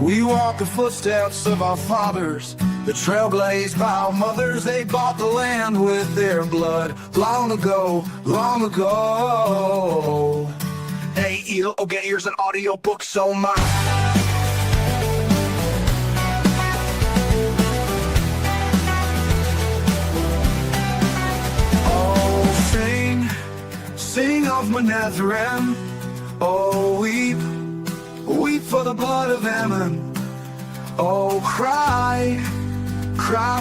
We walk the footsteps of our fathers, the trail blazed by our mothers. They bought the land with their blood long ago, long ago. Aiel, Ogiers, an audiobook, so mine. Sing of my Netherem. Oh, weep for the blood of Ammon. Oh, cry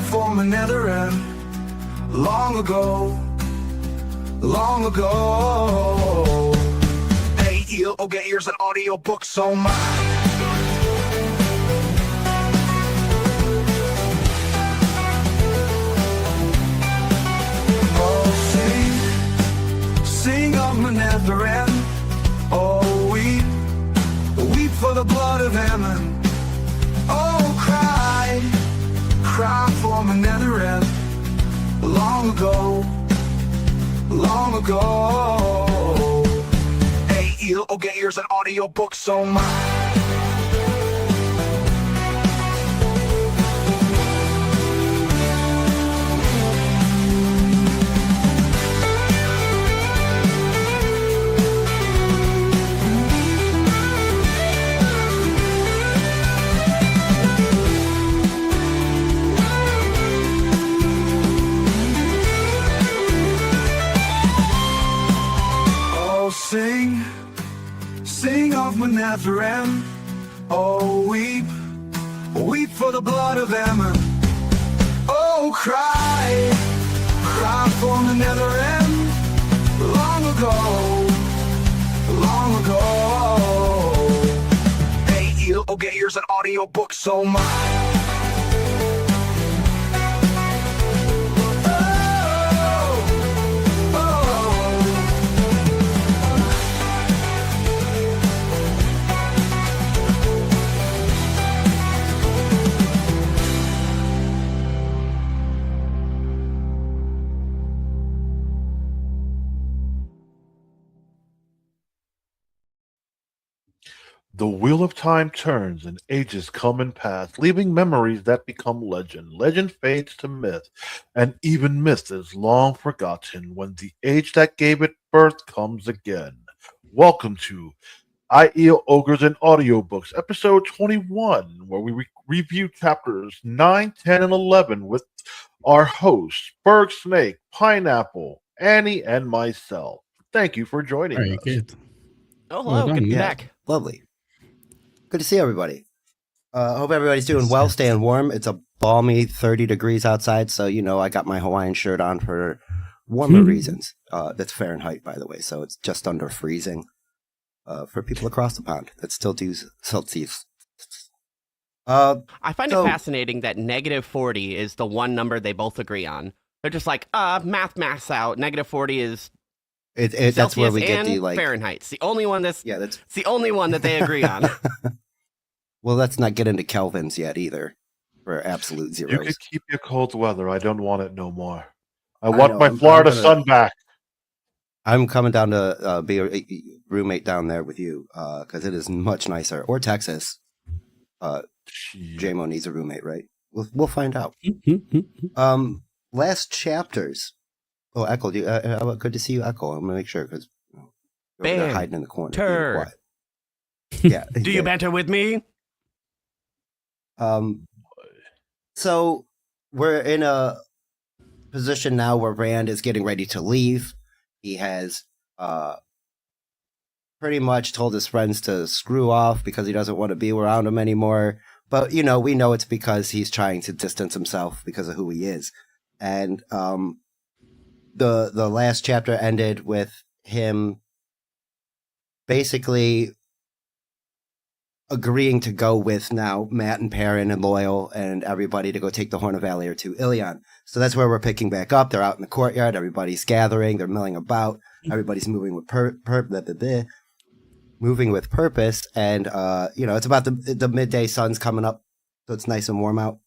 for my Netherem. Long ago, long ago. Aiel, Ogiers, an audiobook, so mine. Sing of my Netherem. Oh, weep for the blood of Ammon. Oh, cry for my Netherem. Long ago, long ago. Aiel, Ogiers, an audiobook, so mine. Sing of my Netherem. Oh, weep for the blood of Ammon. Oh, cry for my Netherem. Long ago, long ago. Aiel, Ogiers, an audiobook, so mine. The wheel of time turns and ages come and pass, leaving memories that become legend. Legend fades to myth, and even myth is long forgotten when the age that gave it birth comes again. Welcome to Aiel, Ogres, and Audiobooks, episode 21, where we review chapters 9, 10, and 11 with our hosts, Sperg, Snake, Pineapple, Annie, and myself. Thank you for joining us. Good. Oh, hello. Good to be back. Lovely. Good to see everybody. Hope everybody's doing well, staying warm. It's a balmy 30 degrees outside, so I got my Hawaiian shirt on for warmer reasons. That's Fahrenheit, by the way, so it's just under freezing for people across the pond that still do Celsius. I find it fascinating that -40 is the one number they both agree on. They're just like, maths out. -40 is that's where we get the Fahrenheit. It's the only one that's it's the only one that they agree on. Well, let's not get into kelvins yet either for absolute zeros. You can keep your cold weather. I don't want it no more. I want my Florida sun back. I'm coming down to be a roommate down there with you because it is much nicer. Or Texas. J-Mo needs a roommate, right? We'll find out. Last chapters. Oh, Ekul, good to see you, Ekul. I'm going to make sure because you're hiding in the corner. Yeah. Do you banter with me? So we're in a position now where Rand is getting ready to leave. He has pretty much told his friends to screw off because he doesn't want to be around them anymore. But, we know it's because he's trying to distance himself because of who he is. And the last chapter ended with him basically agreeing to go with now Matt and Perrin and Loyal and everybody to go take the Horn of Valor to Ilion. So that's where we're picking back up. They're out in the courtyard. Everybody's gathering. They're milling about. Everybody's moving with moving with purpose. And, it's about the midday sun's coming up. So it's nice and warm out.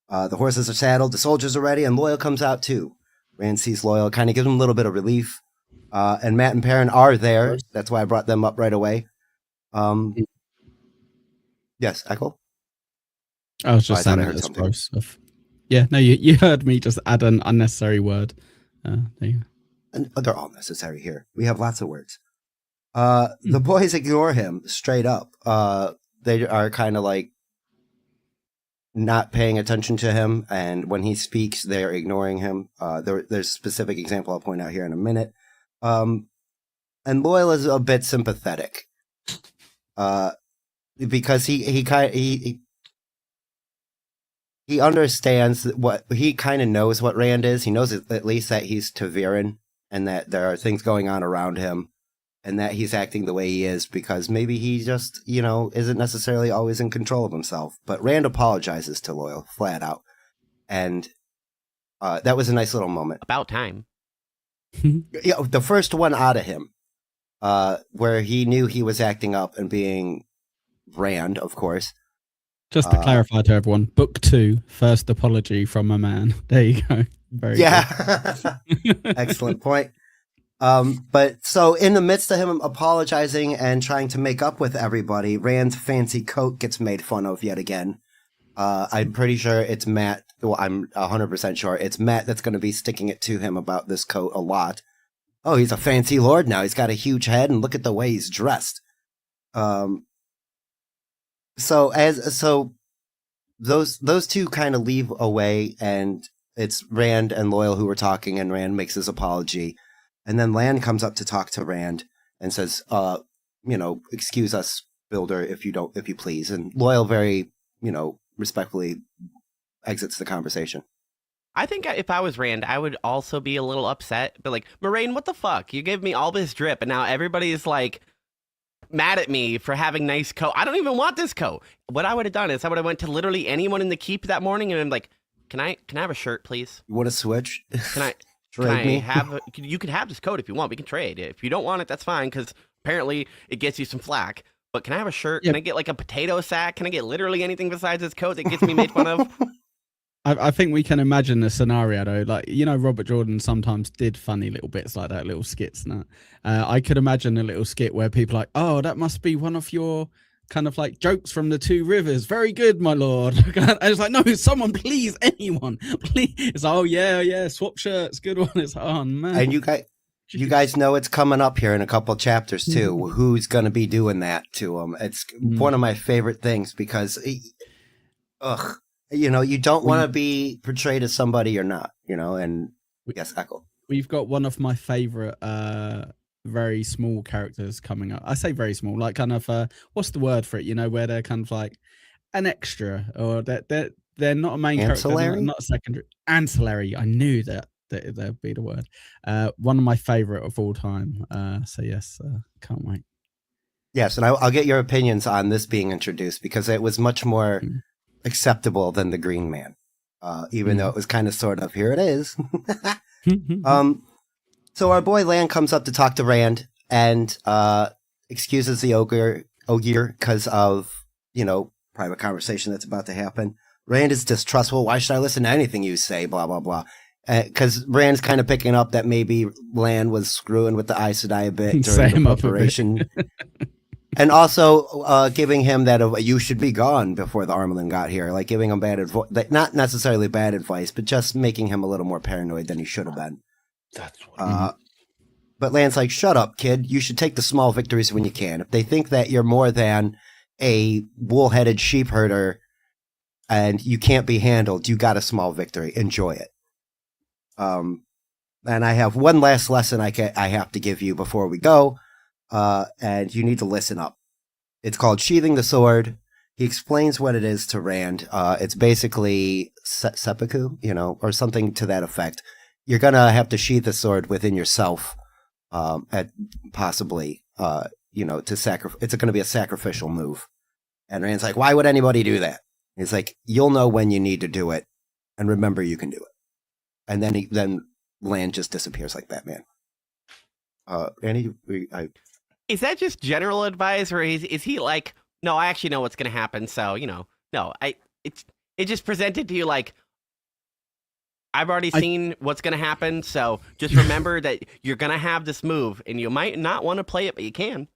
The horses are saddled. The soldiers are ready. And Loyal comes out too. Rand sees Loyal, kind of gives him a little bit of relief. And Matt and Perrin are there. That's why I brought them up right away. Yes, Ekul? I was just I saying thought I that heard it's something. gross stuff. Yeah, no, you heard me just add an unnecessary word. There you go. And they're all necessary here. We have lots of words. The boys ignore him straight up. They are kind of like not paying attention to him, and when he speaks, they're ignoring him. There's a specific example I'll point out here in a minute. And Loyal is a bit sympathetic, because he understands what he kind of knows what Rand is. He knows at least that he's Taviran and that there are things going on around him, and that he's acting the way he is because maybe he just, isn't necessarily always in control of himself. But Rand apologizes to Loyal flat out. And that was a nice little moment. About time. Yeah, the first one out of him, where he knew he was acting up and being Rand, of course. Just to clarify to everyone, book 2, first apology from a man. There you go. Very good. Excellent point. But so in the midst of him apologizing and trying to make up with everybody, Rand's fancy coat gets made fun of yet again. I'm pretty sure it's Matt. Well, I'm 100% sure it's Matt that's going to be sticking it to him about this coat a lot. Oh, he's a fancy lord now. He's got a huge head, and look at the way he's dressed. So those two kind of leave away, and it's Rand and Loyal who are talking, and Rand makes his apology. And then Lan comes up to talk to Rand and says, excuse us, Builder, if you please. And Loyal very, respectfully exits the conversation. I think if I was Rand, I would also be a little upset. But like, Moraine, what the fuck? You gave me all this drip, and now everybody's like mad at me for having nice coat. I don't even want this coat. What I would have done is I would have went to literally anyone in the keep that morning, and I'm like, can I have a shirt, please? You want to switch? Can I? You can have this coat if you want. We can trade it. If you don't want it, that's fine, because apparently it gets you some flack. But can I have a shirt? Yep. Can I get like a potato sack? Can I get literally anything besides this coat that gets me made fun of? I think we can imagine the scenario though. Like, Robert Jordan sometimes did funny little bits like that, little skits and that. I could imagine a little skit where people are like, oh, that must be one of your kind of like jokes from the Two Rivers. Very good, my lord. And it's like, no, someone, please, anyone, please. It's like, oh yeah, swap shirts, good one. It's like, oh man. And you guys know it's coming up here in a couple chapters too. Who's going to be doing that to him? It's one of my favorite things because, you don't want to be portrayed as somebody you're not. And yes, Ekul. We've got one of my favorite very small characters coming up. I say very small, like kind of what's the word for it? Where they're kind of like an extra, or they're not a main ancillary? Character, not a secondary. Ancillary. I knew that would be the word. One of my favorite of all time. So yes, can't wait. Yes, and I'll get your opinions on this being introduced because it was much more acceptable than the Green Man, even though it was kind of sort of here it is. So our boy Lan comes up to talk to Rand and excuses the Ogier because of, private conversation that's about to happen. Rand is distrustful. Why should I listen to anything you say? Blah, blah, blah. Because Rand's kind of picking up that maybe Lan was screwing with the Aes Sedai a bit during the preparation. And also giving him that you should be gone before the Armelin got here. Like giving him bad advice. Not necessarily bad advice, but just making him a little more paranoid than he should have been. That's what. But Lan's like, shut up, kid. You should take the small victories when you can. If they think that you're more than a wool-headed sheep herder and you can't be handled, you got a small victory. Enjoy it. And I have one last lesson I have to give you before we go, and you need to listen up. It's called Sheathing the Sword. He explains what it is to Rand. It's basically seppuku, or something to that effect. You're going to have to sheath the sword within yourself, possibly, to sacrifice. It's going to be a sacrificial move. And Rand's like, why would anybody do that? He's like, you'll know when you need to do it, and remember you can do it. And then Lan just disappears like Batman. Andy, is that just general advice, or is he like, no, I actually know what's going to happen, so no, it just presented to you like, I've already seen what's going to happen, so just remember that you're going to have this move, and you might not want to play it, but you can.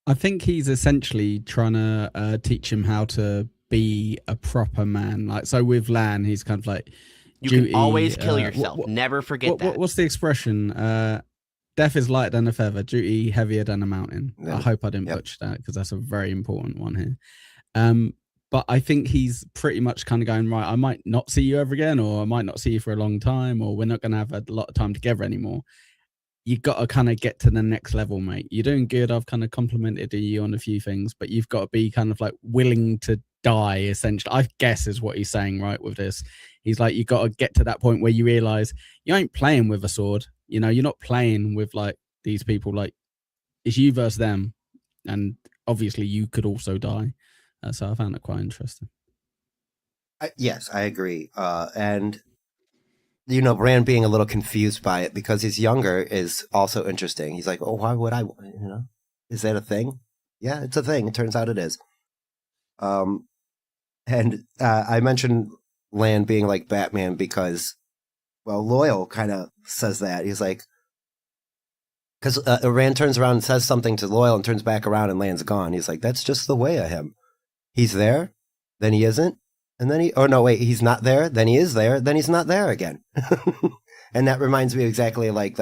I think he's essentially trying to teach him how to be a proper man. Like, so with Lan, he's kind of like, You duty, can always kill yourself. Never forget that. What's the expression? Death is lighter than a feather, duty heavier than a mountain. Yeah. I hope I didn't butcher that, because that's a very important one here. But I think he's pretty much kind of going, right, I might not see you ever again, or I might not see you for a long time, or we're not going to have a lot of time together anymore. You got to kind of get to the next level, mate. You're doing good. I've kind of complimented you on a few things, but you've got to be kind of like willing to die, essentially. I guess is what he's saying, right, with this. He's like, you got to get to that point where you realize you ain't playing with a sword. You know, you're not playing with like these people. Like, it's you versus them. And obviously you could also die. So I found it quite interesting. Yes, I agree. And, you know, Rand being a little confused by it because he's younger is also interesting. He's like, oh, why would I, you know, is that a thing? Yeah, it's a thing. It turns out it is. And I mentioned Lan being like Batman because, well, Loyal kind of says that. He's like, because Rand turns around and says something to Loyal and turns back around and Lan's gone. He's like, that's just the way of him. He's there, then he isn't, and then he's not there, then he is there, then he's not there again. And that reminds me exactly like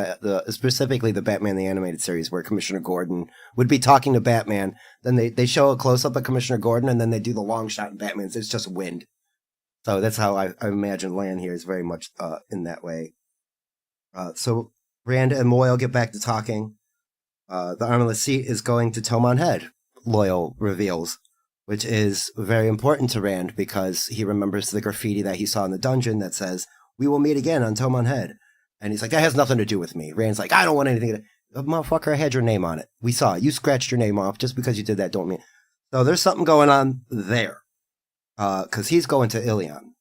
specifically the Batman the Animated Series, where Commissioner Gordon would be talking to Batman, then they show a close-up of Commissioner Gordon, and then they do the long shot in Batman's. It's just wind. So that's how I imagine Lan here is very much in that way. So Rand and Loyal get back to talking. The armorless seat is going to Tomon Head, Loyal reveals, which is very important to Rand because he remembers the graffiti that he saw in the dungeon that says, "We will meet again on Tomon Head." And he's like, that has nothing to do with me. Rand's like, I don't want anything to... Motherfucker, I had your name on it. We saw it. You scratched your name off. Just because you did that don't mean... So there's something going on there. Because he's going to Ilion.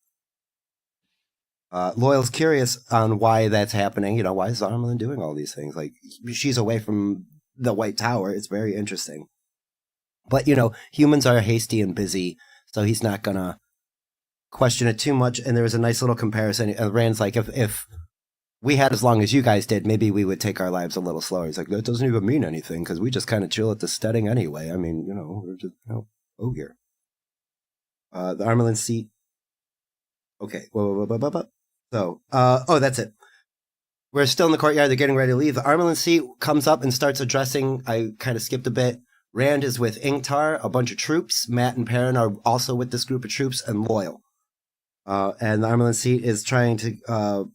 Loyal's curious on why that's happening. You know, why is Armelin doing all these things? Like, she's away from the White Tower. It's very interesting. But, you know, humans are hasty and busy, so he's not going to question it too much. And there was a nice little comparison. And Rand's like, if we had as long as you guys did, maybe we would take our lives a little slower. He's like, that doesn't even mean anything, because we just kind of chill at the steading anyway. I mean, you know, we're just, you know, Ogier. The Armelin seat. Okay. So, that's it. We're still in the courtyard. They're getting ready to leave. The Armelin seat comes up and starts addressing. I kind of skipped a bit. Rand is with Ingtar, a bunch of troops. Matt and Perrin are also with this group of troops, and Loyal. And the Armelin seat is trying to,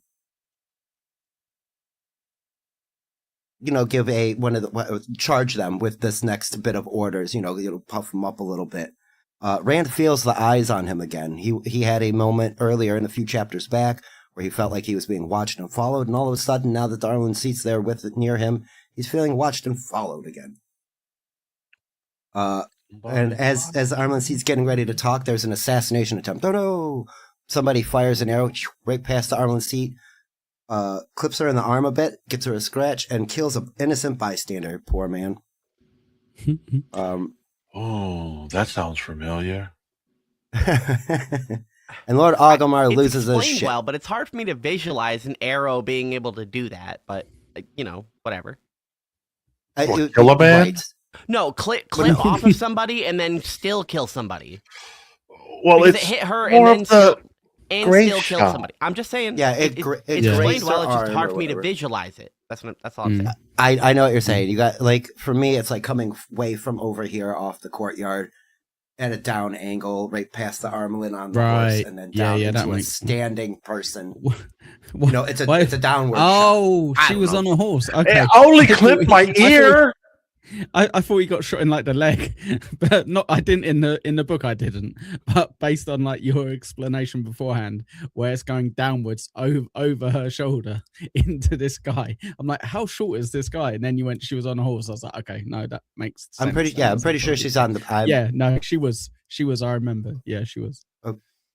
give charge them with this next bit of orders. Puff them up a little bit. Rand feels the eyes on him again. He had a moment earlier in a few chapters back where he felt like he was being watched and followed, and all of a sudden, now that the Armelin seat's there near him, he's feeling watched and followed again. And as the Armelin seat's getting ready to talk, there's an assassination attempt. Oh no! Somebody fires an arrow right past the Armelin seat, clips her in the arm a bit, gets her a scratch, and kills an innocent bystander. Poor man. Oh, that sounds familiar. And Lord Ogomar It's loses his explained shit. well, but it's hard for me to visualize an arrow being able to do that. But whatever. Kill a man? Right. No, clip off of somebody and then still kill somebody. Well, Because it's it hit her more and of then the still grace kill shot. somebody. I'm just saying. Yeah, it's it explained grazed well. her It's just arm hard or for me to whatever. visualize it. That's all I'm saying. I know what you're saying. You got, like, for me, it's like coming way from over here off the courtyard at a down angle, right past the Armelin on the horse, Right. and then Yeah, down that into a makes- standing person. What? It's Why- a downward Oh, shot. I she don't was know. on a horse. Okay. It only I thought- clipped my I thought- ear. I thought he got shot in like the leg, but not. I didn't in the book. I didn't, but based on like your explanation beforehand, where it's going downwards over her shoulder into this guy, I'm like, how short is this guy? And then you went, she was on a horse. I was like, okay, no, that makes sense. I'm pretty sure she's on the. Yeah, no, she was. I remember. Yeah, she was.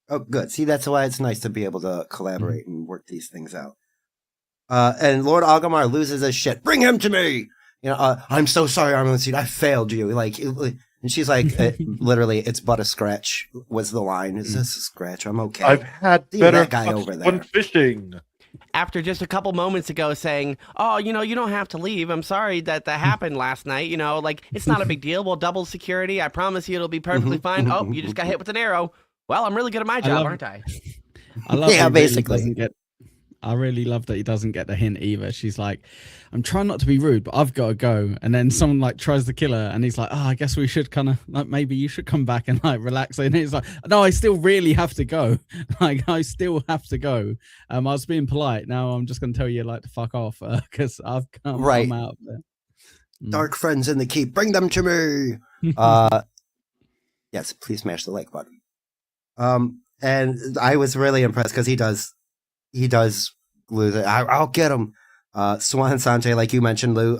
Oh, good. See, that's why it's nice to be able to collaborate and work these things out. And Lord Ogomar loses his shit. Bring him to me. I'm so sorry, Armelin Seed. I failed you. And she's like, literally, it's but a scratch. Was the line? Is this a scratch? I'm okay. I've had See better that guy luck over there. when fishing. after just a couple moments ago saying, "Oh, you know, you don't have to leave. I'm sorry that happened last night. You know, like it's not a big deal. We'll double security. I promise you it'll be perfectly fine. Oh, you just got hit with an arrow. Well, I'm really good at my job, aren't I?" I love Yeah, that he really basically. doesn't get. I really love that he doesn't get the hint either. She's like, I'm trying not to be rude, but I've got to go. And then someone like tries to kill her, and he's like, oh, I guess we should kind of like maybe you should come back and like relax. And he's like, no, I still really have to go. Like I still have to go. I was being polite. Now I'm just gonna tell you like to fuck off because I've come Right. I'm out of there. Dark friends in the keep, bring them to me. Yes, please smash the like button. And I was really impressed because he does lose it. I'll get him. Swan Sanche, like you mentioned, Lou,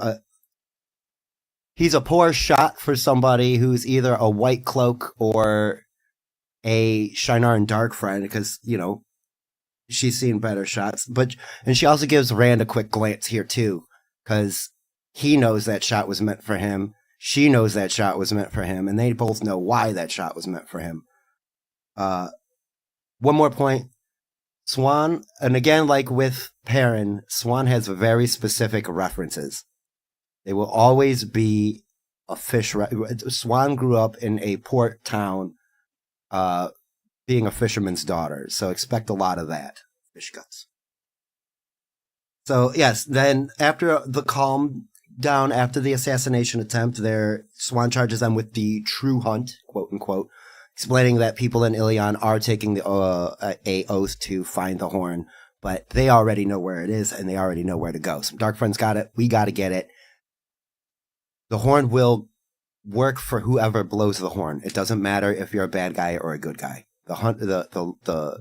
he's a poor shot for somebody who's either a white cloak or a Shinar and Dark friend because, you know, she's seen better shots. And she also gives Rand a quick glance here too because he knows that shot was meant for him. She knows that shot was meant for him, and they both know why that shot was meant for him. One more point. Swan, and again, like with Perrin, Swan has very specific references. They will always be a fish. Swan grew up in a port town, being a fisherman's daughter, so expect a lot of that. Fish guts. So yes, then after the calm down, after the assassination attempt, Swan charges them with the true hunt, quote unquote, explaining that people in Ilion are taking the a oath to find the horn, but they already know where it is and they already know where to go. So Dark Friends got it. We got to get it. The horn will work for whoever blows the horn. It doesn't matter if you're a bad guy or a good guy. The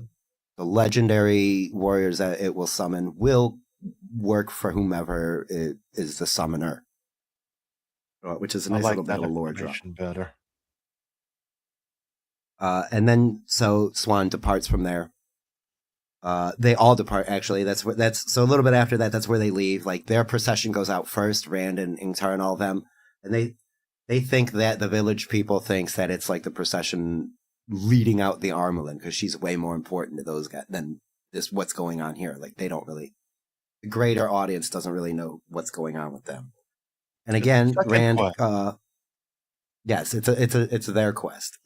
legendary warriors that it will summon will work for whomever is the summoner, which is a nice little bit of lore drop. Better. And then so Swan departs from there. They all depart actually. So a little bit after that, that's where they leave. Like their procession goes out first, Rand and Ingtar and all of them, and they think that the village people thinks that it's like the procession leading out the Armelin because she's way more important to those guys than this what's going on here. Like they don't really, the greater audience doesn't really know what's going on with them. And again, Rand, yes, it's their quest.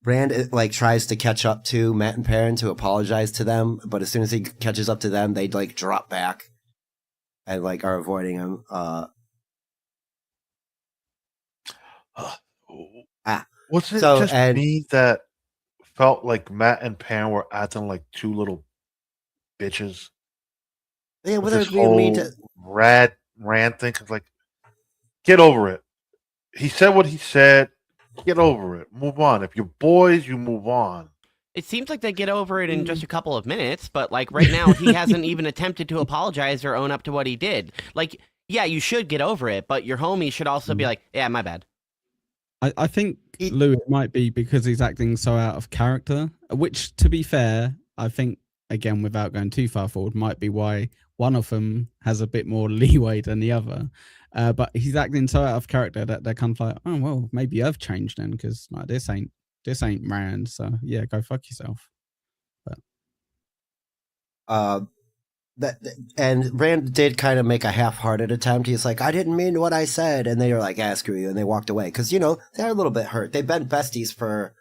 Rand like tries to catch up to Matt and Perrin to apologize to them, but as soon as he catches up to them, they like drop back and like are avoiding him. Was it just me that felt like Matt and Perrin were acting like two little bitches? Yeah, with this whole Rand thing, like, get over it. He said what he said. Get over it. Move on. If you're boys, you move on. It seems like they get over it in just a couple of minutes, but like right now, he hasn't even attempted to apologize or own up to what he did. Like, yeah, you should get over it, but your homie should also be like, yeah, my bad. I think Lou, it might be because he's acting so out of character, which, to be fair, I think, again, without going too far forward, might be why one of them has a bit more leeway than the other. But he's acting so out of character that they're kind of like, oh well, maybe I've changed then because like this ain't Rand, so yeah, go fuck yourself. But and Rand did kind of make a half-hearted attempt. He's like, I didn't mean what I said, and they were like, screw you, and they walked away because you know they're a little bit hurt. They've been besties for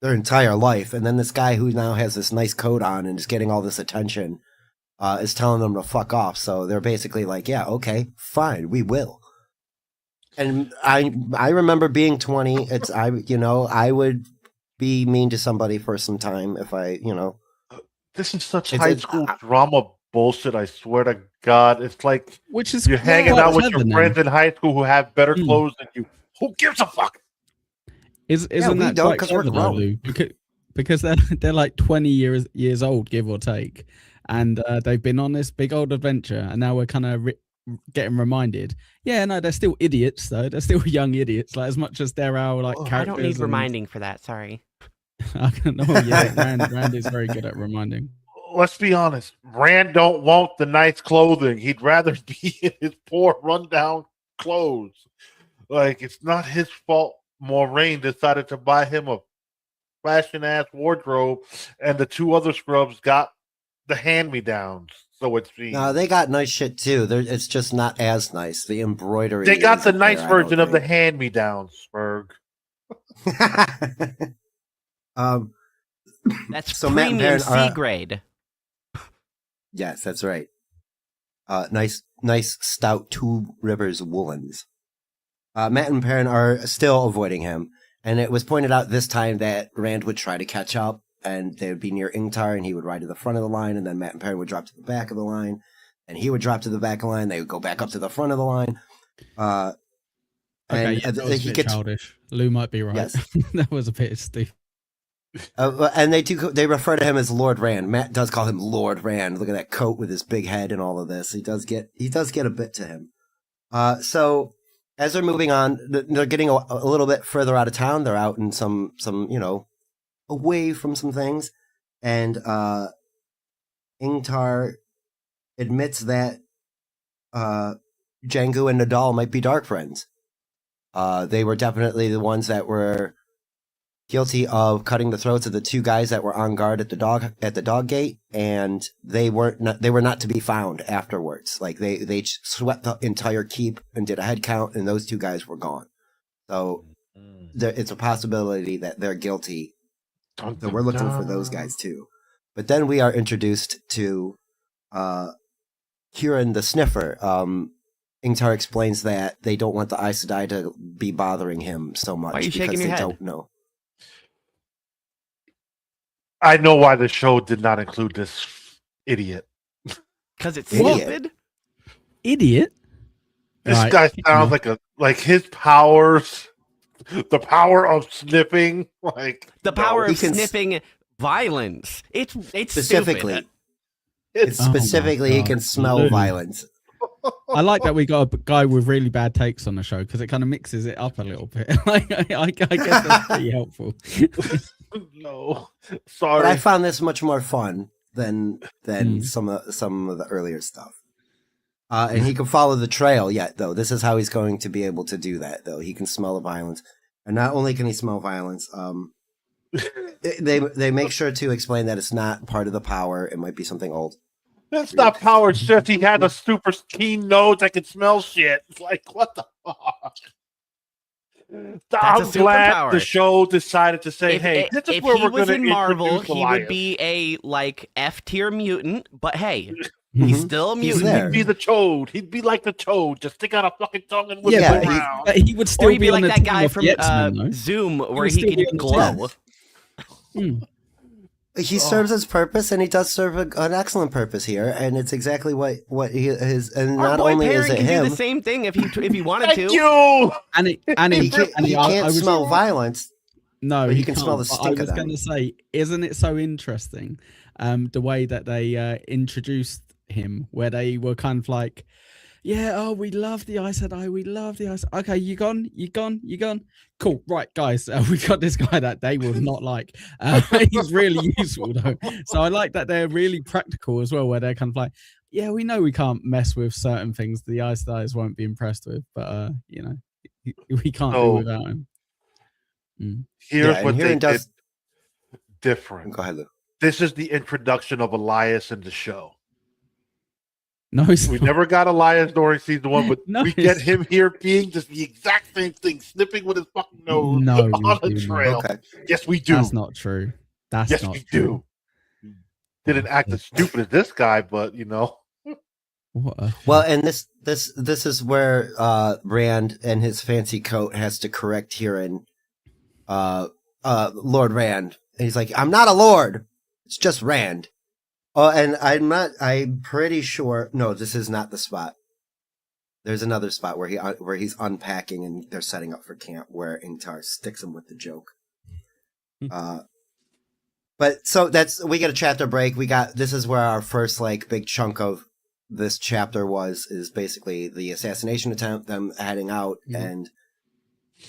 their entire life, and then this guy who now has this nice coat on and is getting all this attention is telling them to fuck off. So they're basically like, yeah, okay, fine, we will. And I remember being 20. I would be mean to somebody for some time if I. This is such high school drama bullshit. I swear to God, it's like which is you're hanging out with your friends in high school who have better clothes than you. Who gives a fuck? Isn't that quite clever though, Lou? Because they're like 20 years old, give or take, and they've been on this big old adventure, and now we're kind of getting reminded. Yeah, no, they're still idiots though. They're still young idiots. Like as much as they're our characters. I don't need reminding for that. Sorry. I don't know. Yeah, Rand is very good at reminding. Let's be honest. Rand don't want the nice clothing. He'd rather be in his poor, rundown clothes. Like it's not his fault. Moraine decided to buy him a fashion ass wardrobe, and the two other scrubs got the hand-me-downs. So it's the No, they got nice shit too. It's just not as nice. The embroidery. they got the isn't nice there, I version don't of the hand-me-downs, Sperg. think. That's So Matt and premium Perrin C grade. Yes, that's right. Nice stout Two Rivers woolens. Matt and Perrin are still avoiding him, and it was pointed out this time that Rand would try to catch up, and they would be near Ingtar, and he would ride to the front of the line, and then Matt and Perrin would drop to the back of the line, and he would drop to the back of the line. They would go back up to the front of the line. Okay, And yeah, that was a bit childish. Lou might be right. Yes. That was a bit stupid. And they refer to him as Lord Rand. Matt does call him Lord Rand. Look at that coat with his big head and all of this. He does get a bit to him. So as they're moving on, they're getting a little bit further out of town. They're out in some away from some things, and Ingtar admits that Jangu and Nadal might be dark friends. They were definitely the ones that were guilty of cutting the throats of the two guys that were on guard at the dog gate, and they were not to be found afterwards. Like they swept the entire keep and did a head count, and those two guys were gone. So it's a possibility that they're guilty. So we're looking for those guys too. But then we are introduced to Huron the Sniffer. Ingtar explains that they don't want the Aes Sedai to be bothering him so much Why are you because shaking your they head? don't know. I know why the show did not include this idiot. Because it's Idiot. stupid. Idiot. This Right. guy sounds like his powers, the power of sniffing, The power He of can sniffing violence. It's Specifically, stupid. it's Oh my specifically he God. can smell Lou. violence. I like that we got a guy with really bad takes on the show because it kind of mixes it up a little bit. I guess that's pretty helpful. No, But sorry. I found this much more fun than Mm. some of the earlier stuff. And he can follow the trail yet, though. This is how he's going to be able to do that, though. He can smell the violence. And not only can he smell violence, they make sure to explain that it's not part of the power. It might be something old. That's not power. It's just he had a super keen nose that could smell shit. It's like, what the fuck? I'm a glad superpower. the show decided to say, "Hey, this is if where he we're was going to in Marvel, introduce he Elias." would be a F tier mutant. But hey, Mhm. he's still a He's mutant. there. He'd be the Toad. He'd be like the Toad, just stick out a fucking tongue and whip Yeah, it he- around. But he would still Or he'd be on like the that team guy of from the X-Men, though. Zoom, where would he still could be just on the glow. Mm. He serves his purpose, and he does serve an excellent purpose here. And it's exactly what he is. And Our not boy only is Perrin it can him, do the same thing if he wanted Thank to. you. And he I can't was- smell violence. No, But he you can smell the can't, but stink I of was them. going to say, isn't it so interesting, the way that they introduced him, where they were kind of like, yeah, oh, we love the Aes Sedai, we love the Aes. Okay, you gone? Cool, right, guys, we got this guy that they will not like. He's really useful though, so I like that they're really practical as well, where they're kind of like, yeah, we know we can't mess with certain things the Aes Sedai won't be impressed with, but we can't do So- without him. Mm. Here's and what here they it does. did different. Go ahead, Lou. This is the introduction of Elias in the show. No, it's We not. never got Elias during season 1, but No, we get it's- him here being just the exact same thing, snipping with his fucking nose No, on you a do not. trail. Okay. Yes, we do. That's not true. That's Yes, not we true. do. Didn't act as stupid as this guy, but What a Well, and this is where Rand and his fancy coat has to correct Huron, Lord Rand. And he's like, I'm not a lord. It's just Rand. Oh, and I'm pretty sure. No, this is not the spot. There's another spot where he's unpacking and they're setting up for camp where Ingtar sticks him with the joke. But so we get a chapter break. This is where our first big chunk of this chapter is basically the assassination attempt, them heading out, and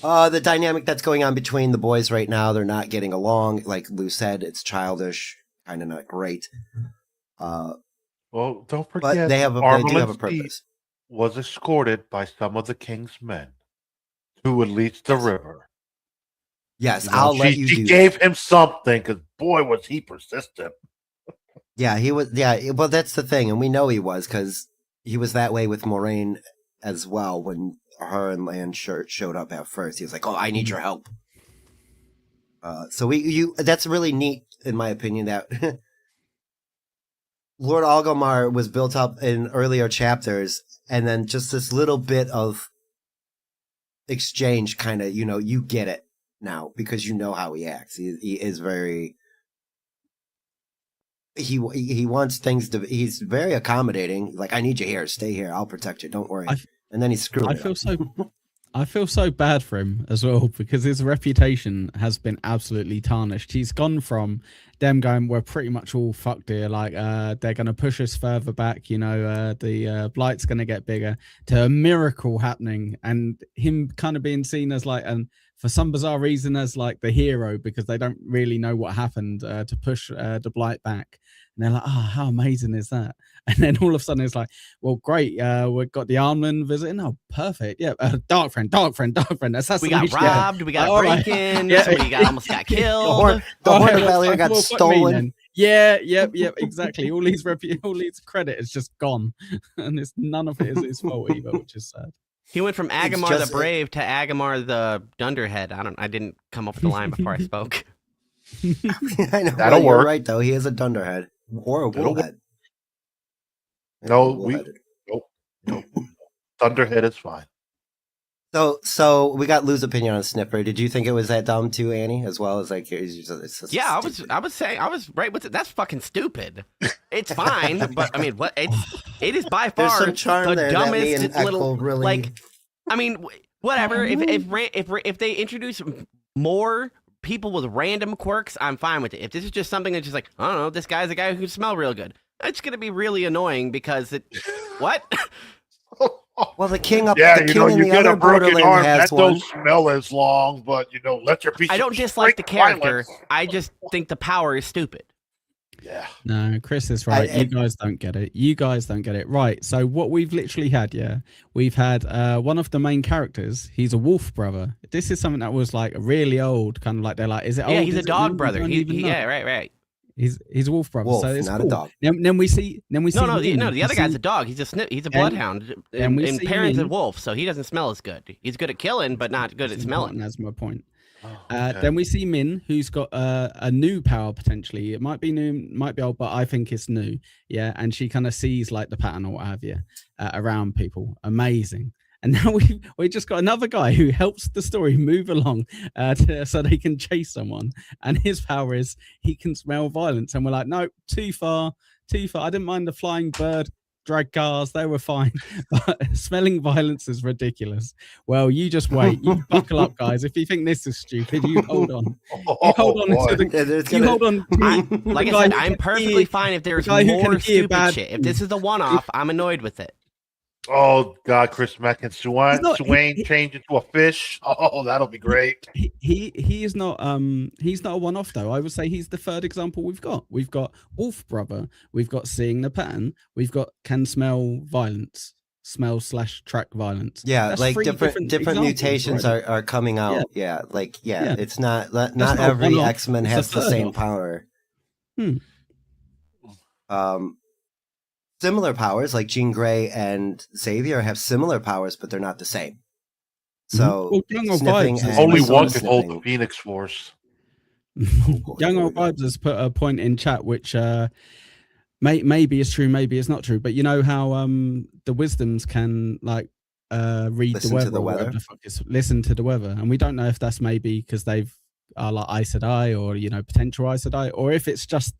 the dynamic that's going on between the boys right now. They're not getting along. Like Lou said, it's childish, kind of not great. well, don't forget, But they do have a Armament purpose. was escorted by some of the king's men to at least the river. Yes, You know, I'll let she you do gave him something because boy was he persistent. Yeah, he was. Yeah, well, that's the thing, and we know he was because he was that way with Moraine as well. When her and Land showed up at first, he was like, "Oh, I need your help." So that's really neat, in my opinion, that Lord Algomar was built up in earlier chapters, and then just this little bit of exchange, kind of, you get it now because you know how he acts. He is very. He wants things to. He's very accommodating. Like, I need you here. Stay here. I'll protect you. Don't worry. And then he's screwed. I feel so bad for him as well because his reputation has been absolutely tarnished. He's gone from them going, we're pretty much all fucked here. Like, they're going to push us further back. The blight's going to get bigger, to a miracle happening, and him kind of being seen as like, and for some bizarre reason, as like the hero because they don't really know what happened to push the blight back. And they're like, oh, how amazing is that? And then all of a sudden it's like, well, great. We've got the Armland visiting. Oh, perfect. Yeah. Dark friend. We got robbed. We got a break-in. Yeah. Somebody almost got killed. The Horn of Valir got stolen. Yeah. Exactly. All his credit is just gone. And none of it is his fault either, which is sad. He went from Agamar the Brave to Agamar the Dunderhead. I didn't come up with the line before I spoke. I know. That'll work. You're right, though. He is a dunderhead or a bullhead. Nope. Thunderhead is fine. So we got Lou's opinion on Sniffer. Did you think it was that dumb too, Annie? As well as like, yeah, I was saying I was right with it. That's fucking stupid. It's fine, but I mean, it is by far some charm the there dumbest that me and little Ekul really... like. I mean, whatever. If they introduce more people with random quirks, I'm fine with it. If this is just something that's just like, I don't know, this guy's a guy who can smell real good, it's gonna be really annoying because what? Well, the king up, yeah, the king in you the get other a broken borderland arm. has That one. don't smell as long, but let your piece. I don't dislike the character. I just think the power is stupid. Yeah. No, Chris is right. You guys don't get it. Right. So what we've literally had, we've had one of the main characters. He's a wolf brother. This is something that was like really old, kind of like they're like, is it old? Yeah, he's is a dog brother. Yeah, right. He's a wolf brother. Wolf, so it's not cool. a dog. Then we see. No. The other guy's a dog. He's a bloodhound. And parents a wolf, so he doesn't smell as good. He's good at killing, but not good at smelling. That's my point. Okay. Then we see Min, who's got a new power potentially. It might be new, might be old, but I think it's new. Yeah, and she kind of sees like the pattern or what have you around people. Amazing. And now we just got another guy who helps the story move along so they can chase someone. And his power is he can smell violence. And we're like, no, too far. I didn't mind the flying bird drag cars. They were fine. But smelling violence is ridiculous. Well, you just wait. You buckle up, guys. If you think this is stupid, you hold on. You hold on. Like I said, I'm perfectly fine if there's more stupid shit. If this is a one-off, I'm annoyed with it. Oh God, Chris Mack and Swain change into a fish. Oh, that'll be great. He is not he's not a one-off though. I would say he's the third example we've got. We've got Wolf Brother, we've got Seeing the Pattern, we've got Can Smell Violence, Smell/Track Violence. Yeah, That's like different mutations are coming out. Yeah, it's not every X-Men has the same power. Similar powers, like Jean Grey and Xavier have similar powers, but they're not the same. So only one can hold the Phoenix Force. Young Old Vibes has put a point in chat which maybe is true, maybe it's not true. But you know how the wisdoms can like read listen the weather, to the weather. Listen to the weather, and we don't know if that's maybe because they've are like Aes Sedai or potential Aes Sedai, or if it's just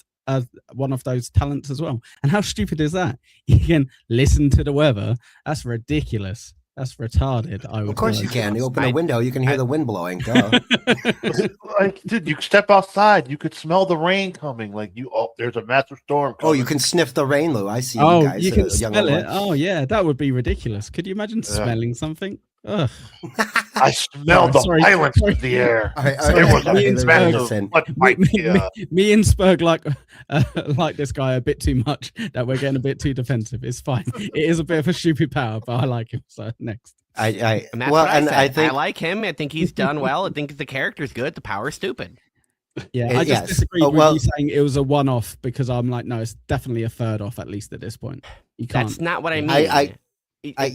one of those talents as well. And how stupid is that? You can listen to the weather. That's ridiculous. That's retarded. Of course you can. You open a window, you can hear the wind blowing. Duh. Like, dude, you step outside, you could smell the rain coming. Like there's a massive storm coming. Oh, you can sniff the rain, Lou. I see you guys. You can smell it. Oh yeah, that would be ridiculous. Could you imagine smelling something? Ugh. I smelled the violence in the air. Me and Sperg like this guy a bit too much that we're getting a bit too defensive. It's fine. It is a bit of a stupid power, but I like him. So next. I like him. I think he's done well. I think the character's good. The power's stupid. Yeah, I just Yes. disagreed Oh, with well- you saying it was a one-off because I'm like, no, it's definitely a third off at least at this point. You can't. That's not what I mean.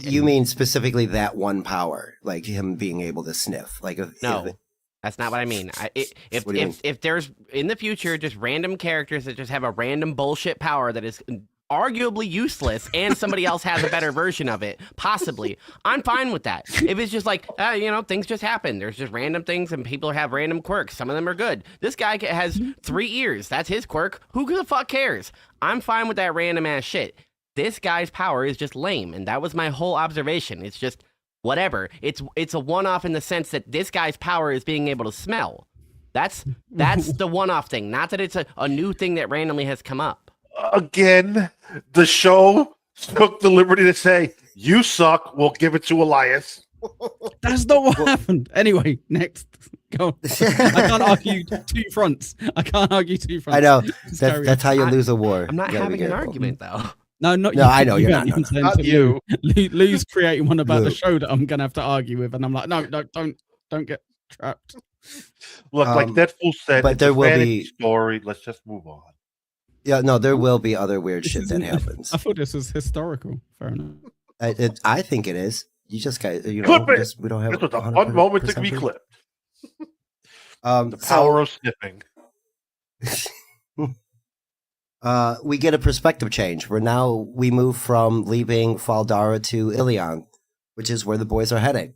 You mean specifically that one power, like him being able to sniff? Like No, that's not what I mean. What do you mean? If there's in the future just random characters that just have a random bullshit power that is arguably useless and somebody else has a better version of it, possibly, I'm fine with that. If it's just like, things just happen. There's just random things and people have random quirks. Some of them are good. This guy has 3 ears. That's his quirk. Who the fuck cares? I'm fine with that random ass shit. This guy's power is just lame, and that was my whole observation. It's just whatever. It's a one-off in the sense that this guy's power is being able to smell. That's the one-off thing. Not that it's a new thing that randomly has come up. Again, the show took the liberty to say, "You suck. We'll give it to Elias." That's not what happened. Anyway, next. Go on. I can't argue two fronts. I know. That's how you lose a war. I'm not You gotta be having an careful. argument though. No, not No, you. I know you're not. I'm saying Not to you. Lou's creating one about the Lou. show that I'm gonna have to argue with, and I'm like, no, don't get trapped. Look, like Deadpool said, but it's there a will vanity be- story. Let's just move on. Yeah, no, there will be other weird This shit that isn't- happens. I thought this was historical. Fair enough. I think it is. You just got Clip it! we don't have. This was a 100% fun moment to be proof. clipped. The The power of sniffing. we get a perspective change where now we move from leaving Faldara to Ilion, which is where the boys are heading.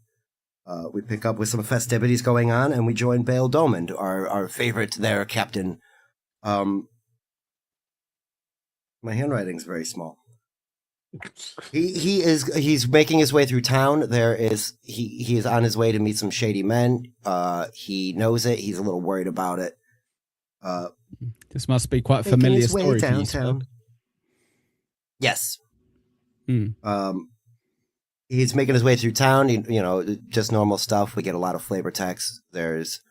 We pick up with some festivities going on, and we join Bail Domond, our favorite there captain. My handwriting's very small. He's making his way through town. He is on his way to meet some shady men. He knows it. He's a little worried about it. This must be quite a Making familiar his way story for you, downtown. Sperg. Yes. Hmm. He's making his way through town. Just normal stuff. We get a lot of flavor text. There's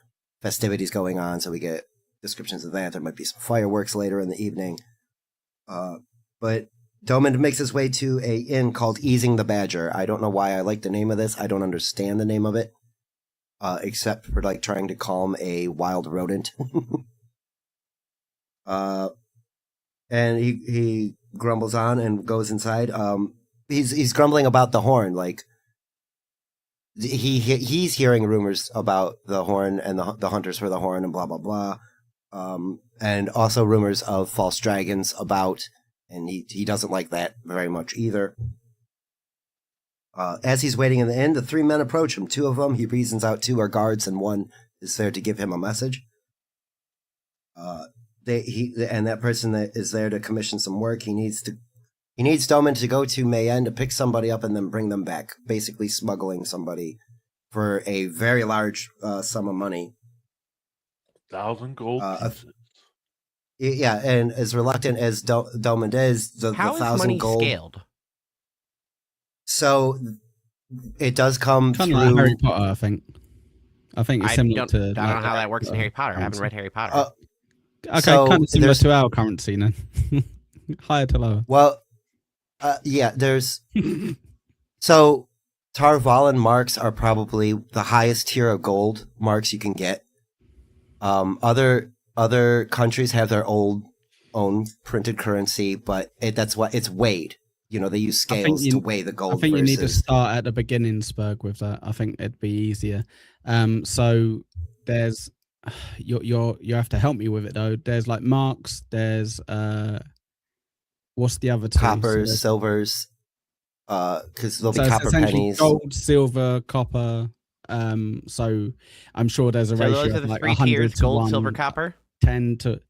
festivities going on, so we get descriptions of that. There might be some fireworks later in the evening. But Domond makes his way to a inn called Easing the Badger. I don't know why I like the name of this. I don't understand the name of it, except for like trying to calm a wild rodent. And he grumbles on and goes inside. He's grumbling about the horn. Like he's hearing rumors about the horn and the hunters for the horn and blah blah blah. And also rumors of false dragons about. And he doesn't like that very much either. As he's waiting in the inn, the 3 men approach him. 2 of them, he reasons out 2 are guards, and 1 is there to give him a message. And that person that is there to commission some work, he needs Domond to go to Mayenne to pick somebody up and then bring them back, basically smuggling somebody for a very large sum of money. 1,000 gold pieces. Yeah, and as reluctant as Domond is, the How is 1,000 money gold. scaled? So it does come Kind through. of like Harry Potter, I think. I think it's I similar don't to. know how that works in Harry Potter. I haven't read Harry Potter. Okay, So kind of similar there's- to our currency, then. Higher to lower. Well, yeah, there's. So Tarvalin marks are probably the highest tier of gold marks you can get. Other countries have their own printed currency, but it's weighed. They use scales to weigh the gold. I think you need to versus- start at the beginning, Sperg, with that. I think it'd be easier. So there's you have to help me with it though. There's like marks. There's what's the other two? coppers, silvers, because there'll be So it's copper essentially pennies. gold, silver, copper. So I'm sure there's a So ratio those are of the like 3 100 tiers: to gold, 1, silver, copper. 10 to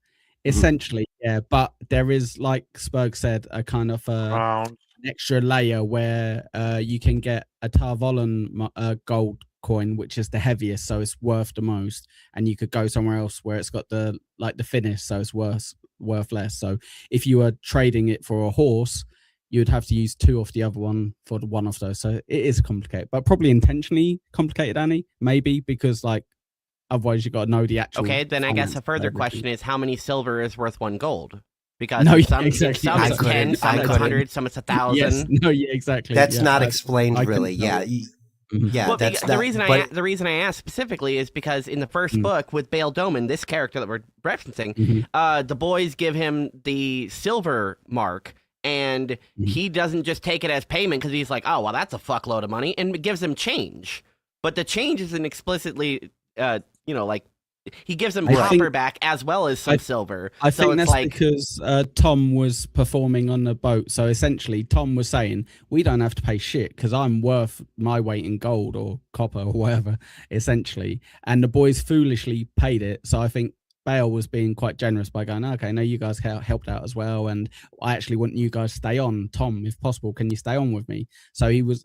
essentially, yeah. But there is, like Sperg said, a kind of Round. an extra layer where you can get a Tarvolin gold coin, which is the heaviest, so it's worth the most, and you could go somewhere else where it's got the finish, so it's worth less. So if you were trading it for a horse, you'd have to use 2 of the other one for the one of those. So it is complicated, but probably intentionally complicated, Annie, maybe, because like otherwise you got to know the actual. Okay, then I guess a finance further of question everything. is how many silver is worth 1 gold? Because No, yeah, some exactly. some I it's couldn't- 10, some I it's couldn't. 100, some it's 1,000. Yes, no, yeah, exactly. That's yeah, not I explained couldn't really. know. Yeah, Yeah, Well, that's the reason I asked specifically is because in the first book with Bail Doman, this character that we're referencing, the boys give him the silver mark, and he doesn't just take it as payment because he's like, oh, well, that's a fuckload of money, and it gives them change. But the change isn't explicitly, like he gives them copper back as well as some silver. I think that's because Tom was performing on the boat. So essentially, Tom was saying, we don't have to pay shit because I'm worth my weight in gold or copper or whatever, essentially. And the boys foolishly paid it. So I think Bale was being quite generous by going, okay, no, you guys helped out as well. And I actually want you guys to stay on. Tom, if possible, can you stay on with me? So he was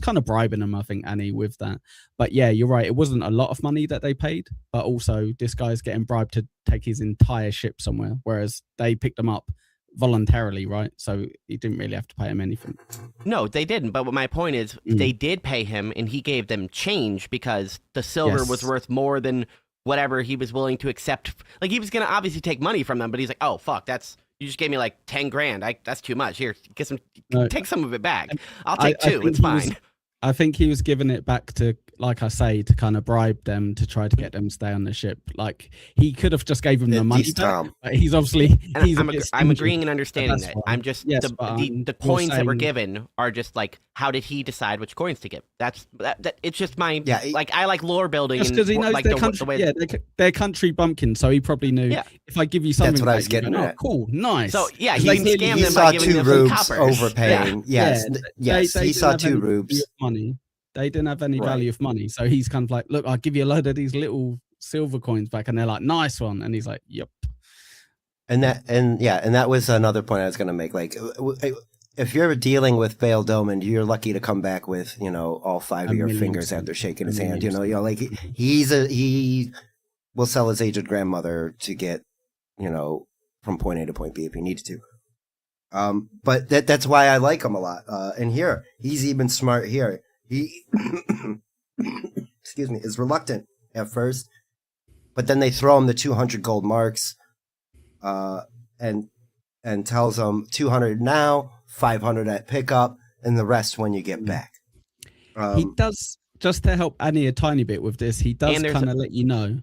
kind of bribing them, I think, Annie, with that. But yeah, you're right. It wasn't a lot of money that they paid, but also this guy's getting bribed to take his entire ship somewhere, whereas they picked him up voluntarily, right? So he didn't really have to pay him anything. No, they didn't. But what my point is, they did pay him, and he gave them change because the silver was worth more than whatever he was willing to accept. Like, he was going to obviously take money from them, but he's like, oh, fuck, you just gave me like 10 grand. That's too much. Here, take some of it back. I'll take two. It's fine. I think he was giving it back to, like I say, to kind of bribe them to try to get them to stay on the ship. Like, he could have just gave them the money back, but he's obviously... I'm agreeing and understanding that. I'm just... the coins that were given are just like, how did he decide which coins to give? It's just my... Yeah, like, I like lore building. Just because he knows their country, they're country bumpkin, so he probably knew, if I give you something... That's what I was getting at. Oh, cool, nice. So, yeah, he can scam them by giving them some coppers. Overpaying. Yes, he saw 2 rubes. Money. They didn't have any value of money, so he's kind of like, look, I'll give you a load of these little silver coins back, and they're like, nice one, and he's like, yep. And that was another point I was going to make. Like, if you're dealing with Bail Doman, you're lucky to come back with, all 5 of your fingers after shaking his hand. Like he will sell his aged grandmother to get, from point A to point B if he needs to. But that's why I like him a lot. And here, he's even smart here. He, excuse me, is reluctant at first, but then they throw him the 200 gold marks, and tells him 200 now, 500 at pickup, and the rest when you get back. He does, just to help Annie a tiny bit with this, he does kind of let you know.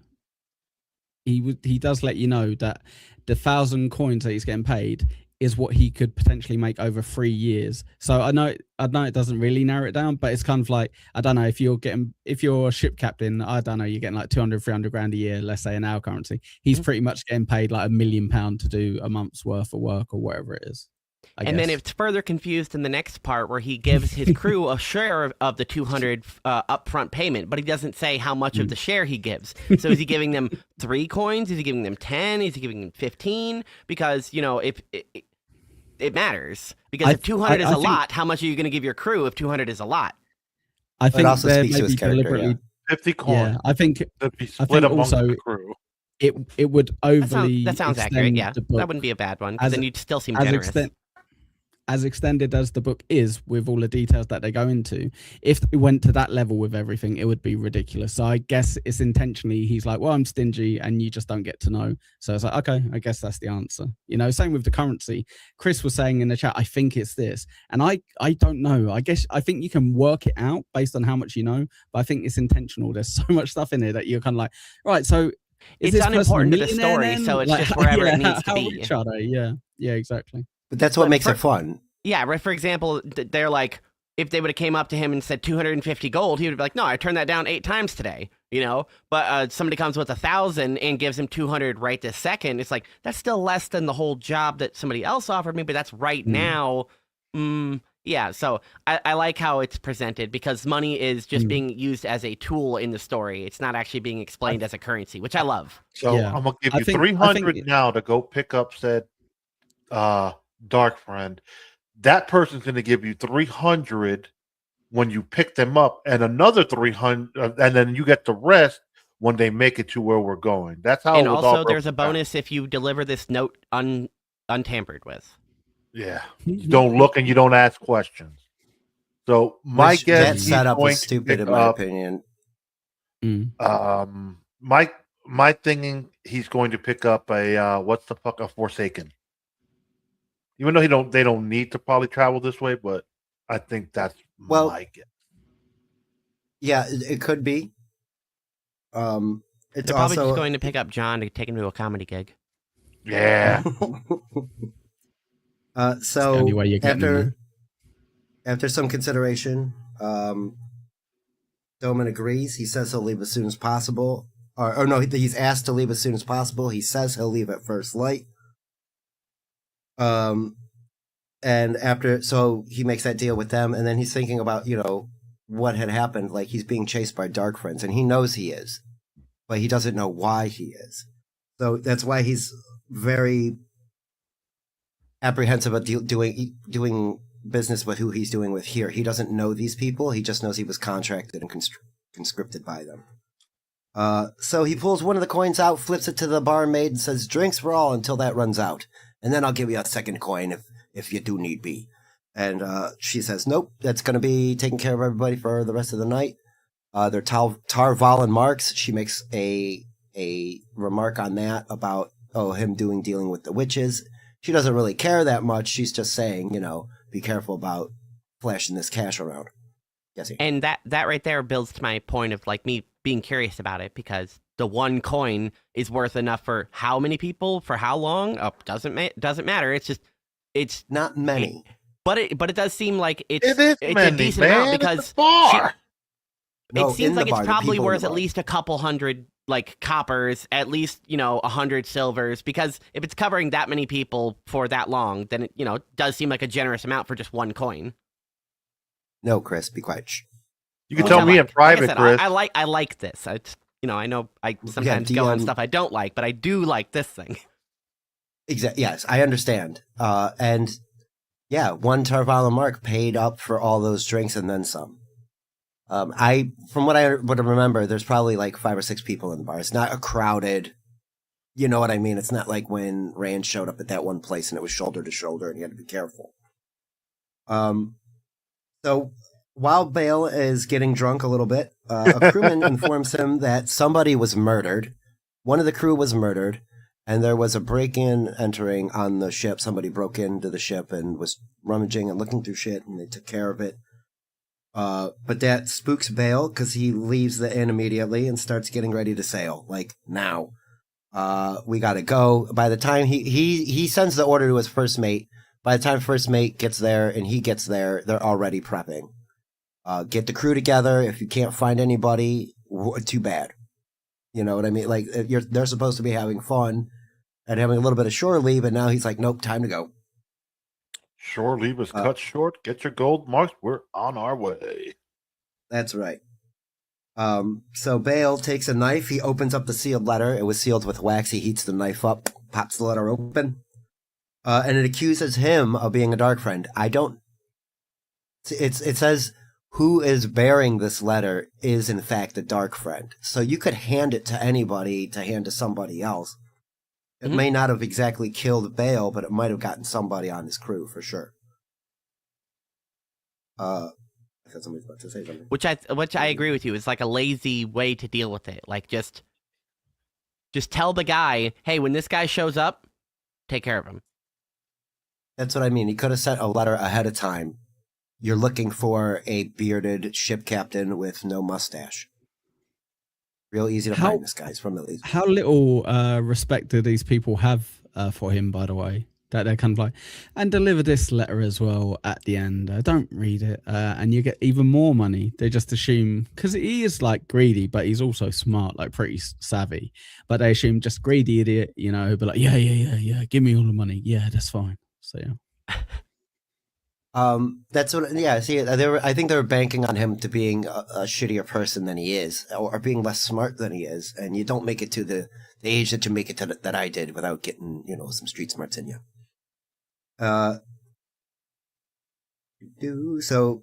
He does let you know that the 1,000 coins that he's getting paid is what he could potentially make over 3 years. So I know it doesn't really narrow it down, but it's kind of like, I don't know, if you're a ship captain, I don't know, you're getting like 200, 300 grand a year, let's say in our currency. He's pretty much getting paid like £1 million to do a month's worth of work or whatever it is. Then it's further confused in the next part where he gives his crew a share of the 200 upfront payment, but he doesn't say how much of the share he gives. So is he giving them 3 coins? Is he giving them 10? Is he giving them 15? Because, if it matters. Because if 200 is a lot, how much are you going to give your crew if 200 is a lot? I think it also speaks to his character. 50 coins. Yeah, I think also the crew. It would overly. That sounds accurate. Yeah, that wouldn't be a bad one because then you'd still seem generous. As extended as the book is, with all the details that they go into, if they went to that level with everything, it would be ridiculous. So I guess it's intentionally, he's like, well, I'm stingy and you just don't get to know. So it's like, okay, I guess that's the answer. Same with the currency. Chris was saying in the chat, I think it's this. And I don't know. I think you can work it out based on how much you know, but I think it's intentional. There's so much stuff in it that you're kind of like, right, so it's unimportant to the story, so it's just wherever it needs to be. Rich are they? Yeah, exactly. But that's what makes it fun. Yeah, for example, they're like, if they would have came up to him and said 250 gold, he would be like, no, I turned that down 8 times today, But somebody comes with 1,000 and gives him 200 right this second. It's like, that's still less than the whole job that somebody else offered me, but that's right now. Yeah, so I like how it's presented because money is just being used as a tool in the story. It's not actually being explained as a currency, which I love. So I'm going to give you 300 now to go pick up said dark friend. That person's going to give you 300 when you pick them up, and another 300, and then you get the rest when they make it to where we're going. That's how. And also, there's a bonus if you deliver this note untampered with. Yeah, you don't look and you don't ask questions. So my guess, that setup was stupid in my opinion. My thinking, he's going to pick up a a Forsaken. Even though they don't need to probably travel this way, but I think that's my guess. Yeah, it could be. It's They're probably also just going to pick up John to take him to a comedy gig. Yeah. So the only way you're getting in after some consideration, Doman agrees. He says he'll leave as soon as possible. Or no, he's asked to leave as soon as possible. He says he'll leave at first light. And so he makes that deal with them, and then he's thinking about, what had happened. Like, he's being chased by dark friends, and he knows he is, but he doesn't know why he is. So that's why he's very apprehensive about doing business with who he's doing with here. He doesn't know these people. He just knows he was contracted and conscripted by them. So he pulls one of the coins out, flips it to the barmaid, and says, "Drinks for all until that runs out. And then I'll give you a second coin if you do need be." And she says, "Nope, that's going to be taking care of everybody for the rest of the night." They're Tarval and Marks. She makes a remark on that about, him dealing with the witches. She doesn't really care that much. She's just saying, be careful about flashing this cash around. Jesse. And that right there builds to my point of like me being curious about it, because the one coin is worth enough for how many people for how long? Oh, doesn't matter. It's not many, but it does seem like it's many, a decent man. amount, because it's a bar. No, it seems in like the bar, it's the probably people in worth the at bar. least a couple hundred like coppers, at least 100 silvers, because if it's covering that many people for that long, then it does seem like a generous amount for just one coin. No, Chris, be quiet. Shh. You can Which tell I me in like. private, like I said, Chris. I like this. I know I sometimes go on stuff I don't like, but I do like this thing. Exactly. Yes, I understand. And yeah, one Tarvala Mark paid up for all those drinks and then some. From what I would remember, there's probably like 5 or 6 people in the bar. It's not a crowded, you know what I mean? It's not like when Rand showed up at that one place and it was shoulder to shoulder and you had to be careful. So while Bale is getting drunk a little bit, a crewman informs him that somebody was murdered. One of the crew was murdered, and there was a break-in entering on the ship. Somebody broke into the ship and was rummaging and looking through shit, and they took care of it. But that spooks Bale because he leaves the inn immediately and starts getting ready to sail. Like, now. We gotta go. By the time he sends the order to his first mate, by the time first mate gets there and he gets there, they're already prepping. Get the crew together. If you can't find anybody, too bad. You know what I mean? Like, they're supposed to be having fun and having a little bit of shore leave, and now he's like, nope, time to go. Shore leave is cut short. Get your gold marks. We're on our way. That's right. So Bale takes a knife. He opens up the sealed letter. It was sealed with wax. He heats the knife up, pops the letter open, and it accuses him of being a dark friend. It says who is bearing this letter is in fact a dark friend. So you could hand it to anybody to hand to somebody else. It may not have exactly killed Bale, but it might have gotten somebody on his crew for sure. I thought somebody was about to say something. Which I agree with you. It's like a lazy way to deal with it. Like, just tell the guy, hey, when this guy shows up, take care of him. That's what I mean. He could have sent a letter ahead of time. You're looking for a bearded ship captain with no mustache. Real easy to find this guy. He's from the least. How little respect do these people have for him, by the way? That they're kind of like, and deliver this letter as well at the end. Don't read it, and you get even more money. They just assume, because he is like greedy, but he's also smart, like pretty savvy. But they assume just greedy idiot, but like, yeah, give me all the money. Yeah, that's fine. So yeah. That's what. Yeah, see, I think they were banking on him to being a shittier person than he is, or being less smart than he is. And you don't make it to the age that you make it to that I did without getting, some street smarts in you. So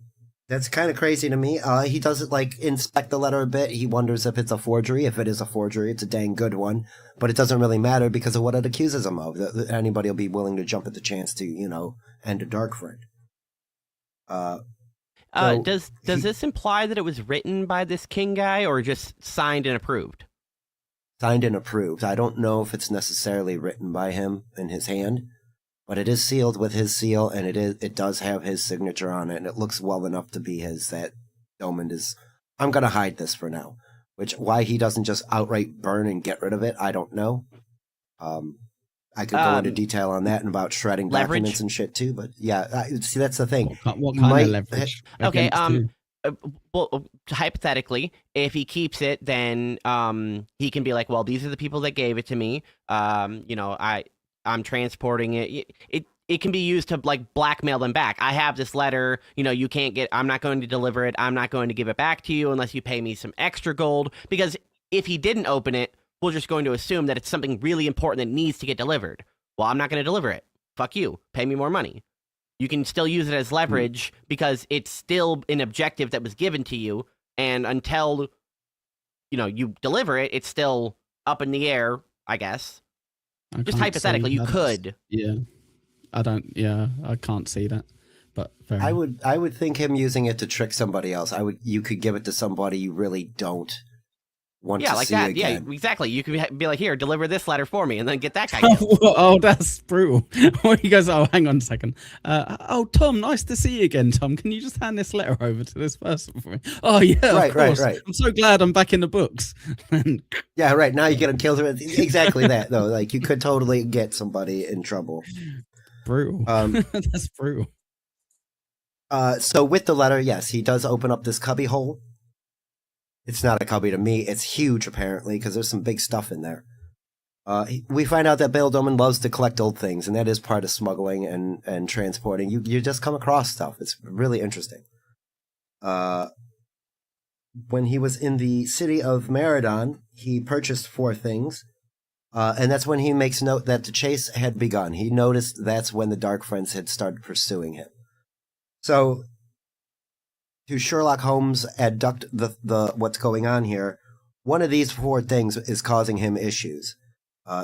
that's kind of crazy to me. He doesn't inspect the letter a bit. He wonders if it's a forgery. If it is a forgery, it's a dang good one. But it doesn't really matter because of what it accuses him of. Anybody will be willing to jump at the chance to, end a dark friend. Does this imply that it was written by this king guy or just signed and approved? Signed and approved. I don't know if it's necessarily written by him in his hand, but it is sealed with his seal, and it does have his signature on it, and it looks well enough to be his that Domund is I'm going to hide this for now. Which, why he doesn't just outright burn and get rid of it, I don't know. I could go into detail on that and about shredding leverage? documents and shit too, but yeah, see, that's the thing. What You kind might- of leverage? Okay, against who? well, hypothetically, if he keeps it, then he can be like, well, these are the people that gave it to me. You know, I'm transporting it. It can be used to like blackmail them back. I have this letter, you know, you can't get, I'm not going to deliver it. I'm not going to give it back to you unless you pay me some extra gold. Because if he didn't open it, we're just going to assume that it's something really important that needs to get delivered. Well, I'm not going to deliver it. Fuck you. Pay me more money. You can still use it as leverage because it's still an objective that was given to you. And until, you know, you deliver it, it's still up in the air, I guess. I Just can't hypothetically, see you that. could. Yeah, I can't see that. But fair I enough. would think him using it to trick somebody else. You could give it to somebody you really don't want Yeah, to like see that. again. Yeah, exactly. You could be like, here, deliver this letter for me, and then get that guy killed. Oh, that's brutal. He goes, oh, hang on a second. Oh, Tom, nice to see you again, Tom. Can you just hand this letter over to this person for me? Oh, yeah, Right, of course. right. I'm so glad I'm back in the books. And Yeah, right. Now you get him killed. Exactly that, though. Like, you could totally get somebody in trouble. brutal. That's brutal. So with the letter, yes, he does open up this cubby hole. It's not a cubby to me. It's huge, apparently, because there's some big stuff in there. We find out that Bail Doman loves to collect old things, and that is part of smuggling and transporting. You just come across stuff. It's really interesting. When he was in the city of Meridon, he purchased 4 things. And that's when he makes note that the chase had begun. He noticed that's when the Dark Friends had started pursuing him. So, to Sherlock Holmes adduct the what's going on here, one of these 4 things is causing him issues.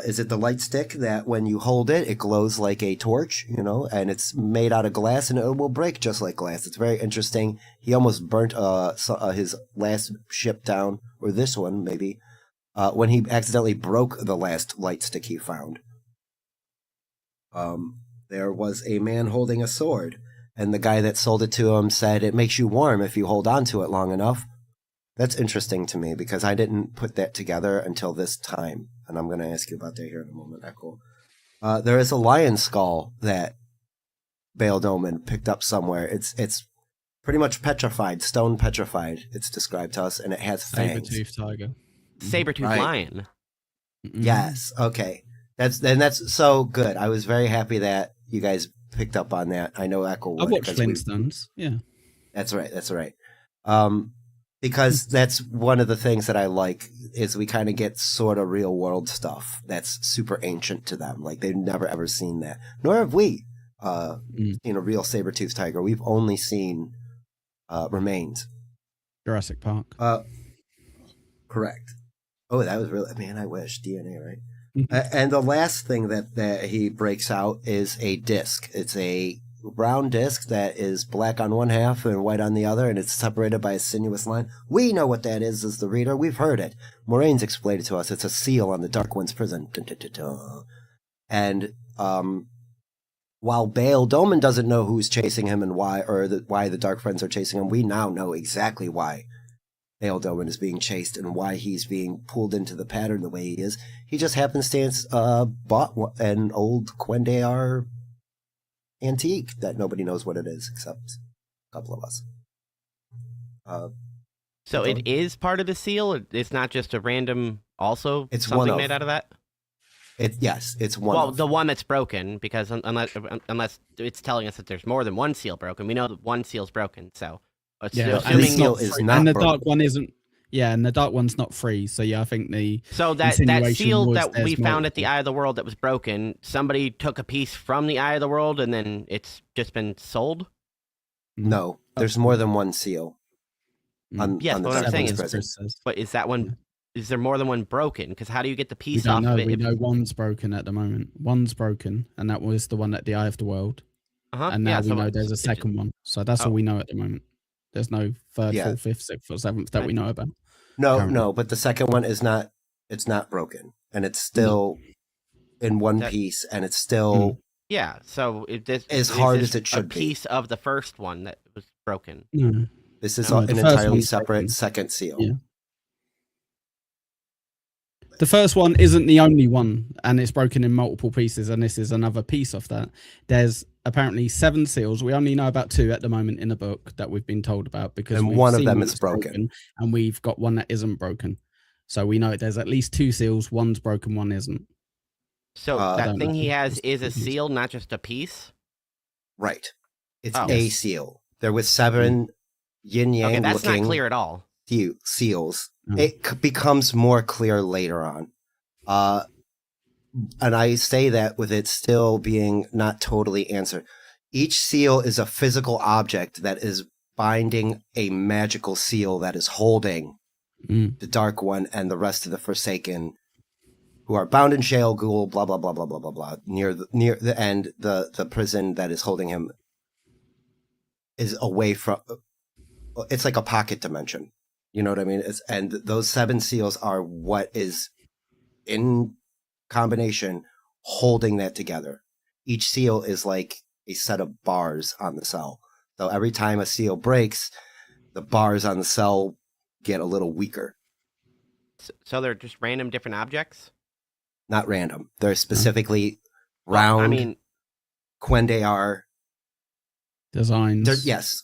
Is it the light stick that when you hold it, it glows like a torch, you know, and it's made out of glass and it will break just like glass. It's very interesting. He almost burnt his last ship down, or this one maybe, when he accidentally broke the last light stick he found. There was a man holding a sword, and the guy that sold it to him said it makes you warm if you hold on to it long enough. That's interesting to me because I didn't put that together until this time, and I'm going to ask you about that here in a moment, Ekul. There is a lion skull that Bail Doman picked up somewhere. It's pretty much petrified, stone petrified, it's described to us, and it has fangs. Saber-toothed tiger. Saber-toothed Right. lion. Yes, okay. That's so good. I was very happy that you guys picked up on that. I know Ekul would. I've watched 'cause we- Flintstones. Yeah. That's right. Because that's one of the things that I like is we kind of get sort of real world stuff that's super ancient to them. Like they've never ever seen that. Nor have we seen a real saber-toothed tiger. We've only seen remains. Jurassic Park. Correct. Oh, that was really, man, I wish. DNA, right? And the last thing that he breaks out is a disc. It's a brown disc that is black on one half and white on the other, and it's separated by a sinuous line. We know what that is as the reader. We've heard it. Moraine's explained it to us. It's a seal on the Dark One's prison. Dun, dun, dun, dun. And while Bail Doman doesn't know who's chasing him and why, or why the Dark Friends are chasing him, we now know exactly why Bail Doman is being chased and why he's being pulled into the pattern the way he is. He just happenstance bought an old Quendear antique that nobody knows what it is except a couple of us. So it is part of the seal? It's not just a random, also It's something one of. made out of that? Yes, it's one. Well, of. the one that's broken, because unless it's telling us that there's more than one seal broken, we know that one seal's broken. So, Yeah, and the assuming seal is free. not and the broken. dark one isn't. Yeah, and the dark one's not free. So yeah, I think the so that insinuation seal was that we there's found at the multiple. Eye of the World that was broken, somebody took a piece from the Eye of the World and then it's just been sold. No, there's more than one seal. On, Yes, on the but what I'm Dark saying One's is- prison. Chris says. But is that one? Is there more than one broken? Because how do you get the We piece don't off know. of it? We know one's broken at the moment. One's broken, and that was the one at the Eye of the World. Uh-huh. And now yeah, we so know it's- there's a it's- second one. So that's all we know at the moment. There's no third, Yeah. fourth, fifth, sixth, or seventh that we know about. No, Currently. no, but the second one is not. It's not broken, and it's still in one That- piece, and it's still. Yeah, so As hard as it should a be. piece of the first one that was broken. No. This is No, an the first entirely one's separate broken. second seal. Yeah. The first one isn't the only one, and it's broken in multiple pieces, and this is another piece of that. There's apparently 7 seals. We only know about 2 at the moment in the book that we've been told about, because And we've one of seen them one is that's broken. and we've got one that isn't broken. So we know there's at least 2 seals. One's broken, one isn't. So I that don't thing know. he has It's is a confusing. seal, not just a piece. Right. It's Oh. a Yes. seal. There was 7 yin yang Okay, that's looking not clear at all. seals. No. It becomes more clear later on. And I say that with it still being not totally answered. Each seal is a physical object that is binding a magical seal that is holding the Dark One and the rest of the Forsaken, who are bound in Sheol Ghoul, blah blah blah blah blah blah blah. Near the end, the prison that is holding him is away from. It's like a pocket dimension. You know what I mean? And those 7 seals are what is in combination holding that together. Each seal is like a set of bars on the cell. So every time a seal breaks, the bars on the cell get a little weaker. So they're just random different objects? Not random. They're specifically Well, round. I mean, Quendar. Designs. Yes.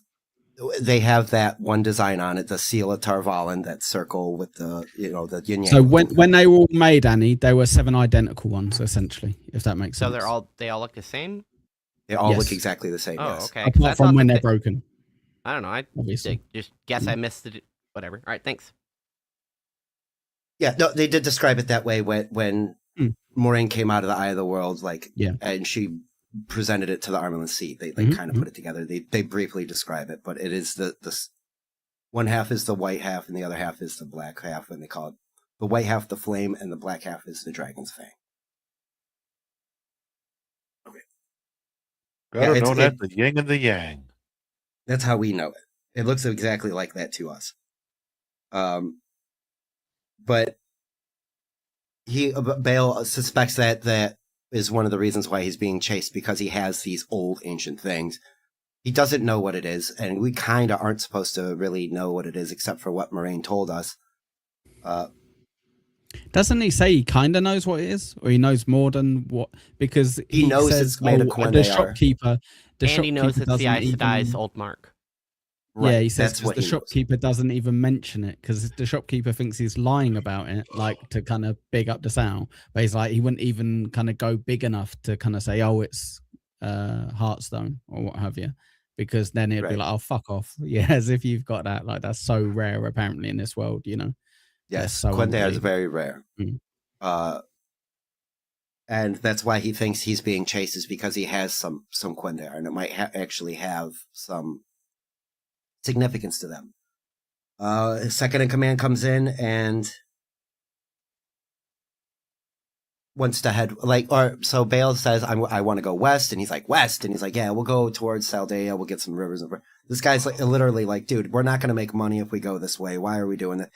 They have that one design on it, the seal of Tarvalin, that circle with the, the yin yang. So when they were all made, Annie, they were 7 identical ones, essentially, if that makes so sense. they all look the same? They all Yes. look exactly the same. Oh, Yes. okay. 'cause I Apart from thought when that they're broken, I don't know. I obviously. just guess I missed it. Whatever. All right, thanks. Yeah, no, they did describe it that way when Mm. Moraine came out of the Eye of the World, Yeah. and she presented it to the Armelin Seat. They Mhm, kind of put it together. They briefly describe it, but it is the one half is the white half and the other half is the black half, and they call it the white half the flame and the black half is the dragon's fang. Better Yeah, known as the yin and the yang. That's how we know it. It looks exactly like that to us. But Bale suspects that is one of the reasons why he's being chased, because he has these old ancient things. He doesn't know what it is, and we kind of aren't supposed to really know what it is, except for what Moraine told us. Doesn't he say he kind of knows what it is, or he knows more than what? Because He knows says, it's made of the Quendar. shopkeeper. The And he knows shopkeeper it's the doesn't Aes Sedai's even- old mark. Yeah, he says that's 'cause what the he knows. shopkeeper doesn't even mention it, because the shopkeeper thinks he's lying about it, like to kind of big up the sale. But he's like, he wouldn't even kind of go big enough to kind of say, oh, it's Heartstone or what have you, because then it'd be Right. like, oh, fuck off. Yeah, as if you've got that. Like, that's so rare apparently in this world, you know. Yes, so Quendar is unbelievable. very rare. Mm. And that's why he thinks he's being chased, is because he has some Quendar, and it might actually have some significance to them. His second in command comes in and wants to head so Bale says, I want to go west, and he's like, west, and he's like, yeah, we'll go towards Saldea, we'll get some rivers. This guy's like, literally like, dude, we're not going to make money if we go this way. Why are we doing that?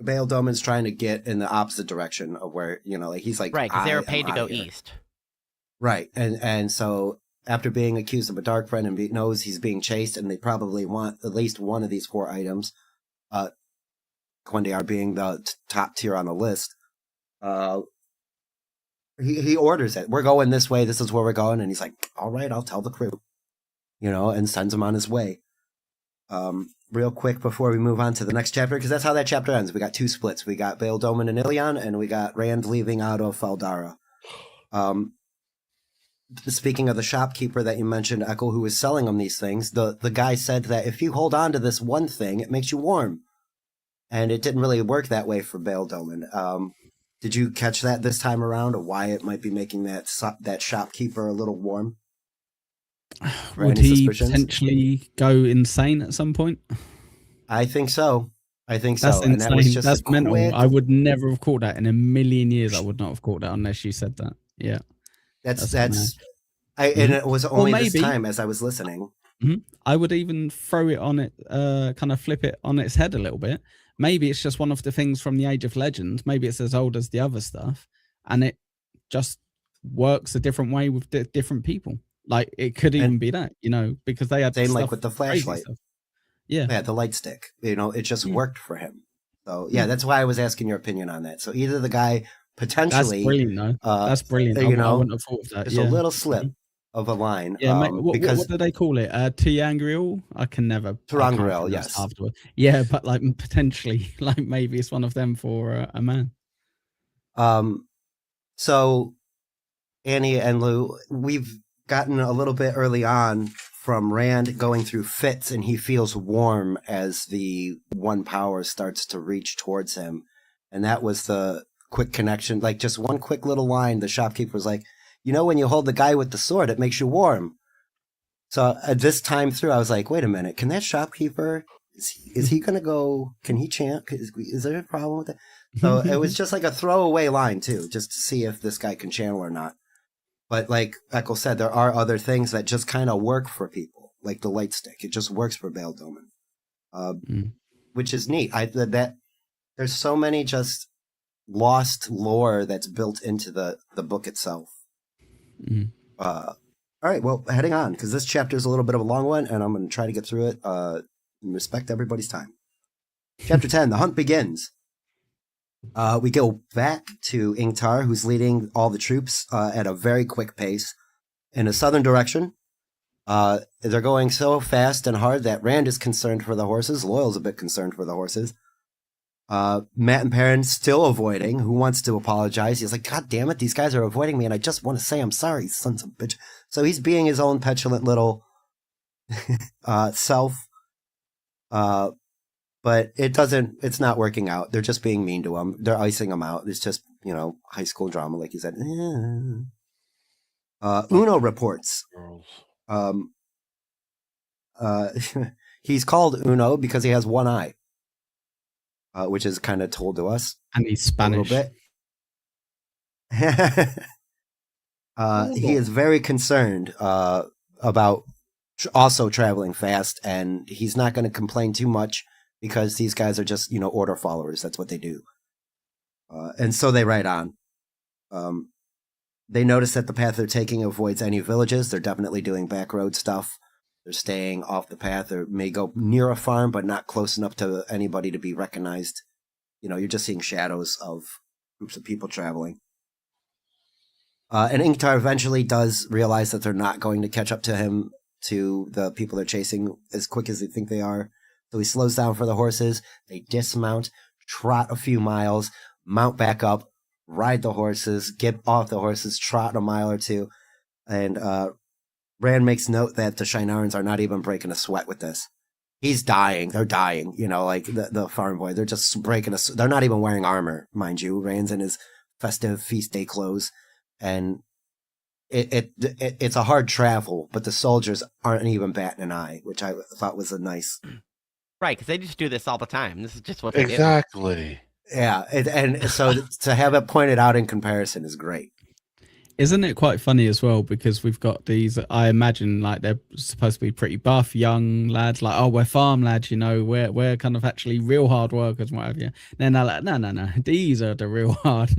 Bale Doman's trying to get in the opposite direction of where, he's like, Right, because they I were paid am to go outta here. east. Right, and so after being accused of a dark friend and knows he's being chased, and they probably want at least one of these 4 items, Quendar being the top tier on the list, he orders it. We're going this way. This is where we're going. And he's like, all right, I'll tell the crew, and sends him on his way. Real quick before we move on to the next chapter, because that's how that chapter ends. We got 2 splits. We got Bail Doman and Ilion, and we got Rand leaving out of Faldara. Speaking of the shopkeeper that you mentioned, Ekul, who was selling him these things, the guy said that if you hold on to this one thing, it makes you warm. And it didn't really work that way for Bail Doman. Did you catch that this time around, or why it might be making that shopkeeper a little warm? Would Any he suspicions? potentially go insane at some point? I think so. That's And insane. that was just That's a mental. quick. I would never have caught that in a million years. I would not have caught that unless you said that. Yeah. That's mad. and it was only this maybe- time as I was listening. I would even throw it on it, kind of flip it on its head a little bit. Maybe it's just one of the things from the Age of Legends. Maybe it's as old as the other stuff, and it just works a different way with different people. Like it could And- even be that, because they had Same like stuff- with the crazy flashlight. stuff. Yeah. Yeah, the light stick. It just Mm. worked for him. So yeah, that's why I was asking your opinion on that. So either the guy That's potentially brilliant, though. That's brilliant. I wouldn't have thought of that. just Yeah. a little slip of a line. Yeah, mate, because what do they call it? Triangle? I can never. Triangle, yes. Afterward. Yeah, but like potentially, like maybe it's one of them for a man. So Annie and Lou, we've gotten a little bit early on from Rand going through fits, and he feels warm as the one power starts to reach towards him. And that was the quick connection, like just one quick little line. The shopkeeper was like, when you hold the guy with the sword, it makes you warm. So this time through, I was like, wait a minute, can that shopkeeper, is he going to go, can he chant? Is there a problem with that? So it was just like a throwaway line too, just to see if this guy can channel or not. But like Ekul said, there are other things that just kind of work for people, like the light stick. It just works for Bail Doman, which is neat. That there's so many just lost lore that's built into the book itself. All right, well, heading on, because this chapter is a little bit of a long one, and I'm going to try to get through it and respect everybody's time. Chapter 10, The Hunt Begins. We go back to Ingtar, who's leading all the troops at a very quick pace in a southern direction. They're going so fast and hard that Rand is concerned for the horses. Loyal's a bit concerned for the horses. Matt and Perrin still avoiding. Who wants to apologize? He's like, God damn it, these guys are avoiding me, and I just want to say I'm sorry, sons of bitch. So he's being his own petulant little self. But it's not working out. They're just being mean to him. They're icing him out. It's just, high school drama, like you said. Uno reports. He's called Uno because he has one eye, which is kind of told to us. And he's Spanish. A little bit. He is very concerned about also traveling fast, and he's not going to complain too much because these guys are just, order followers. That's what they do. And so they ride on. They notice that the path they're taking avoids any villages. They're definitely doing back road stuff. They're staying off the path, or may go near a farm, but not close enough to anybody to be recognized. You're just seeing shadows of groups of people traveling. And Ingtar eventually does realize that they're not going to catch up to him, to the people they're chasing, as quick as they think they are. So he slows down for the horses. They dismount, trot a few miles, mount back up, ride the horses, get off the horses, trot a mile or two. And Rand makes note that the Shinarans are not even breaking a sweat with this. He's dying. They're dying. Like the farm boy. They're just breaking they're not even wearing armor, mind you. Rand's in his festive feast day clothes. And it's a hard travel, but the soldiers aren't even batting an eye, which I thought was a nice... Right, because they just do this all the time. This is just what they do. Exactly. Yeah, and so to have it pointed out in comparison is great. Isn't it quite funny as well? Because we've got these, I imagine, like they're supposed to be pretty buff young lads, like, oh, we're farm lads, we're kind of actually real hard workers and what have you. Then they're like, no, these are the real hard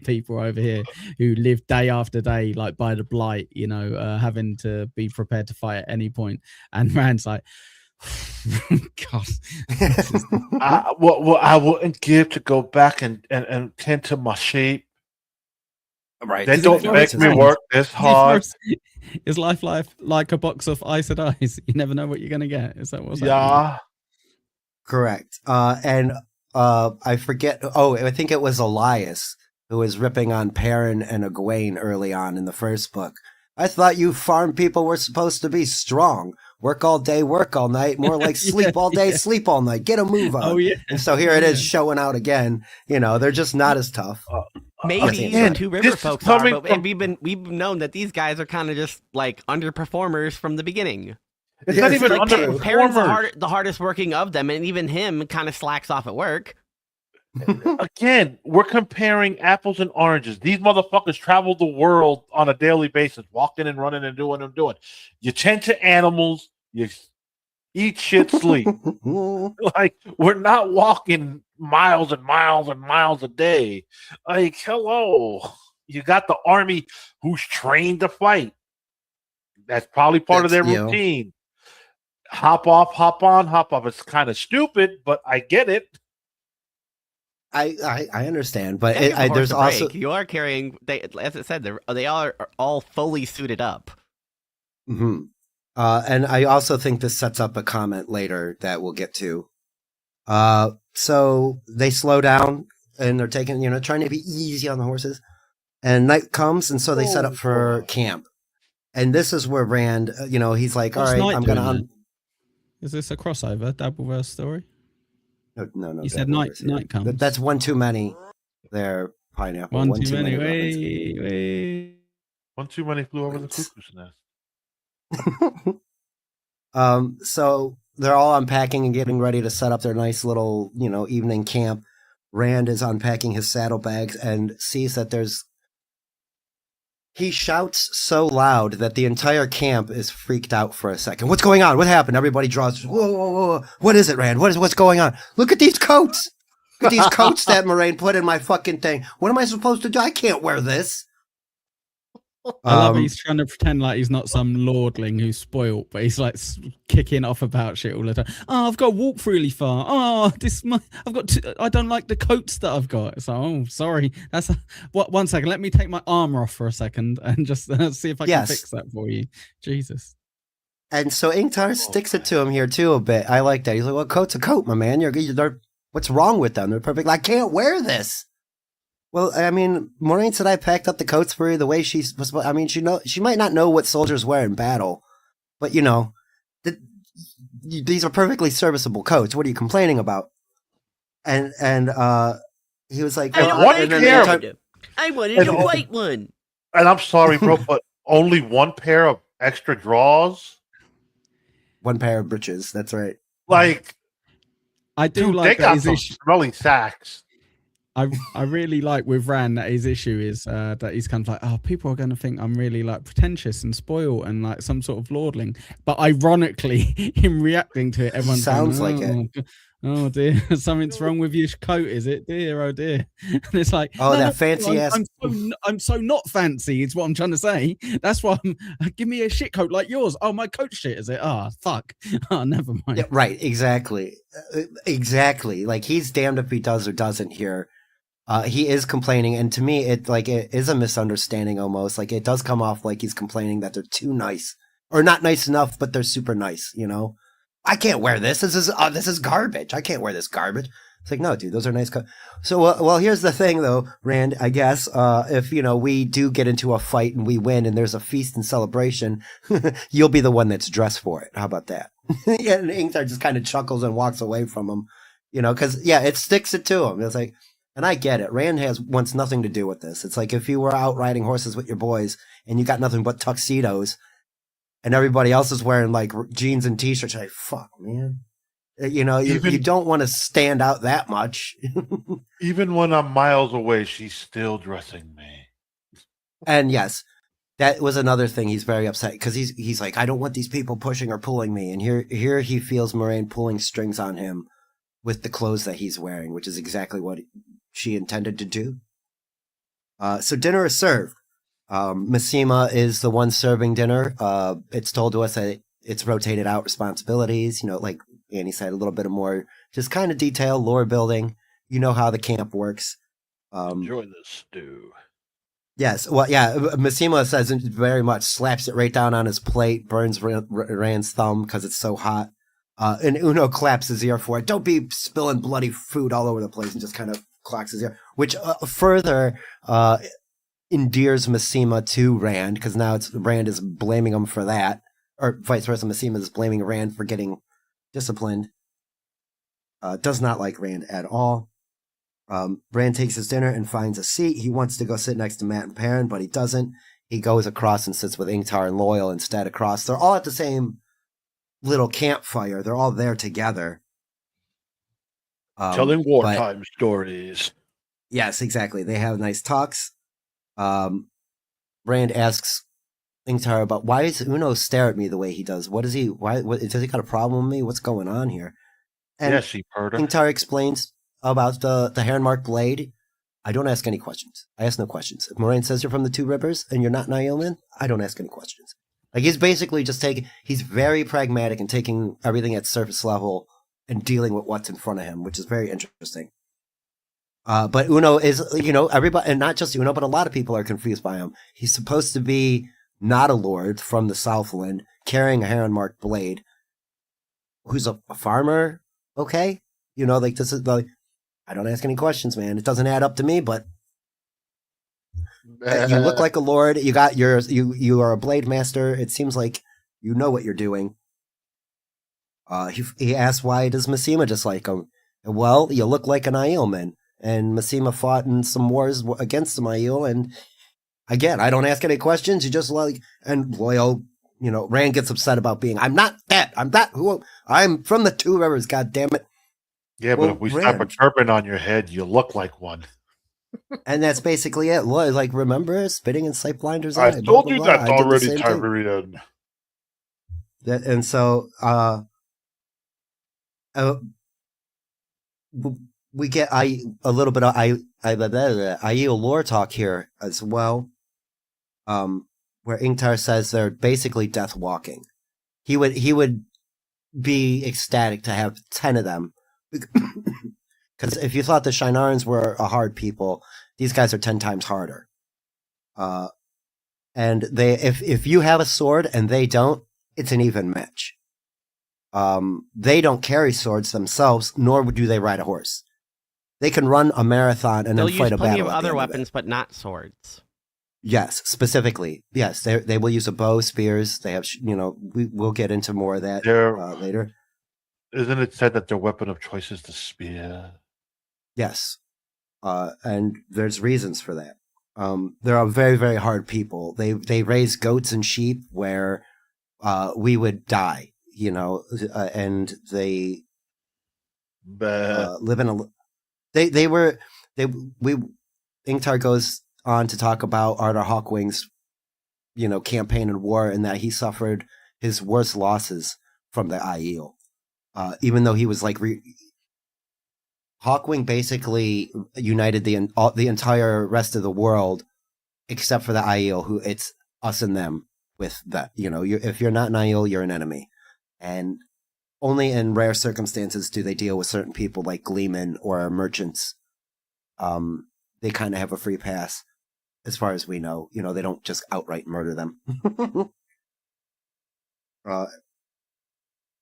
people over here who live day after day, like by the blight, having to be prepared to fight at any point. And Rand's like, God. What I wouldn't give to go back and tend to my sheep. Right. They don't make me work this hard. Is life like a box of Ice and Ice? You never know what you're going to get. Is that what's happening? Yeah. Correct. And I forget. Oh, I think it was Elias who was ripping on Perrin and Egwene early on in the first book. I thought you farm people were supposed to be strong. Work all day, work all night. More like sleep all day, sleep all night. Get a move on. Oh, yeah. And so here it is showing out again. They're just not as tough. Maybe Again, the Two River folks are, but we've known that these guys are kind of just like underperformers from the beginning. It's not even Like Perrin's underperformers. the hardest working of them, and even him kind of slacks off at work. Again, we're comparing apples and oranges. These motherfuckers travel the world on a daily basis, walking and running and doing what I'm doing. You tend to animals, you eat shit, sleep. Like, we're not walking miles and miles and miles a day. Like, hello. You got the army who's trained to fight. That's probably part of their That's, you know. routine. Hop off, hop on, hop off. It's kind of stupid, but I get it. I understand, but Yeah, give a horse there's a also break. You are carrying. As it said, they are all fully suited up. Mhm. And I also think this sets up a comment later that we'll get to. So they slow down and they're taking, trying to be easy on the horses. And night comes, and so they set up for camp. And this is where Rand, he's like, What's all right, Night I'm going doing to... then? Is this a crossover, Dabbleverse story? No. You said night comes. That's one too many there, Pineapple. One too many. references. Wait. One too many flew over the cuckoo's nest. So they're all unpacking and getting ready to set up their nice little, evening camp. Rand is unpacking his saddlebags and sees that he shouts so loud that the entire camp is freaked out for a second. What's going on? What happened? Everybody draws. Whoa. What is it, Rand? What's going on? Look at these coats. Look at these coats that Moraine put in my fucking thing. What am I supposed to do? I can't wear this. I love he's trying to pretend like he's not some lordling who's spoilt, but he's like kicking off about shit all the time. Oh, I've got to walk really far. Oh, I don't like the coats that I've got. So, oh, sorry. One second. Let me take my armor off for a second and just see if I can fix that for you. Jesus. And so Ingtar sticks it to him here too a bit. I like that. He's like, well, coat's a coat, my man. What's wrong with them? They're perfect. I can't wear this. Well, I mean, Moraine said I packed up the coats for you the way she's was. I mean, she might not know what soldiers wear in battle, but these are perfectly serviceable coats. What are you complaining about? And he was like, I wanted a white one. And I'm sorry, bro, but only one pair of extra draws. One pair of breeches. That's right. Like, I do dude, like they got that some smelly sacks. I really like with Rand that his issue is that he's kind of like, oh, people are going to think I'm really like pretentious and spoiled and like some sort of lordling. But ironically, him reacting to it, everyone sounds like it. Oh dear, something's wrong with your coat, is it? Dear, oh dear. And it's like, oh, that fancy ass. I'm so not fancy. Is what I'm trying to say. That's why give me a shit coat like yours. Oh, my coat shit, is it? Oh, fuck. Oh, never mind. Yeah, right, exactly. Like he's damned if he does or doesn't here. He is complaining, and to me, it is a misunderstanding almost. Like it does come off like he's complaining that they're too nice, or not nice enough, but they're super nice. I can't wear this. This is garbage. I can't wear this garbage. It's like, no, dude, those are nice. So, well, here's the thing, though, Rand. I guess if we do get into a fight and we win, and there's a feast and celebration, you'll be the one that's dressed for it. How about that? And Ingtar just kind of chuckles and walks away from him, because it sticks it to him. It's like. And I get it. Rand wants nothing to do with this. It's like if you were out riding horses with your boys and you got nothing but tuxedos and everybody else is wearing like jeans and t-shirts. You're like, fuck, man. You don't want to stand out that much. Even when I'm miles away, she's still dressing me. And yes, that was another thing. He's very upset because he's like, I don't want these people pushing or pulling me. And here he feels Moraine pulling strings on him with the clothes that he's wearing, which is exactly what she intended to do. So dinner is served. Massima is the one serving dinner. It's told to us that it's rotated out responsibilities, like Annie said, a little bit of more just kind of detail, lore building. You know how the camp works. Enjoy this stew. Yes. Well, yeah, Massima says it very much, slaps it right down on his plate, burns Rand's thumb because it's so hot. And Uno claps his ear for it. Don't be spilling bloody food all over the place, and just kind of clocks his ear, which further endears Massima to Rand, because now Rand is blaming him for that, or vice versa. Massima is blaming Rand for getting disciplined. Does not like Rand at all. Rand takes his dinner and finds a seat. He wants to go sit next to Matt and Perrin, but he doesn't. He goes across and sits with Ingtar and Loyal instead across. They're all at the same little campfire. They're all there together. Telling wartime stories. Yes, exactly. They have nice talks. Rand asks Ingtar about why does Uno stare at me the way he does? Does he got a problem with me? What's going on here? And yes, she heard her. Ingtar explains about the Heronmark blade. I don't ask any questions. I ask no questions. If Moraine says you're from the Two Rivers and you're not Naoman, I don't ask any questions. Like he's basically just he's very pragmatic and taking everything at surface level and dealing with what's in front of him, which is very interesting. But Uno is, everybody, and not just Uno, but a lot of people are confused by him. He's supposed to be not a lord from the Southland, carrying a heron-marked blade, who's a farmer, okay? This is like, I don't ask any questions, man. It doesn't add up to me, but you look like a lord. You are a blade master. It seems like you know what you're doing. He asked, why does Massima dislike him? Well, you look like an Aiel man. And Massima fought in some wars against the Aiel. And again, I don't ask any questions. You just and loyal, Rand gets upset about being, I'm not that. I'm from the Two Rivers, God damn it. Yeah, but if we slap a turban on your head, you look like one. And that's basically it. Like, remember spitting in Sight Blinder's eye? I told you that already, Tyrion. And so, we get a little bit of Aiel lore talk here as well, where Ingtar says they're basically death walking. He would be ecstatic to have 10 of them, because if you thought the Shinarans were a hard people, these guys are 10 times harder. And if you have a sword and they don't, it's an even match. They don't carry swords themselves, nor do they ride a horse. They can run a marathon and They'll then fight a battle. They'll use plenty of other weapons, but not swords. Yes, specifically. Yes, they will use a bow, spears. They have, we'll get into more of that later. Isn't it said that their weapon of choice is the spear? Yes. And there's reasons for that. There are very, very hard people. They raise goats and sheep where we would die, and they live in a... Ingtar goes on to talk about Ardar Hawkwing's, campaign and war, and that he suffered his worst losses from the Aiel. Even though he was like... Hawkwing basically united the entire rest of the world, except for the Aiel, who it's us and them with that. If you're not an Aiel, you're an enemy. And only in rare circumstances do they deal with certain people like gleemen or merchants. They kind of have a free pass, as far as we know. They don't just outright murder them.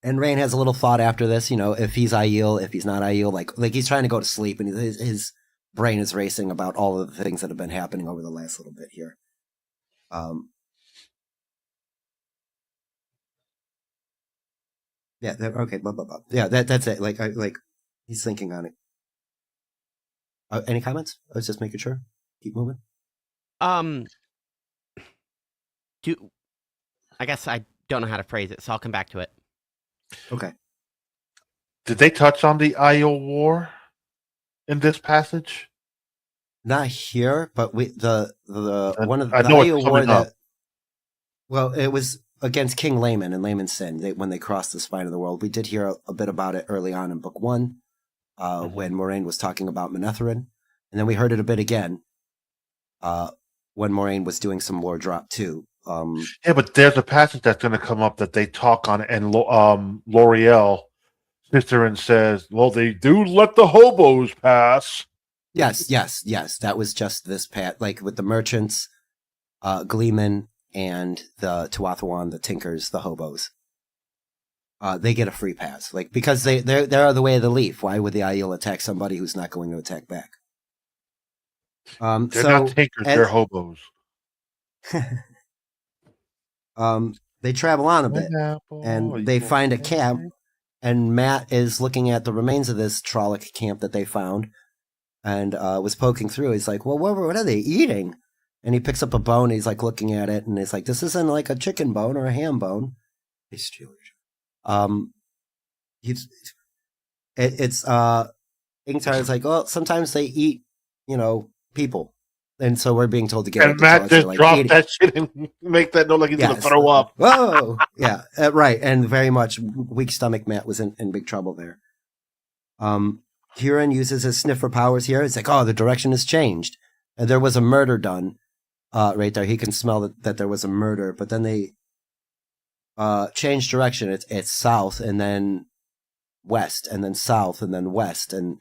And Rain has a little thought after this, if he's Aiel, if he's not Aiel, like he's trying to go to sleep, and his brain is racing about all of the things that have been happening over the last little bit here. Yeah. Okay. Blah blah blah. Yeah. That's it. Like he's thinking on it. Any comments? I was just making sure. Keep moving. I guess I don't know how to phrase it, so I'll come back to it. Okay. Did they touch on the Aiel War in this passage? Not here, but one of the Aiel War that. Well, it was against King Layman and Layman's Sin when they crossed the spine of the world. We did hear a bit about it early on in Book 1, when Moraine was talking about Manetheren, and then we heard it a bit again when Moraine was doing some lore drop too. Yeah, but there's a passage that's going to come up that they talk on, and L'Oreal Cicerin says, "Well, they do let the hobos pass." Yes. That was just this like with the merchants, gleemen, and the Tuathawan, the tinkers, the hobos. They get a free pass, like because they're the way of the leaf. Why would the Aiel attack somebody who's not going to attack back? They're not tinkers; they're hobos. They travel on a bit, and they find a camp, and Matt is looking at the remains of this Trolloc camp that they found, and was poking through. He's like, well, what are they eating? And he picks up a bone, he's like looking at it, and he's like, this isn't like a chicken bone or a ham bone. It's Ingtar is like, well, sometimes they eat, people. And so we're being told to get. And Matt just drop that shit and make that note like he's going to throw up. Whoa! Yeah, right. And very much weak stomach Matt was in big trouble there. Huron uses his sniffer powers here. It's like, oh, the direction has changed. And there was a murder done right there. He can smell that there was a murder. But then change direction. It's south and then west and then south and then west. And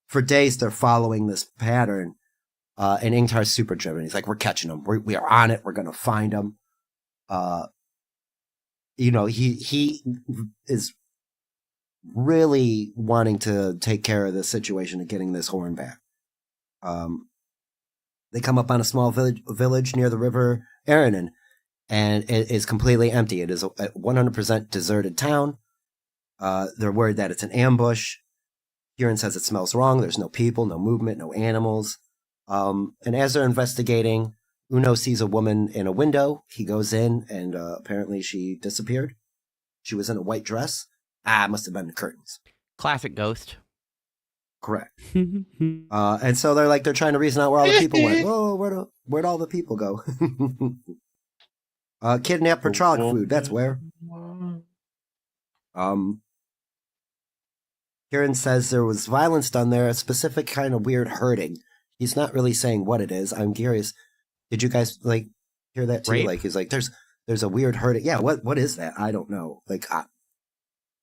for days they're following this pattern. And Ingtar's super driven. He's like, we're catching them. We are on it. We're going to find them. He is really wanting to take care of the situation of getting this horn back. They come up on a small village near the river Aranon, and it is completely empty. It is a 100% deserted town. They're worried that it's an ambush. Kieran says it smells wrong. There's no people, no movement, no animals. And as they're investigating, Uno sees a woman in a window. He goes in, and apparently she disappeared. She was in a white dress. It must have been the curtains. Classic ghost. Correct. And so they're trying to reason out where all the people went. Oh, where'd all the people go? Kidnapped for trog food. That's where. Kieran says there was violence done there, a specific kind of weird hurting. He's not really saying what it is. I'm curious. Did you guys hear that too? Rape? He's like, there's a weird hurting. Yeah. What is that? I don't know. I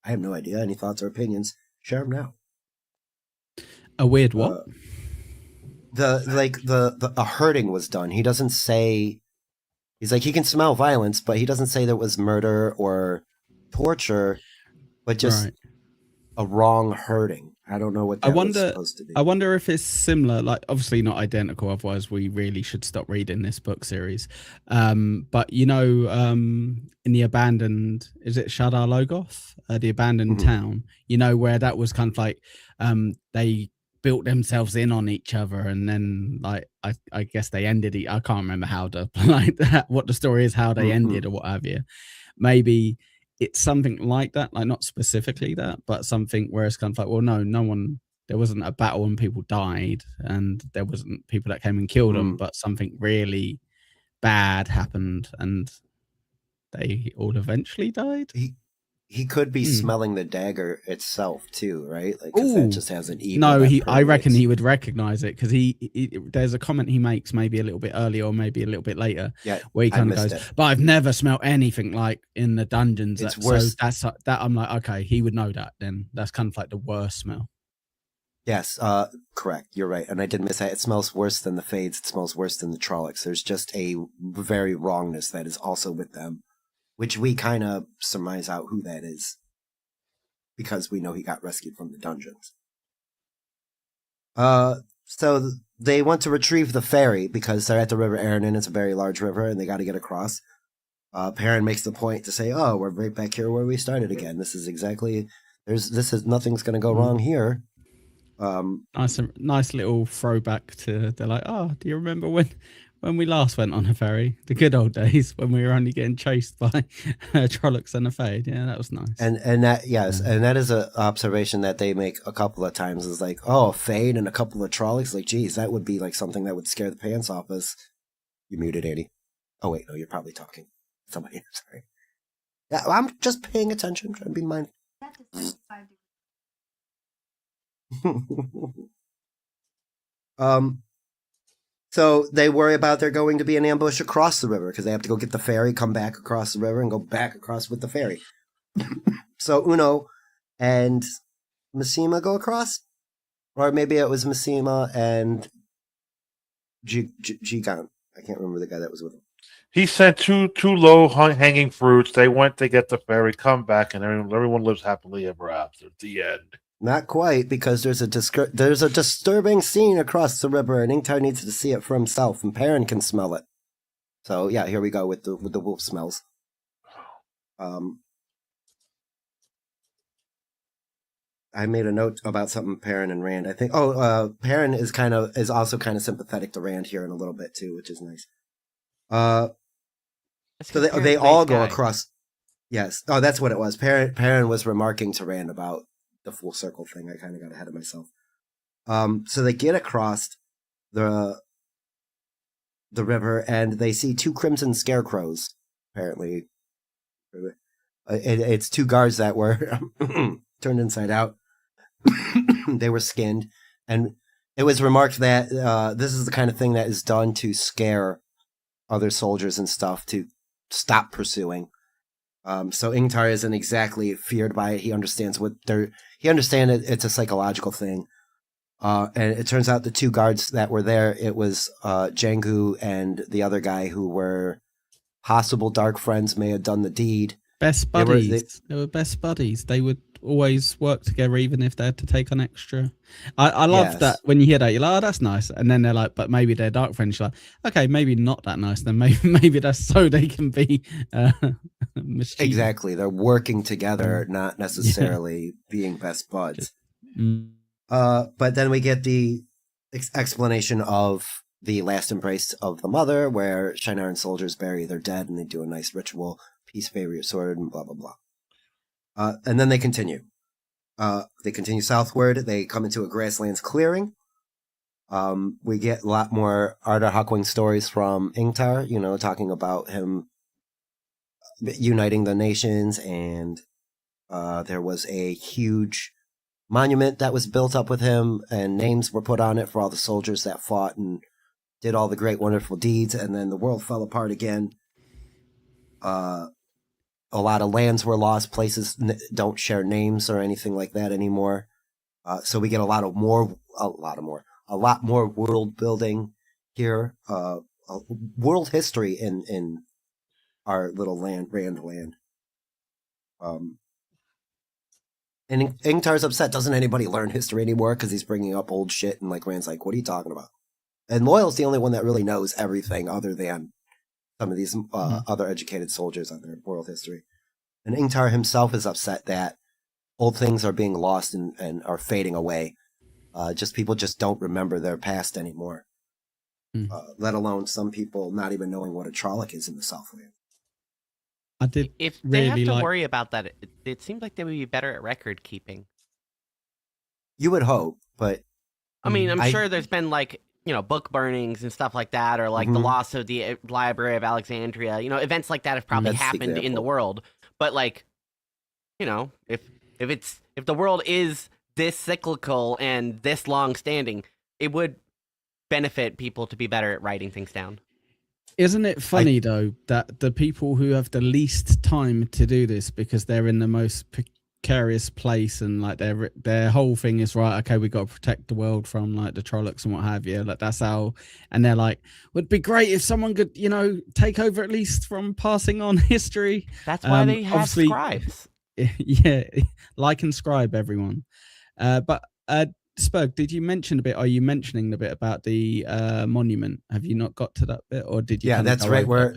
have no idea. Any thoughts or opinions? Share them now. A weird what? A hurting was done. He doesn't say. He's like, he can smell violence, but he doesn't say there was murder or torture, but just a wrong hurting. I don't know what that was supposed to be. I wonder if it's similar, obviously not identical, otherwise we really should stop reading this book series. But in the abandoned, is it Shadar Logoth? The abandoned town, where that was kind of they built themselves in on each other, and then I guess they ended it. I can't remember how what the story is, how they ended or what have you. Maybe it's something like that, not specifically that, but something where it's kind of no one, there wasn't a battle and people died, and there wasn't people that came and killed them, but something really bad happened and they all eventually died. He could be smelling the dagger itself too, right? Because that just has an evil. No, I reckon he would recognize it, because he there's a comment he makes maybe a little bit earlier or maybe a little bit later, where he kind of goes, "But I've never smelled anything like in the dungeons." It's worse. So that I'm like, okay, he would know that. Then that's kind of like the worst smell. Yes, correct. You're right, and I did miss that. It smells worse than the Fades. It smells worse than the Trollocs. There's just a very wrongness that is also with them, which we kind of surmise out who that is, because we know he got rescued from the dungeons. So they want to retrieve the ferry because they're at the River Aranon. It's a very large river, and they got to get across. Perrin makes the point to say, "Oh, we're right back here where we started again. This is exactly. Nothing's going to go wrong here." Nice little throwback to. They're like, "Oh, do you remember when we last went on a ferry, the good old days when we were only getting chased by Trollocs and a Fade?" Yeah, that was nice. And that, yes, and that is an observation that they make a couple of times, is like, oh, a Fade and a couple of Trollocs, geez, that would be something that would scare the pants off us. You muted, Andy. Oh wait, no, you're probably talking. Somebody, sorry. Yeah, I'm just paying attention, trying to be mindful. So they worry about there going to be an ambush across the river, because they have to go get the ferry, come back across the river, and go back across with the ferry. So Uno and Massima go across? Or maybe it was Massima and Jigan. I can't remember the guy that was with him. He sent two low hanging fruits. They went to get the ferry, come back, and everyone lives happily ever after. The end. Not quite, because there's a disturbing scene across the river, and Ingtar needs to see it for himself, and Perrin can smell it. So yeah, here we go with the wolf smells. I made a note about something Perrin and Rand. I think. Perrin is also kind of sympathetic to Rand here in a little bit too, which is nice. So they all go across. Yes. Oh, that's what it was. Perrin was remarking to Rand about the full circle thing. I kind of got ahead of myself. So they get across the river, and they see two crimson scarecrows. Apparently, it's two guards that were turned inside out. They were skinned, and it was remarked that this is the kind of thing that is done to scare other soldiers and stuff to stop pursuing. So Ingtar isn't exactly feared by it. He understands it's a psychological thing. And it turns out the two guards that were there, it was Jangu and the other guy who were possible dark friends, may have done the deed. Best buddies. They were best buddies. They would always work together, even if they had to take on extra. I love that when you hear that, you're like, oh, that's nice. And then they're like, but maybe they're dark friends. You're like, okay, maybe not that nice. Then maybe that's so they can be mischievous. Exactly. They're working together, not necessarily being best buds. But then we get the explanation of the last embrace of the mother, where Shinaran soldiers bury their dead and they do a nice ritual, peace, favor your sword, and blah, blah, blah. And then they continue. They continue southward. They come into a grasslands clearing. We get a lot more Arda Hawkwing stories from Ingtar, talking about him uniting the nations, and there was a huge monument that was built up with him, and names were put on it for all the soldiers that fought and did all the great, wonderful deeds, and then the world fell apart again. A lot of lands were lost. Places don't share names or anything like that anymore. So we get a lot more world building here. World history in our little Rand land. And Ingtar's upset. Doesn't anybody learn history anymore? Because he's bringing up old shit, and Rand's like, "What are you talking about?" And Loyal's the only one that really knows everything, other than some of these other educated soldiers on their world history. And Ingtar himself is upset that old things are being lost and are fading away. People just don't remember their past anymore. Let alone some people not even knowing what a Trolloc is in the Southland. If they have to worry about that, it seems like they would be better at record keeping. You would hope, but I mean, I'm sure there's been book burnings and stuff like that, or the loss of the Library of Alexandria. Events like that have probably happened in the world. But if the world is this cyclical and this long standing, it would benefit people to be better at writing things down. Isn't it funny though that the people who have the least time to do this, because they're in the most precarious place, and their whole thing is, right, okay, we got to protect the world from the Trollocs and what have you, that's how, and they're like, would be great if someone could take over at least from passing on history. That's why they have scribes. Yeah, and scribe everyone. But Sperg, did you mention a bit? Are you mentioning the bit about the monument? Have you not got to that bit, or did you? Yeah, that's right where.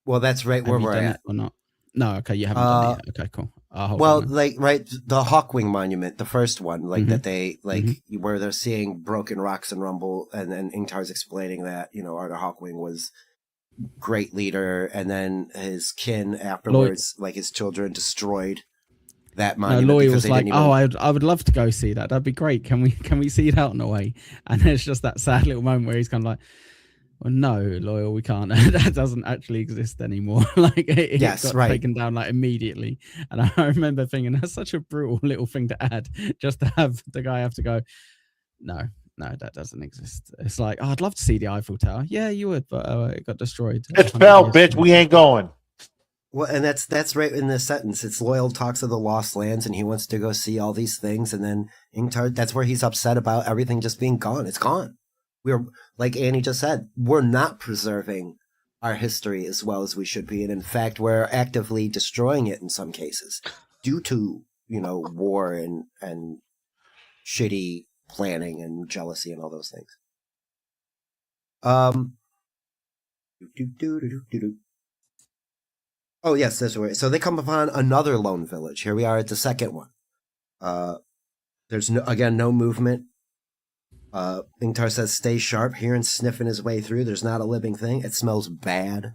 Well, that's right where we're at, or not? No, okay, you haven't done it yet. Okay, cool. The Hawkwing monument, the first one, that they where they're seeing broken rocks and rumble, and then Ingtar's explaining that Arda Hawkwing was great leader, and then his kin afterwards, his children, destroyed that monument. No, Loyal was like, I would love to go see that. That'd be great. Can we see it out on the way? And there's just that sad little moment where he's kind of like, well, no, Loyal, we can't. That doesn't actually exist anymore. It got taken down immediately. And I remember thinking, that's such a brutal little thing to add, just to have the guy have to go, no, that doesn't exist. It's like, I'd love to see the Eiffel Tower. Yeah, you would, but it got destroyed. It fell, bitch. We ain't going. Well, and that's right in this sentence. It's Loyal talks of the lost lands, and he wants to go see all these things, and then Ingtar, that's where he's upset about everything just being gone. It's gone. We're, like Annie just said, we're not preserving our history as well as we should be, and in fact, we're actively destroying it in some cases due to war and shitty planning and jealousy and all those things. Oh, yes, that's right. So they come upon another lone village. Here we are at the second one. There's no movement. Ingtar says, stay sharp, hearing sniffing his way through. There's not a living thing. It smells bad.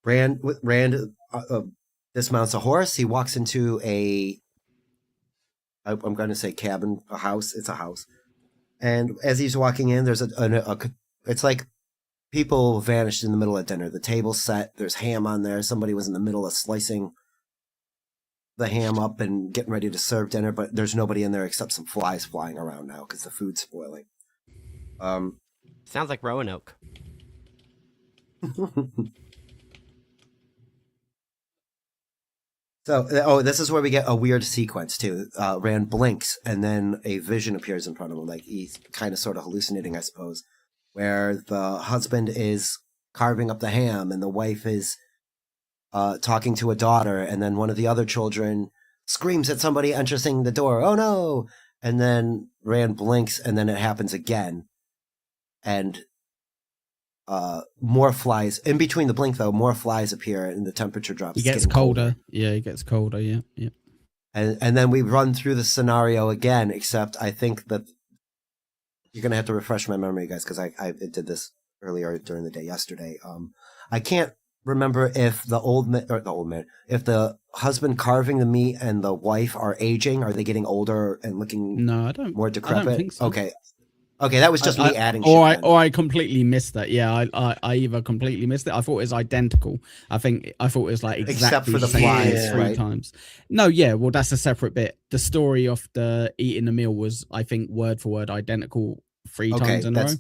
Rand dismounts a horse. He walks into I'm going to say cabin, a house. It's a house. And as he's walking in, there's it's like people vanished in the middle of dinner. The table's set. There's ham on there. Somebody was in the middle of slicing the ham up and getting ready to serve dinner, but there's nobody in there except some flies flying around now because the food's spoiling. Sounds like Roanoke. So, this is where we get a weird sequence too. Rand blinks, and then a vision appears in front of him, like he's kind of sort of hallucinating, I suppose, where the husband is carving up the ham, and the wife is talking to a daughter, and then one of the other children screams at somebody entering the door. Oh no! And then Rand blinks, and then it happens again, and more flies. In between the blink, though, more flies appear, and the temperature drops. He It's gets getting colder. Yeah, he gets colder. Yeah, yeah. And then we run through the scenario again, except I think that you're going to have to refresh my memory, guys, because I did this earlier during the day yesterday. I can't remember if the if the husband carving the meat and the wife are aging. Are they getting older and looking more decrepit? I don't think so. Okay, that was just me adding or shit. I completely missed that. Yeah, I either completely missed it. I thought it was identical. I thought it was like exactly Except for the same flies, three right? times. No, yeah, well that's a separate bit. The story of the eating the meal was, I think, word for word identical three times in a row.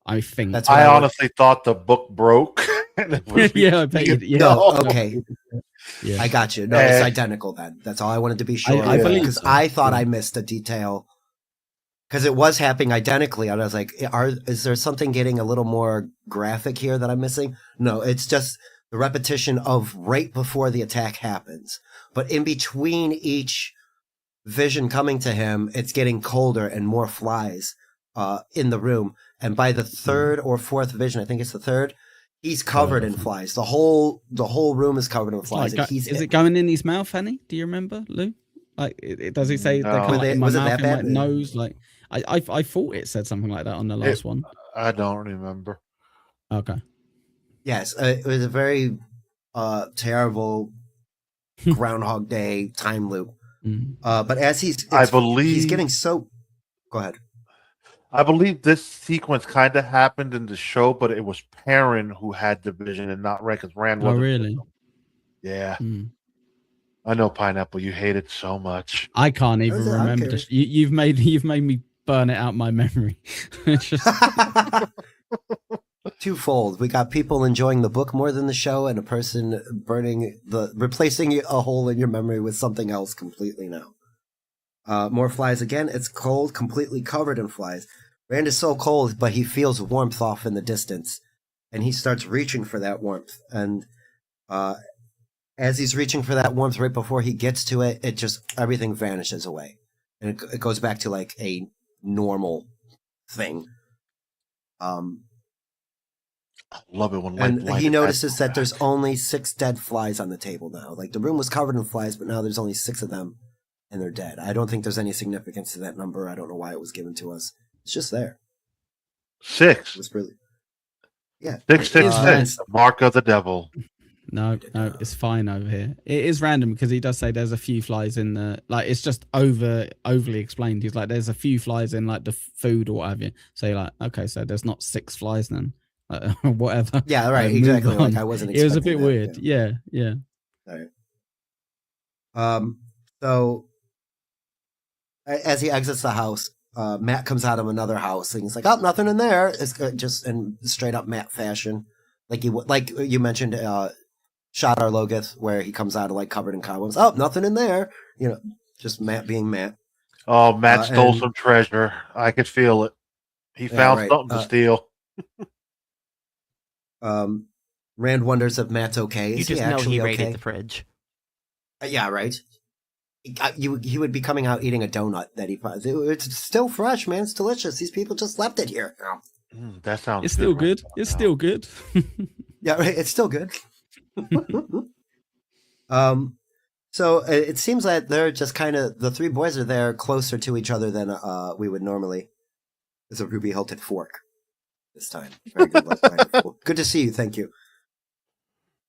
I think. That's I honestly thought the book broke. And it was yeah, I bet you, yeah. No, okay. Yeah. I got you. No, it's identical then. That's all I wanted to be sure. I believe because so. I thought I missed a detail. Because it was happening identically. And I was like, is there something getting a little more graphic here that I'm missing? No, it's just the repetition of right before the attack happens. But in between each vision coming to him, it's getting colder and more flies in the room. And by the third or fourth vision, I think it's the third, he's covered in flies. The whole room is covered in flies. Like, is it going in his mouth, Annie? Do you remember, Lou? Like, does he say they're kind of in my mouth, in my nose? Like, I thought it said something like that on the last one. I don't remember. Okay. Yes, it was a very terrible Groundhog Day time loop. But as he's getting so. Go ahead. I believe this sequence kind of happened in the show, but it was Perrin who had the vision and not Rand, because Rand wasn't. Oh, really? Yeah. I know, Pineapple, you hate it so much. I can't even remember. You've made me burn it out my memory. It's just twofold. We got people enjoying the book more than the show, and a person replacing a hole in your memory with something else completely now. More flies again. It's cold, completely covered in flies. Rand is so cold, but he feels warmth off in the distance, and he starts reaching for that warmth. And as he's reaching for that warmth, right before he gets to it, everything vanishes away, and it goes back to like a normal thing. I love it when he notices that there's only 6 dead flies on the table now. Like, the room was covered in flies, but now there's only 6 of them, and they're dead. I don't think there's any significance to that number. I don't know why it was given to us. It's just there. 6. It's really, yeah. 666, the mark of the devil. No, it's fine over here. It is random because he does say there's a few flies in the, like, it's just overly explained. He's like, there's a few flies in like the food or what have you. So you're like, okay, so there's not 6 flies then, whatever. Yeah, right, exactly. Like, I wasn't expecting it was a bit that, weird. Yeah. All right. So as he exits the house, Matt comes out of another house and he's like, "Oh, nothing in there." It's just in straight up Matt fashion, like you mentioned, Shadar Logoth, where he comes out of like covered in cobwebs. Oh, nothing in there. You know, just Matt being Matt. Oh, Matt stole some treasure. I could feel it. He found something to steal. Rand wonders if Matt's okay. You just know he raided the fridge. Yeah, right. He would be coming out eating a donut that he finds. It's still fresh, man. It's delicious. These people just left it here. That sounds. It's still good. It's still good. Yeah, right. It's still good. So it seems that they're just kind of, the 3 boys are there closer to each other than we would normally. There's a ruby hilted fork this time. Very good. Good to see you. Thank you.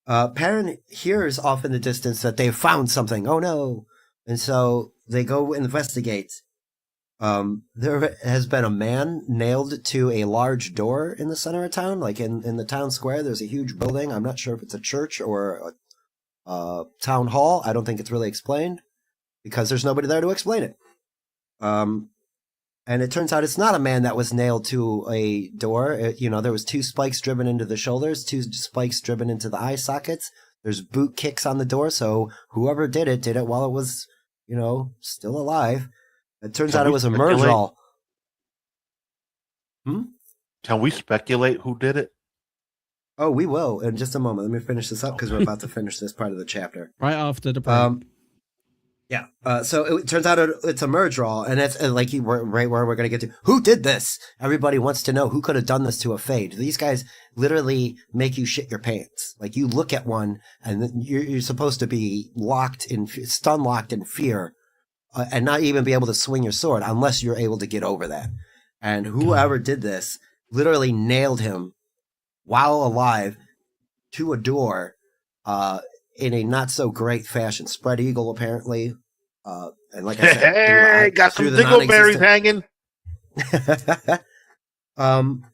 Perrin hears off in the distance that they've found something. Oh no. And so they go investigate. There has been a man nailed to a large door in the center of town, like in the town square. There's a huge building. I'm not sure if it's a church or a town hall. I don't think it's really explained because there's nobody there to explain it. And it turns out it's not a man that was nailed to a door. There was 2 spikes driven into the shoulders, 2 spikes driven into the eye sockets. There's boot kicks on the door, so whoever did it while it was, still alive. It turns out it was a Murdral. Can we speculate who did it? Oh, we will in just a moment. Let me finish this up because we're about to finish this part of the chapter. Right after the break. Yeah. So it turns out it's a Murdral, and it's right where we're going to get to. Who did this? Everybody wants to know who could have done this to a Fade. These guys literally make you shit your pants. Like, you look at one, and you're supposed to be stun locked in fear, and not even be able to swing your sword unless you're able to get over that. And whoever did this literally nailed him while alive to a door in a not so great fashion. Spread eagle, apparently. And like I said, hey, got some dingleberries hanging. And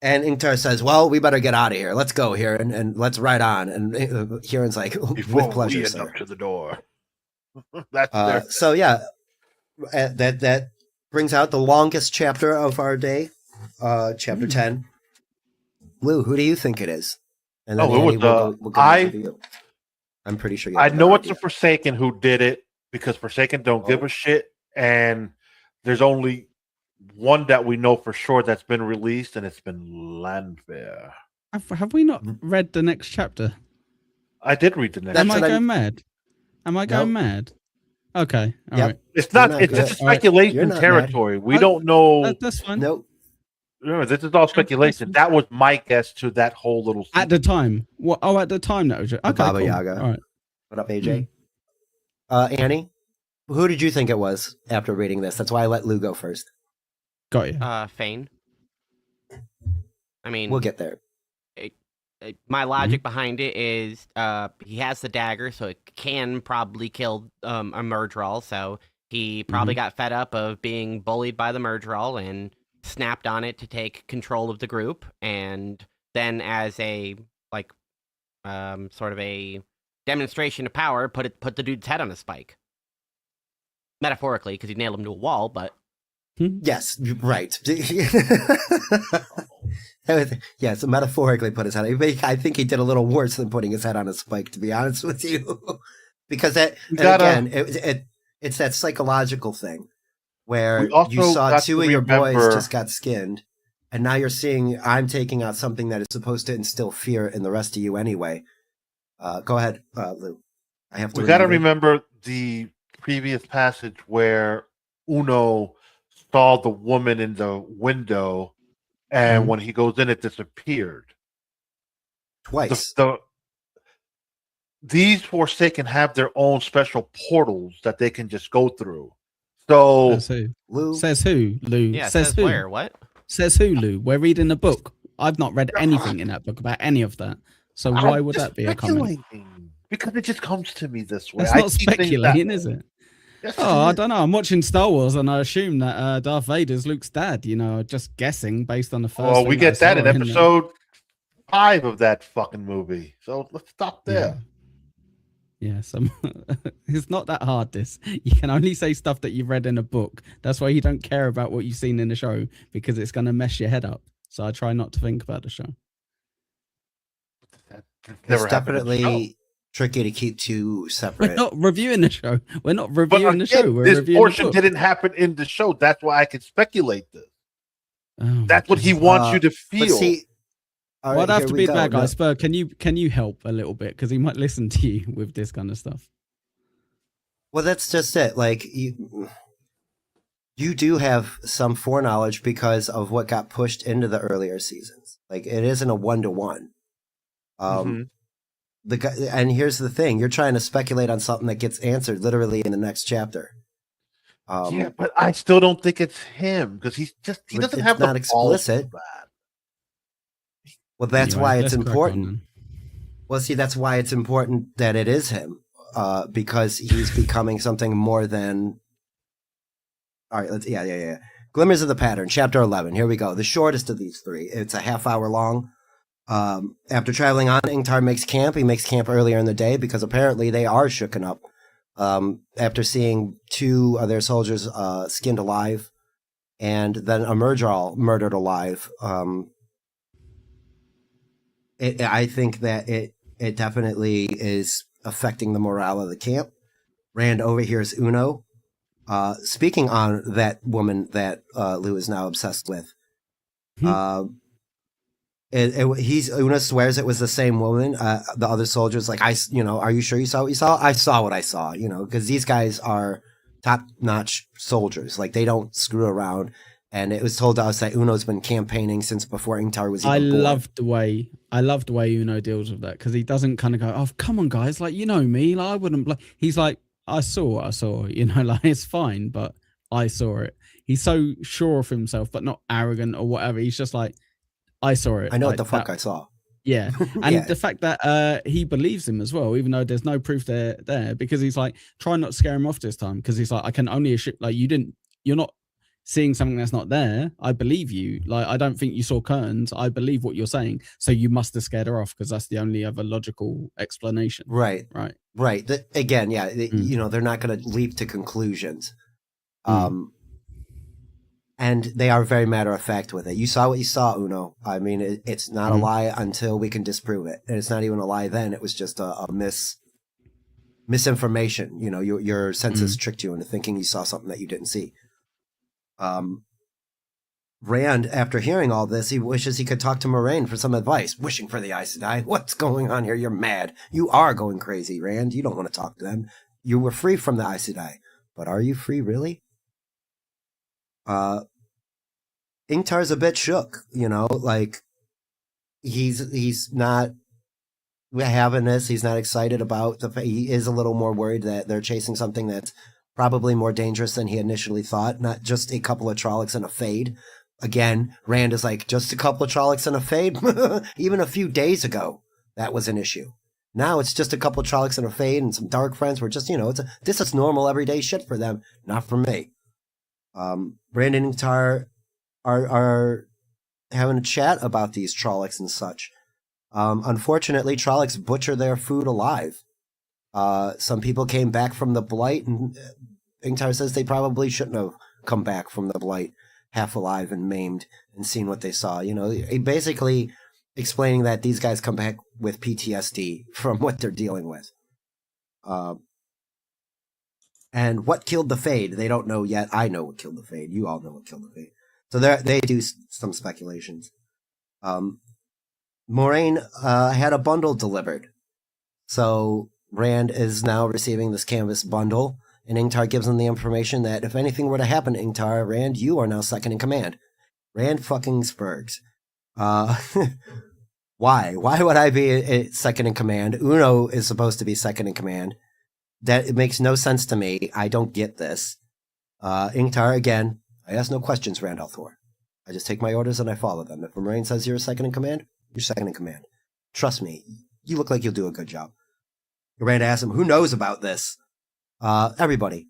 Ingtar says, well, we better get out of here. Let's go here and let's ride on. And Huron's like, Before with pleasure, we end sir. up to the door. That's So yeah, that brings out the longest chapter of our day, chapter 10. Lou, who do you think it is? And then it was we'll go to you. I'm pretty sure. I know it's the Forsaken who did it, because Forsaken don't give a shit, and there's only one that we know for sure that's been released, and it's been Landfair. Have we not read the next chapter? I did read the next. Am I going mad? Am I going mad? Okay, all right. It's not. It's just speculation territory. We don't know. That's fine. Nope. Remember, this is all speculation. That was my guess to that whole little. At the time, what? Oh, at the time that was. Okay, Baba cool. Yaga. All right. What up, AJ? Annie, who did you think it was after reading this? That's why I let Lou go first. Got you. Fane. I mean, We'll get there. my logic behind it is he has the dagger, so it can probably kill a Murdral. So he probably got fed up of being bullied by the Murdral and snapped on it to take control of the group. And then as a sort of a demonstration of power, put the dude's head on a spike. Metaphorically, because he nailed him to a wall, but Yes, right. So metaphorically put his head. I think he did a little worse than putting his head on a spike, to be honest with you, because it's that psychological thing where you saw two of your boys just got skinned, and now you're seeing I'm taking out something that is supposed to instill fear in the rest of you anyway. Go ahead, Lou. I have to. We got to remember the previous passage where Uno saw the woman in the window, and when he goes in, it disappeared twice. These Forsaken have their own special portals that they can just go through. So Says who? Lou Says who? Lou. yeah, says who? where? What? Says who? Lou. We're reading a book. I've not read anything in that book about any of that. So why would that be a comment? Because it just comes to me this way. That's not speculating, is it? Yes, I don't know. I'm watching Star Wars, and I assume that Darth Vader's Luke's dad. Just guessing based on the first. Well, we thing get that in there. episode 5 of that fucking movie. So let's stop there. Yeah, it's not that hard. This you can only say stuff that you've read in a book. That's why you don't care about what you've seen in the show, because it's going to mess your head up. So I try not to think about the show. It's definitely tricky to keep two separate. We're not reviewing the show. We're not reviewing the show. We're this portion didn't happen in the show. That's why I can speculate this. That's what he wants you to feel. All I'd have to be the bad guy. No. Sperg, can you help a little bit, because he might listen to you with this kind of stuff. Well, that's just it. Like you do have some foreknowledge because of what got pushed into the earlier seasons. Like, it isn't a 1-to-1. The guy, and here's the thing: you're trying to speculate on something that gets answered literally in the next chapter. Yeah, but I still don't think it's him, because he doesn't have not the explicit. Well, that's why it's important. Well, see, that's why it's important that it is him, because he's becoming something more than. All right, yeah. Glimmers of the Pattern, chapter 11. Here we go. The shortest of these three. It's a half-hour long. After traveling on, Ingtar makes camp. He makes camp earlier in the day because apparently they are shooken up. After seeing two of their soldiers skinned alive, and then a Murdral murdered alive. I think that it definitely is affecting the morale of the camp. Rand overhears Uno speaking on that woman that Lou is now obsessed with. Uno swears it was the same woman. The other soldiers like, are you sure you saw what you saw? I saw what I saw, because these guys are top-notch soldiers. Like, they don't screw around. And it was told to us that Uno's been campaigning since before Ingtar was even born. I love the way Uno deals with that, because he doesn't kind of go, "Oh, come on, guys, like, you know me, like, I wouldn't." He's like, I saw what I saw, like, it's fine, but I saw it. He's so sure of himself, but not arrogant or whatever. He's just like, I saw it. I know like, what the fuck I saw. Yeah. And the fact that he believes him as well, even though there's no proof there, because he's like, try not to scare him off this time, because he's like, I can only assume, like, you're not seeing something that's not there. I believe you. Like, I don't think you saw curtains. I believe what you're saying. So you must have scared her off, because that's the only other logical explanation. Right. Again, yeah, they're not going to leap to conclusions. And they are very matter of fact with it. You saw what you saw, Uno. I mean, it's not a lie until we can disprove it. And it's not even a lie then. It was just a misinformation. Your senses tricked you into thinking you saw something that you didn't see. Rand, after hearing all this, he wishes he could talk to Moraine for some advice. Wishing for the Aes Sedai. What's going on here? You're mad. You are going crazy, Rand. You don't want to talk to them. You were free from the Aes Sedai. But are you free, really? Ingtar's a bit shook, like he's not having this. He's not excited about he is a little more worried that they're chasing something that's probably more dangerous than he initially thought. Not just a couple of Trollocs and a fade. Again, Rand is like, just a couple of Trollocs and a fade? Even a few days ago, that was an issue. Now it's just a couple of Trollocs and a fade and some dark friends. We're just, this is normal everyday shit for them. Not for me. Rand and Ingtar are having a chat about these Trollocs and such. Unfortunately, Trollocs butcher their food alive. Some people came back from the Blight, and Ingtar says they probably shouldn't have come back from the Blight half alive and maimed and seen what they saw. Basically explaining that these guys come back with PTSD from what they're dealing with. And what killed the Fade? They don't know yet. I know what killed the Fade. You all know what killed the Fade. So they do some speculations. Moraine had a bundle delivered. So Rand is now receiving this canvas bundle, and Ingtar gives him the information that if anything were to happen to Ingtar, Rand, you are now second in command. Rand fucking Spergs. Why? Why would I be second in command? Uno is supposed to be second in command. It makes no sense to me. I don't get this. Ingtar, again, I ask no questions, Rand al'Thor. I just take my orders and I follow them. If Moraine says you're second in command, you're second in command. Trust me, you look like you'll do a good job. Rand asks him, who knows about this? Everybody.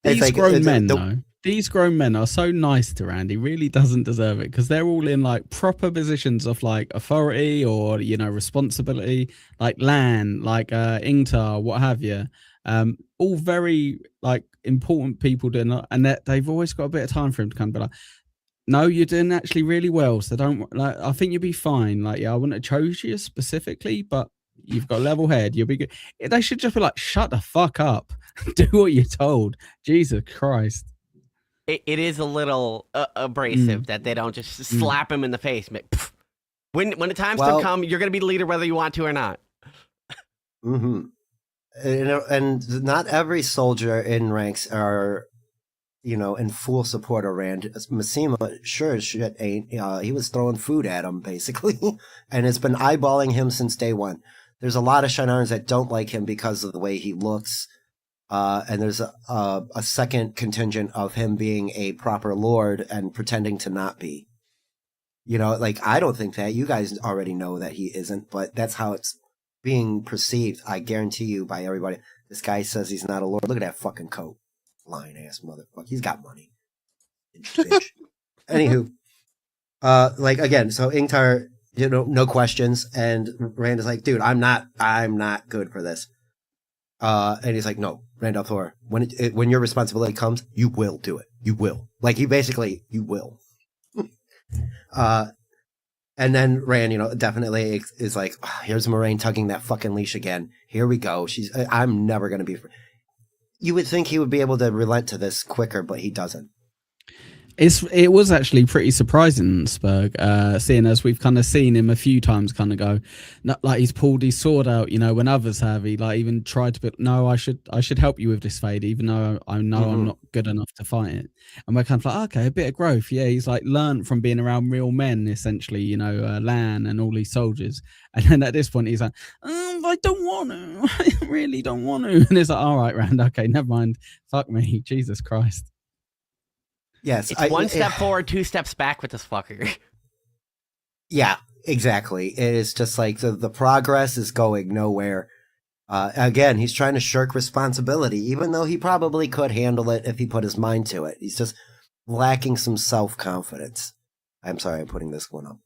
These grown men, though. These grown men are so nice to Rand. He really doesn't deserve it, because they're all in like proper positions of like authority or, responsibility, like Lan, like Ingtar, what have you. All very like important people doing that, and they've always got a bit of time for him to kind of be like, no, you're doing actually really well, so don't, like, I think you'll be fine. Like, yeah, I wouldn't have chose you specifically, but you've got a level head, you'll be good. They should just be like, shut the fuck up. Do what you're told. Jesus Christ. It is a little abrasive that they don't just slap him in the face. When the time's to come, you're going to be the leader whether you want to or not. Mm-hmm. And not every soldier in ranks are, in full support of Rand. Massima, sure as shit ain't. He was throwing food at him, basically, and has been eyeballing him since day one. There's a lot of Shi'Narans that don't like him because of the way he looks. And there's a second contingent of him being a proper lord and pretending to not be. I don't think that. You guys already know that he isn't, but that's how it's being perceived, I guarantee you, by everybody. This guy says he's not a lord. Look at that fucking coat. Lying ass motherfucker. He's got money. Bitch. Anywho. Again, so Ingtar, no questions, and Rand is like, dude, I'm not good for this. And he's like, no, Rand al'Thor, when your responsibility comes, you will do it. You will. Like, you will. And then Rand, definitely is like, "Oh, here's Moraine tugging that fucking leash again. Here we go. I'm never going to be. You would think he would be able to relent to this quicker, but he doesn't. It was actually pretty surprising, Sperg, seeing as we've kind of seen him a few times kind of go, not like he's pulled his sword out, when others have. He like even tried to be, no, I should help you with this fade, even though I know I'm not good enough to fight it. And we're kind of like, okay, a bit of growth. Yeah, he's like learned from being around real men, essentially, Lan and all these soldiers. And then at this point, he's like, I don't want to. I really don't want to. And it's like, all right, Rand, okay, never mind. Fuck me. Jesus Christ. Yes, it's one step forward, 2 steps back with this fucker. Yeah, exactly. It is just like the progress is going nowhere. Again, he's trying to shirk responsibility, even though he probably could handle it if he put his mind to it. He's just lacking some self-confidence. I'm sorry, I'm putting this one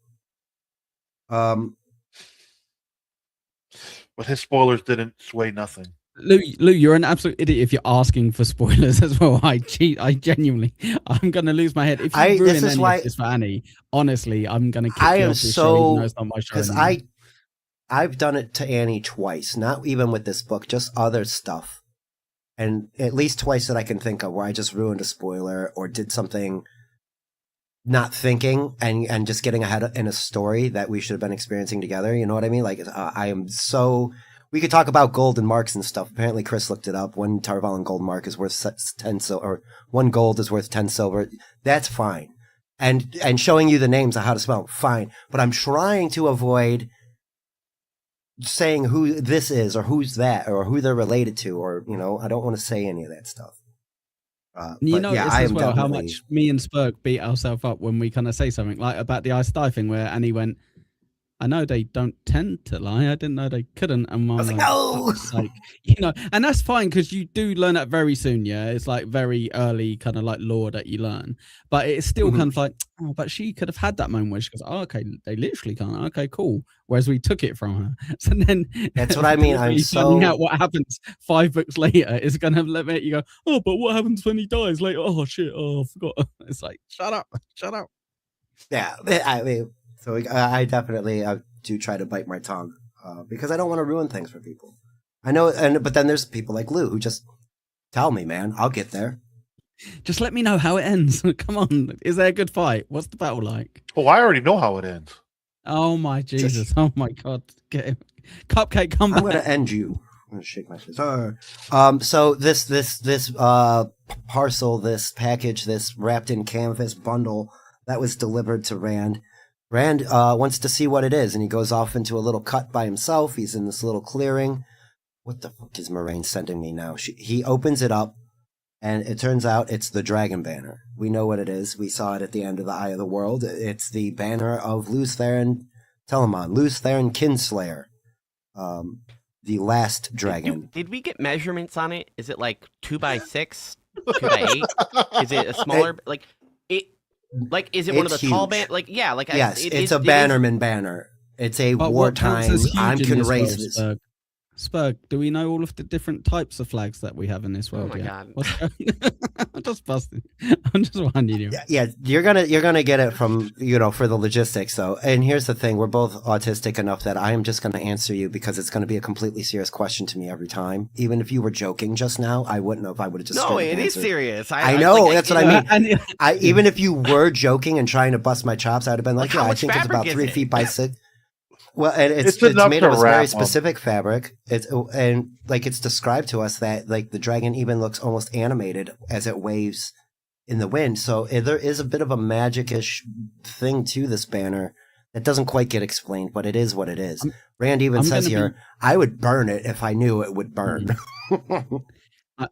up. But his spoilers didn't sway nothing. Lou, you're an absolute idiot if you're asking for spoilers as well. I genuinely, I'm gonna lose my head if you ruin any of this for Annie. Honestly, I'm gonna kick you off this show. Even though it's not my show. Because I've done it to Annie twice, not even with this book, just other stuff, and at least twice that I can think of where I just ruined a spoiler or did something not thinking and just getting ahead in a story that we should have been experiencing together. You know what I mean? Like I am so. We could talk about golden marks and stuff. Apparently, Chris looked it up. One Tarvalin gold mark is worth 10 silver, or 1 gold is worth 10 silver. That's fine. And showing you the names of how to spell, fine. But I'm trying to avoid saying who this is or who's that or who they're related to, or I don't want to say any of that stuff. As well how much me and Sperg beat ourselves up when we kind of say something like about the Ice Die thing, where Annie went, I know they don't tend to lie. I didn't know they couldn't. And I was like, no, and that's fine because you do learn that very soon. Yeah, it's like very early kind of like lore that you learn, but it's still kind of like, oh, but she could have had that moment where she goes, oh, okay, they literally can't. Okay, cool. Whereas we took it from her. So then that's what I mean. I'm finding out what happens 5 books later is going to let you go, oh, but what happens when he dies later? Oh shit! Oh, I forgot. It's like, shut up. Yeah, I mean. So I definitely do try to bite my tongue because I don't want to ruin things for people. I know, but then there's people like Lou who just tell me, man, I'll get there. Just let me know how it ends. Come on, is there a good fight? What's the battle like? Oh, I already know how it ends. Oh my Jesus! Oh my God! Get him. Cupcake, come back. I'm going to end you. I'm going to shake my fist. So this parcel, this package, this wrapped in canvas bundle that was delivered to Rand. Rand wants to see what it is, and he goes off into a little cut by himself. He's in this little clearing. What the fuck is Moraine sending me now? He opens it up, and it turns out it's the dragon banner. We know what it is. We saw it at the end of the Eye of the World. It's the banner of Lews Therin Telamon, Lews Therin Kinslayer, the last dragon. Did we get measurements on it? Is it like 2x6, 2x8? Is it a smaller is it one of the tall band? Yes, it's a Bannerman banner. It's a wartime. I can raise this. Sperg, do we know all of the different types of flags that we have in this world? Oh my God! I'm just busting. I'm just wondering you. Yeah, you're gonna get it from for the logistics though. And here's the thing: we're both autistic enough that I am just gonna answer you because it's gonna be a completely serious question to me every time. Even if you were joking just now, I wouldn't have. I would have just. No, it is serious. I know that's what I mean. Even if you were joking and trying to bust my chops, I'd have been like, yeah, I think it's about 3 feet by 6. Well, and it's made of a very specific fabric. It's described to us that like the dragon even looks almost animated as it waves in the wind. So there is a bit of a magic-ish thing to this banner that doesn't quite get explained, but it is what it is. Rand even says here, I would burn it if I knew it would burn.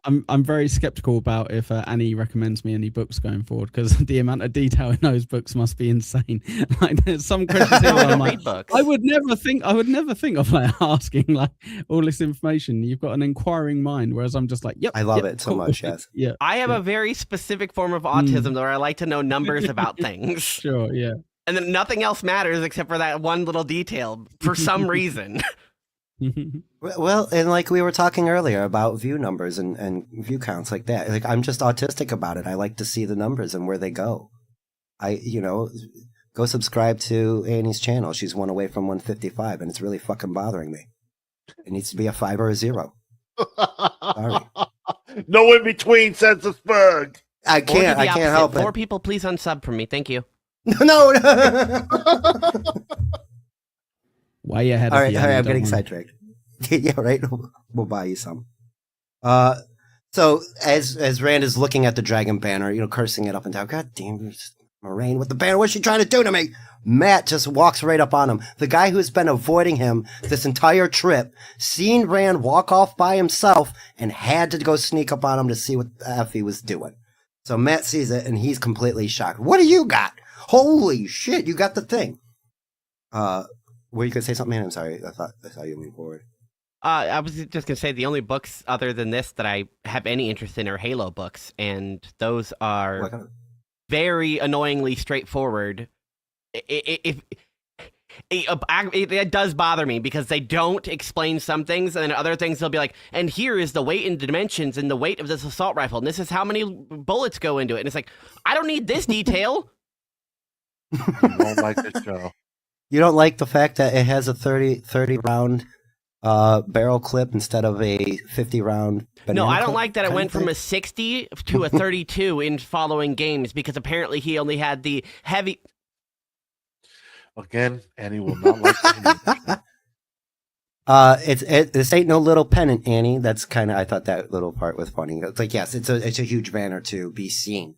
I'm very skeptical about if Annie recommends me any books going forward because the amount of detail in those books must be insane. Like there's some questions here where I'm like, I would never think of like asking like all this information. You've got an inquiring mind, whereas I'm just like, yep. I love it so much. Yes. Yeah. I have a very specific form of autism where I like to know numbers about things. Sure. Yeah. And then nothing else matters except for that one little detail for some reason. Well, and like we were talking earlier about view numbers and view counts like that. Like I'm just autistic about it. I like to see the numbers and where they go. go subscribe to Annie's channel. She's one away from 155, and it's really fucking bothering me. It needs to be a 5 or a 0. Sorry. No in between, says the Sperg. I can't help it. 4 people, please unsub from me. Thank you. No. Way ahead All of right, you. I'm getting sidetracked. Yeah, right. We'll buy you some. So as Rand is looking at the dragon banner, cursing it up and down. God damn, Moraine with the banner. What's she trying to do to me? Matt just walks right up on him. The guy who's been avoiding him this entire trip, seen Rand walk off by himself, and had to go sneak up on him to see what the F he was doing. So Matt sees it, and he's completely shocked. What do you got? Holy shit, you got the thing. Were you going to say something, man? I'm sorry. I saw you move forward. I was just going to say the only books other than this that I have any interest in are Halo books, and those are very annoyingly straightforward. It does bother me because they don't explain some things, and then other things they'll be like, and here is the weight and dimensions and the weight of this assault rifle, and this is how many bullets go into it. And it's like, I don't need this detail. I don't like this show. You don't like the fact that it has a 30 round barrel clip instead of a 50 round banana No, I don't clip like that it kind went of from thing? a 60 to a 32 in following games, because apparently he only had the heavy... Again, Annie will not like it. This ain't no little pennant, Annie. That's kind of, I thought that little part was funny. It's like, yes, it's a huge banner to be seen.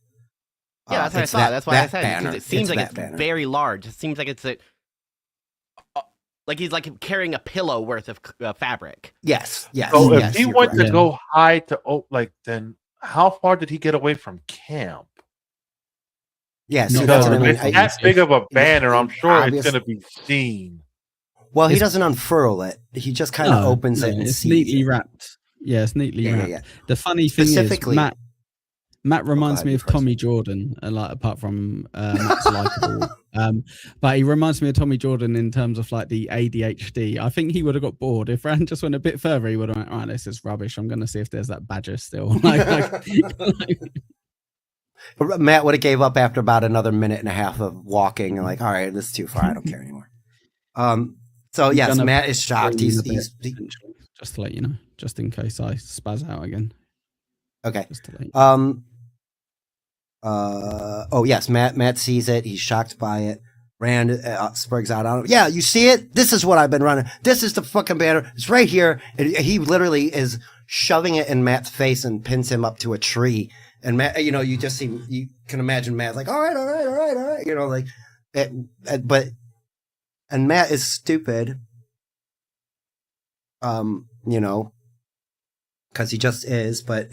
Yeah, that's what I it's thought. That's why I that said banner. because it seems like that it's banner. very large. It seems like it's like he's like carrying a pillow worth of fabric. Yes. So yes, if he you're went correct. to go high to then how far did he get away from camp? Yes, No, Because no, if no, it's no, that big of a banner, I'm sure obvious- it's going to be seen. Well, he It's- doesn't unfurl it. He just kind of opens it and it's sees neatly it. wrapped. Yeah, it's neatly wrapped. Yeah. The funny thing is, Specifically- Matt reminds ahead, me you of first. Tommy Jordan, like apart from Matt's likable. But he reminds me of Tommy Jordan in terms of like the ADHD. I think he would have got bored if Rand just went a bit further. He would have went, right, this is rubbish. I'm going to see if there's that badger still. Matt would have gave up after about another minute and a half of walking. And like, all right, this is too far. I don't care anymore. So yes, gonna Matt is shocked. He's just to let you know, just in case I spaz out again. okay. Just to let you know. Oh yes, Matt sees it. He's shocked by it. Rand Sperg's out on him. Yeah, you see it? This is what I've been running. This is the fucking banner. It's right here. And he literally is shoving it in Matt's face and pins him up to a tree. And Matt, you just see, you can imagine Matt like, all right. And Matt is stupid. Because he just is, but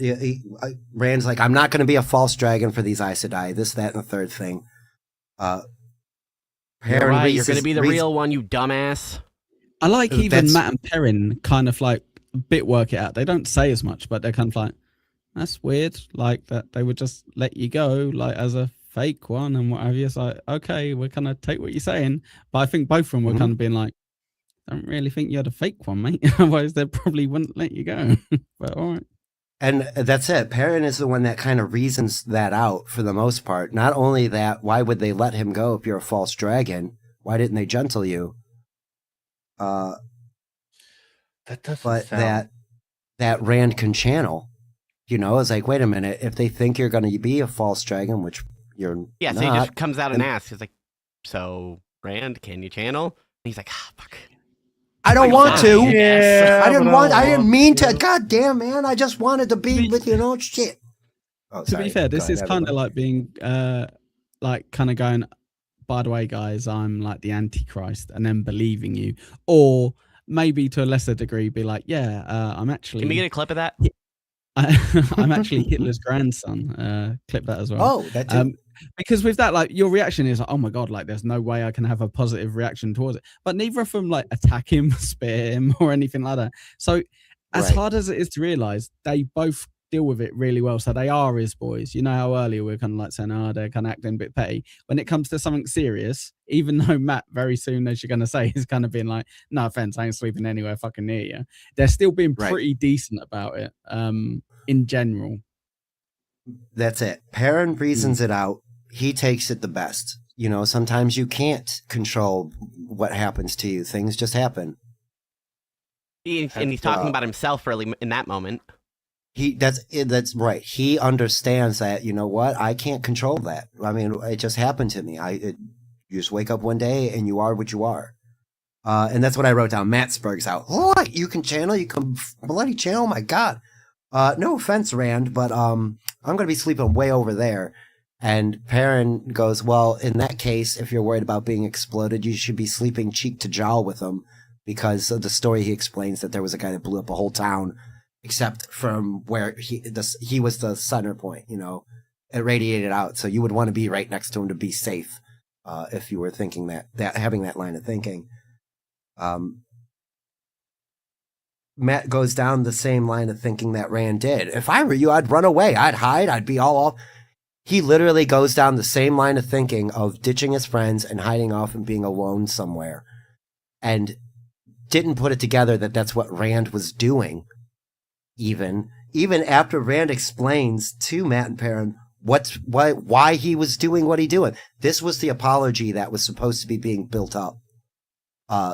Rand's like, I'm not going to be a false dragon for these Aes Sedai, this, that, and the third thing. You're right. You're going to be the real one, you dumbass. I like even That's- Matt and Perrin kind of like a bit work it out. They don't say as much, but they're kind of like, that's weird. Like that they would just let you go like as a fake one and what have you. It's like, okay, we're going to take what you're saying. But I think both of them were kind of being like, I don't really think you had a fake one, mate. Otherwise, they probably wouldn't let you go. But all right. And that's it. Perrin is the one that kind of reasons that out for the most part. Not only that, why would they let him go if you're a false dragon? Why didn't they gentle you? That doesn't But sound... that Rand can channel. It's like, wait a minute. If they think you're going to be a false dragon, which you're Yeah, not, so he just comes out and asks. He's like, so, Rand, can you channel? And he's like, fuck. I don't want to. Yeah, I didn't but I didn't mean to. God damn, man. I just wanted to be with, shit. Oh, To be fair, this is kind of like being, like kind of going, by the way, guys, I'm like the Antichrist, and then believing you. Or maybe to a lesser degree, be like, yeah, I'm actually... Can we get a clip of that? I'm actually Hitler's grandson. Clip that as well. Oh, that too. Because with that, like your reaction is like, oh my god, like there's no way I can have a positive reaction towards it. But neither of them like attack him, spare him, or anything like that. So as Right. hard as it is to realize, they both deal with it really well. So they are his boys. You know how earlier we are kind of like saying, oh, they're kind of acting a bit petty. When it comes to something serious, even though Matt very soon, as you're going to say, is kind of being like, no offense, I ain't sleeping anywhere fucking near you. They're still being Right. pretty decent about it. In general. That's it. Perrin reasons it out. He takes it the best. sometimes you can't control what happens to you. Things just happen. And he's talking about himself really in that moment. That's right. He understands that, you know what? I can't control that. I mean, it just happened to me. You just wake up one day and you are what you are. And that's what I wrote down. Matt Sperg's out. What? You can channel? You can bloody channel? Oh my God. No offense, Rand, but I'm going to be sleeping way over there. And Perrin goes, well, in that case, if you're worried about being exploded, you should be sleeping cheek to jowl with him, because of the story he explains that there was a guy that blew up a whole town, except from where he was the center point, it radiated out. So you would want to be right next to him to be safe, if you were thinking that having that line of thinking. Matt goes down the same line of thinking that Rand did. If I were you, I'd run away. I'd hide. I'd be all off. He literally goes down the same line of thinking of ditching his friends and hiding off and being alone somewhere, and didn't put it together that that's what Rand was doing. Even after Rand explains to Matt and Perrin why he was doing what he doing. This was the apology that was supposed to be being built up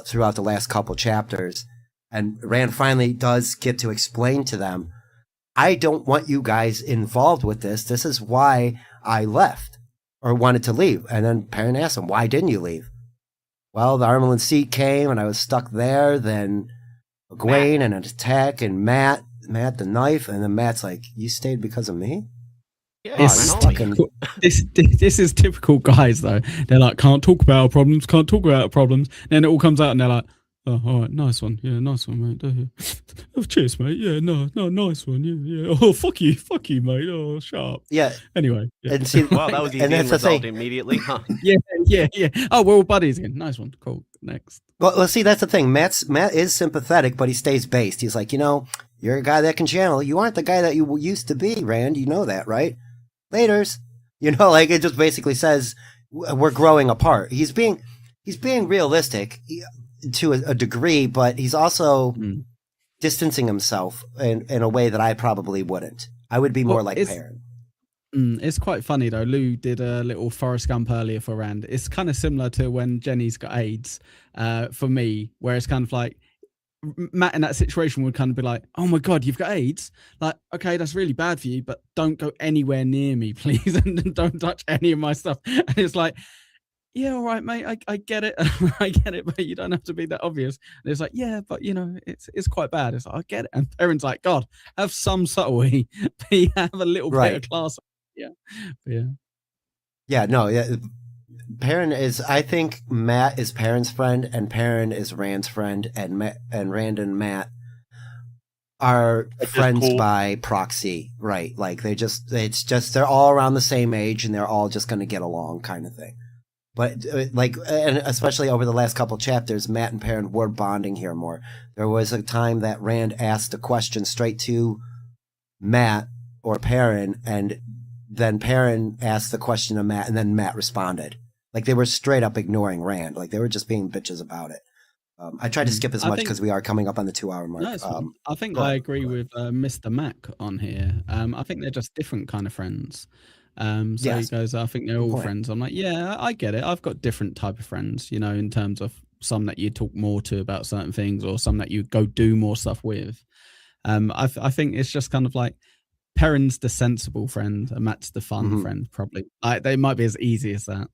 throughout the last couple chapters. And Rand finally does get to explain to them, I don't want you guys involved with this. This is why I left or wanted to leave. And then Perrin asks him, why didn't you leave? Well, the Armelin seat came and I was stuck there. Then Egwene and an attack and Matt the knife. And then Matt's like, you stayed because of me? Yeah, this is typical guys, though. They're like, can't talk about our problems. Then it all comes out and they're like, oh, all right, nice one. Yeah, nice one, mate. Oh, cheers, mate. Yeah, no, nice one. Yeah. Oh, fuck you, mate. Oh, shut up. Yeah. Anyway. Yeah. And see, well, that was easy and resolved immediately, huh? Yeah. Oh, we're all buddies again. Nice one. Cool. Next. Well, see, that's the thing. Matt is sympathetic, but he stays based. He's like, you're a guy that can channel. You aren't the guy that you used to be, Rand. You know that, right? Laters. It just basically says we're growing apart. He's being realistic to a degree, but he's also distancing himself in a way that I probably wouldn't. I would be more like Perrin. It's quite funny though. Lou did a little Forrest Gump earlier for Rand. It's kind of similar to when Jenny's got AIDS for me, where it's kind of like Matt in that situation would kind of be like, oh my God, you've got AIDS? Like, okay, that's really bad for you, but don't go anywhere near me, please, and don't touch any of my stuff. And it's like, yeah, all right, mate, I get it. I get it, but you don't have to be that obvious. And it's like, yeah, but it's quite bad. It's like, I get it. And Perrin's like, God, have some subtlety. Have a little bit of class. Yeah. Yeah, no, yeah. Perrin I think Matt is Perrin's friend and Perrin is Rand's friend, and Rand and Matt are friends by proxy, right? Like they're all around the same age and they're all just going to get along kind of thing. But and especially over the last couple chapters, Matt and Perrin were bonding here more. There was a time that Rand asked a question straight to Matt or Perrin, and then Perrin asked the question to Matt, and then Matt responded. Like they were straight up ignoring Rand. Like they were just being bitches about it. I tried to skip as much because we are coming up on the 2-hour mark. I think I agree with Mr. Mac on here. I think they're just different kind of friends. He goes, I think they're all friends. I'm like, yeah, I get it. I've got different type of friends, in terms of some that you talk more to about certain things or some that you go do more stuff with. I think it's just kind of like Perrin's the sensible friend and Matt's the fun friend, probably. They might be as easy as that.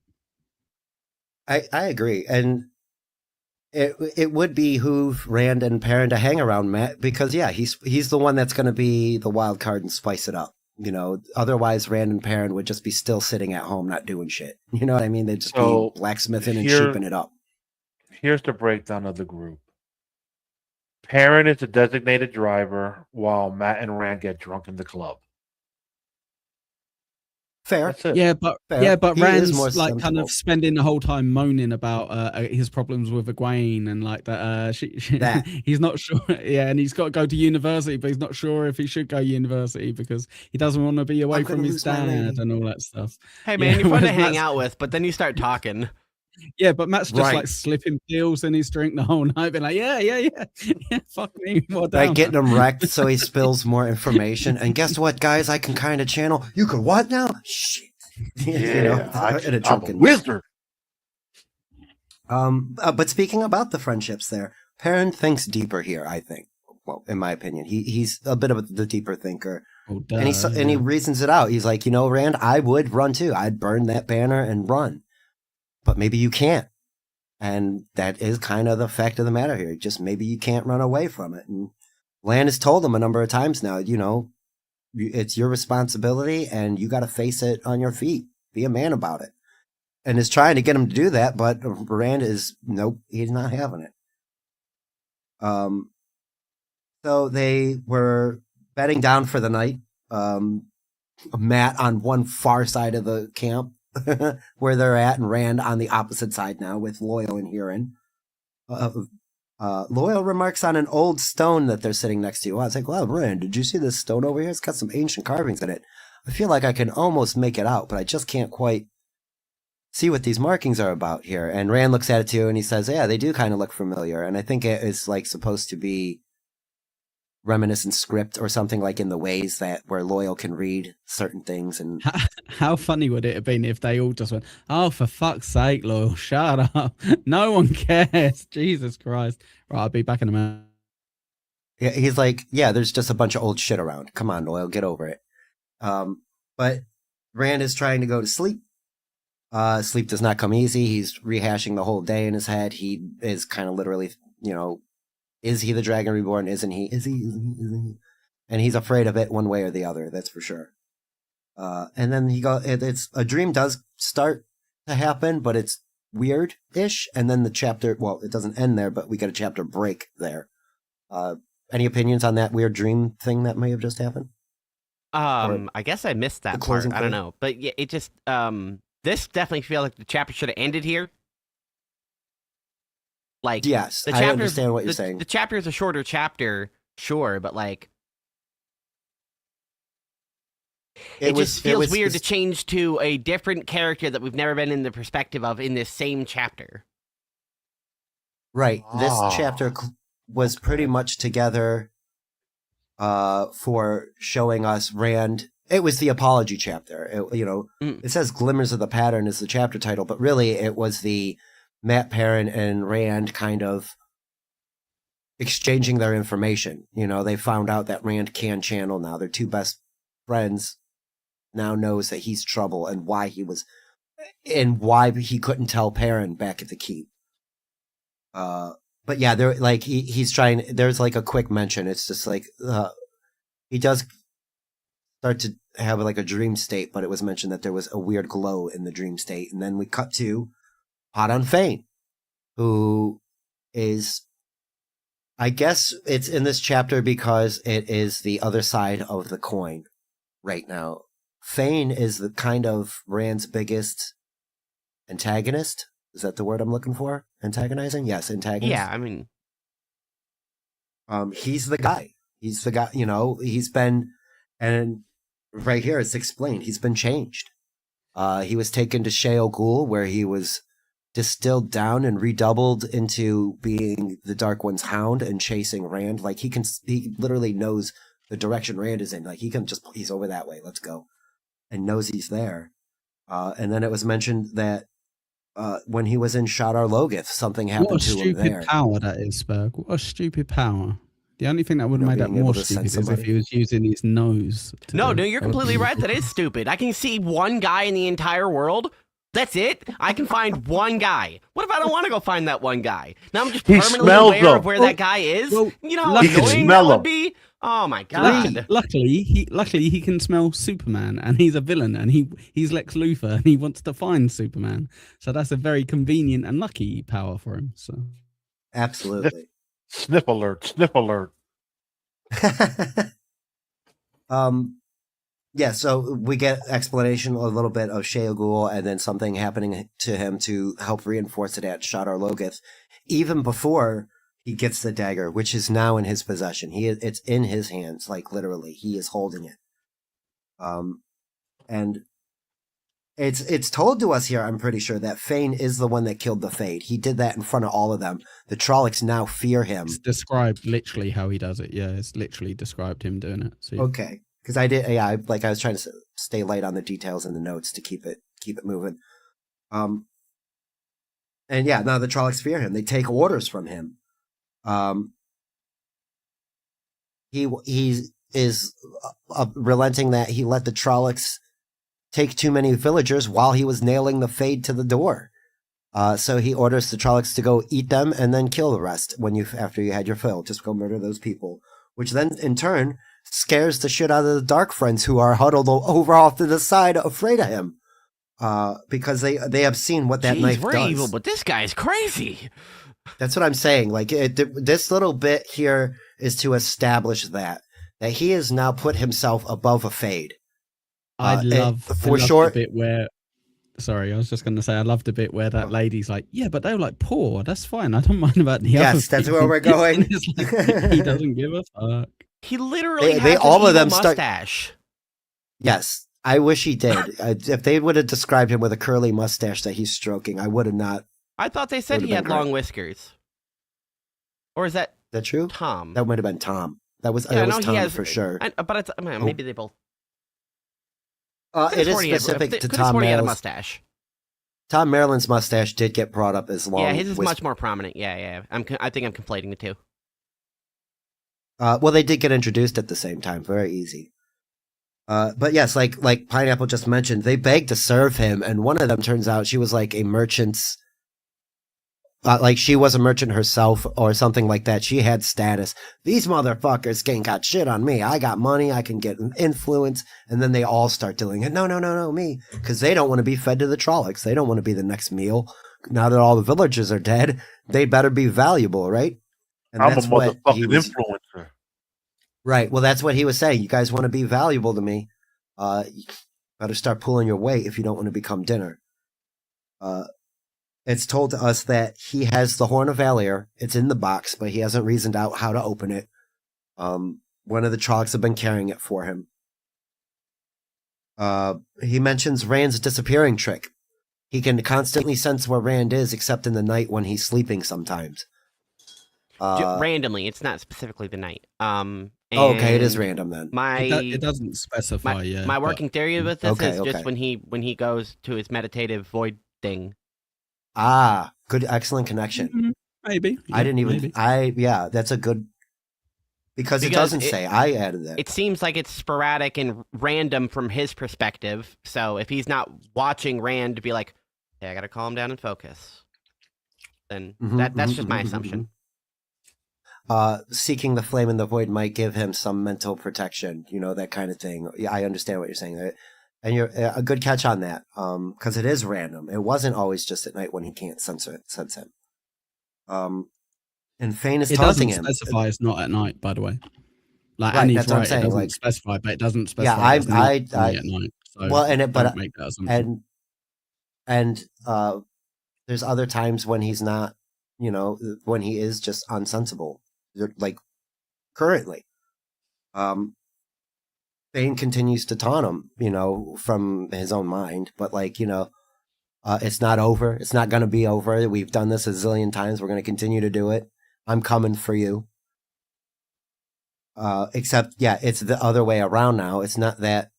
I agree. And it would behoove Rand and Perrin to hang around Matt because, he's the one that's going to be the wild card and spice it up. Otherwise Rand and Perrin would just be still sitting at home not doing shit. You know what I mean? They'd just be blacksmithing and sheeping it up. Here's the breakdown of the group. Perrin is the designated driver while Matt and Rand get drunk in the club. Fair. Yeah, but Rand's like kind of spending the whole time moaning about his problems with Egwene and like that. He's not sure. Yeah, and he's got to go to university, but he's not sure if he should go to university because he doesn't want to be away from his dad and all that stuff. Hey man, you're fun to hang out with, but then you start talking. Yeah, but Matt's just like slipping pills in his drink the whole night, being like, yeah, fuck me, right, getting him wrecked so he spills more information. And guess what, guys? I can kind of channel. You can what now? Shit. Yeah, I'm a wizard. But speaking about the friendships there, Perrin thinks deeper here, I think. Well, in my opinion, he's a bit of the deeper thinker. Oh, And he reasons it out. He's like, Rand, I would run too. I'd burn that banner and run. But maybe you can't. And that is kind of the fact of the matter here. Just maybe you can't run away from it. And Lan has told him a number of times now, it's your responsibility and you got to face it on your feet. Be a man about it. And is trying to get him to do that, but Rand is, nope, he's not having it. So they were bedding down for the night. Matt on one far side of the camp where they're at, and Rand on the opposite side now with Loyal and Huron. Loyal remarks on an old stone that they're sitting next to. I was like, well, Rand, did you see this stone over here? It's got some ancient carvings in it. I feel like I can almost make it out, but I just can't quite see what these markings are about here. And Rand looks at it too, and he says, yeah, they do kind of look familiar. And I think it is like supposed to be reminiscent script or something, like in the ways that where Loyal can read certain things. And how funny would it have been if they all just went, oh, for fuck's sake, Loyal, shut up. No one cares. Jesus Christ. Right, I'll be back in a minute. Yeah, he's like, yeah, there's just a bunch of old shit around. Come on, Loyal, get over it. But Rand is trying to go to sleep. Sleep does not come easy. He's rehashing the whole day in his head. He is kind of literally, is he the Dragon Reborn? Isn't he? Is he? And he's afraid of it one way or the other. That's for sure. And then it's a dream does start to happen, but it's weird-ish. And then the chapter, well, it doesn't end there, but we get a chapter break there. Any opinions on that weird dream thing that may have just happened? I guess I missed that part. I don't know. But yeah, it just, this definitely feels like the chapter should have ended here. Like, yes, the chapter, I understand what you're saying. The chapter is a shorter chapter, sure, but like, it just feels weird to change to a different character that we've never been in the perspective of in this same chapter. Right. This chapter was pretty much together for showing us Rand. It was the apology chapter. It says Glimmers of the Pattern is the chapter title, but really it was the Matt Perrin and Rand kind of exchanging their information. They found out that Rand can channel now. Their two best friends now knows that he's trouble and why he couldn't tell Perrin back at the keep. But yeah, there like he's trying. There's like a quick mention. It's just like he does start to have like a dream state, but it was mentioned that there was a weird glow in the dream state, and then we cut to hot on Fane, who is, I guess it's in this chapter because it is the other side of the coin right now. Fane is the kind of Rand's biggest antagonist. Is that the word I'm looking for? Antagonizing? Yes, antagonist. Yeah, I mean, he's the guy. He's the guy. He's been, and right here it's explained. He's been changed. He was taken to Shale Ghul, where he was distilled down and redoubled into being the Dark One's hound and chasing Rand. Like he literally knows the direction Rand is in. Like he's over that way. Let's go, and knows he's there. And then it was mentioned that when he was in Shadar Logoth, something happened to him there. What a stupid power that is, Sperg. What a stupid power. The only thing that would have made that more stupid is if he was using his nose. No, you're completely right. That is stupid. I can see one guy in the entire world. That's it. I can find one guy. What if I don't want to go find that one guy? Now I'm just permanently aware of where that guy is. Well, how annoying that would be? Oh my god. Luckily he can smell Superman, and he's a villain, and he's Lex Luthor, and he wants to find Superman. So that's a very convenient and lucky power for him. So absolutely. Sniff alert, sniff alert. Yeah, so we get explanation a little bit of Shale Ghul and then something happening to him to help reinforce it at Shadar Logoth, even before he gets the dagger, which is now in his possession. It's in his hands, like literally. He is holding it. And it's told to us here, I'm pretty sure, that Fane is the one that killed the Fade. He did that in front of all of them. The Trollocs now fear him. It's described literally how he does it. Yeah, it's literally described him doing it. So, okay. Because I was trying to stay light on the details in the notes to keep it moving. And yeah, now the Trollocs fear him. They take orders from him. He is relenting that he let the Trollocs take too many villagers while he was nailing the Fade to the door. So he orders the Trollocs to go eat them and then kill the rest after you had your fill. Just go murder those people. Which then, in turn, scares the shit out of the Dark Friends who are huddled over off to the side afraid of him. Because they have seen what that knife we're does. evil, but this guy's crazy. That's what I'm saying. Like this little bit here is to establish that he has now put himself above a Fade. I love the bit where. Sorry, I was just going to say I love the bit where that lady's like, "Yeah, but they're like poor. That's fine. I don't mind about the other." Yes, that's people." where we're going. Like, he doesn't give a fuck. He literally They has all an of them evil start- mustache. Yes, I wish he did. If they would have described him with a curly mustache that he's stroking, I would have not. I thought they said Would've he had been great. long whiskers. Or is that Is that true? Tom? That might have been Tom. That was Yeah, Tom he has, for sure. But it's, maybe they both. It is specific to Tom He had a Merrill's. mustache. Tom Maryland's mustache did get brought up as long. Yeah, his is much more prominent. Yeah. I think I'm conflating the two. Well, they did get introduced at the same time. Very easy. But yes, like Pineapple just mentioned, they begged to serve him, and one of them turns out she was like a merchant's. Like she was a merchant herself or something like that. She had status. These motherfuckers ain't got shit on me. I got money. I can get influence. And then they all start doing it. No, me. Because they don't want to be fed to the Trollocs. They don't want to be the next meal. Now that all the villagers are dead, they better be valuable, right? And I'm a that's what he motherfucking was, influencer. Right. Well, that's what he was saying. You guys want to be valuable to me. You better start pulling your weight if you don't want to become dinner. It's told to us that he has the Horn of Valir. It's in the box, but he hasn't reasoned out how to open it. One of the Trollocs have been carrying it for him. He mentions Rand's disappearing trick. He can constantly sense where Rand is, except in the night when he's sleeping sometimes. Randomly, it's not specifically the night. Okay, it is random then. It doesn't specify yet. My working theory with this is Okay. just when he goes to his meditative void thing. Good, excellent connection. Maybe. I didn't even. Maybe. That's a good. Because it Because doesn't say. I added that. It seems like it's sporadic and random from his perspective. So if he's not watching Rand to be like, "Hey, I got to calm down and focus," then that's just my assumption. Seeking the flame in the void might give him some mental protection, that kind of thing. Yeah, I understand what you're saying. And you're a good catch on that, because it is random. It wasn't always just at night when he can't sense him. And Fane is taunting him. It doesn't specify it's not at night, by the way. Like Right, Annie's that's what I'm right, saying, it doesn't like- specify, but it doesn't specify. Yeah, it's not I at night. So well, and don't make that assumption. and there's other times when he's not, when he is just unsensible, like currently. Fane continues to taunt him, from his own mind, but it's not over. It's not going to be over. We've done this a zillion times. We're going to continue to do it. I'm coming for you. Except, it's the other way around now. It's not that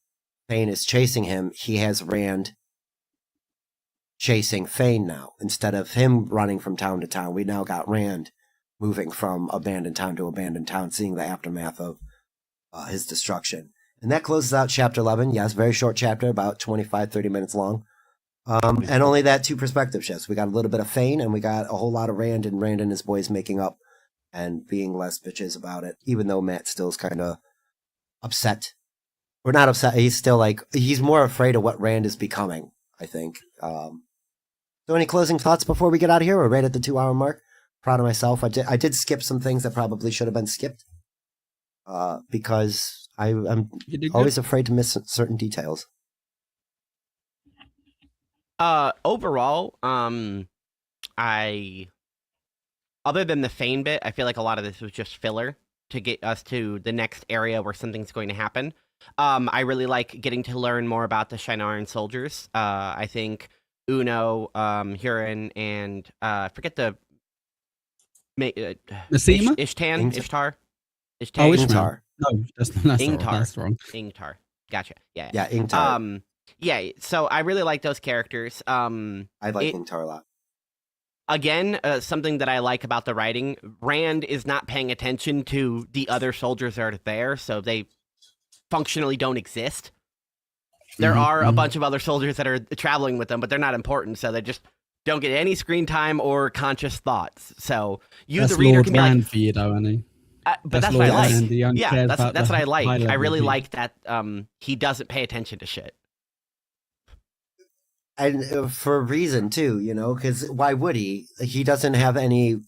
Fane is chasing him. He has Rand chasing Fane now. Instead of him running from town to town, we now got Rand moving from abandoned town to abandoned town, seeing the aftermath of his destruction. And that closes out chapter 11. Yes, very short chapter, about 25, 30 minutes long. And only that 2 perspective shifts. We got a little bit of Fane, and we got a whole lot of Rand and his boys making up and being less bitches about it, even though Matt still's kind of upset. Or not upset, he's still he's more afraid of what Rand is becoming, I think. So any closing thoughts before we get out of here? We're right at the 2-hour mark. Proud of myself. I did skip some things that probably should have been skipped. Because I'm always afraid to miss certain details. Overall, other than the Fane bit, I feel like a lot of this was just filler to get us to the next area where something's going to happen. I really like getting to learn more about the Shienaran soldiers. I think Uno, Huron, and forget the Nasima? Ishtar. Oh, Ingtar. No, that's Ingtar. That's wrong. Ingtar. Gotcha. Yeah. Yeah, Ingtar. Yeah, so I really like those characters. I like Ingtar a lot. again, something that I like about the writing, Rand is not paying attention to the other soldiers that are there, so they functionally don't exist. There are a bunch of other soldiers that are traveling with them, but they're not important, so they just don't get any screen time or conscious thoughts. So you, That's the reader, Lord can be Rand like, for you, though, Annie. but that's Lord what I like. Rand. He only Yeah, cares that's about what I the like. I high-level really people. like that he doesn't pay attention to shit. And for a reason too, because why would he? He doesn't have any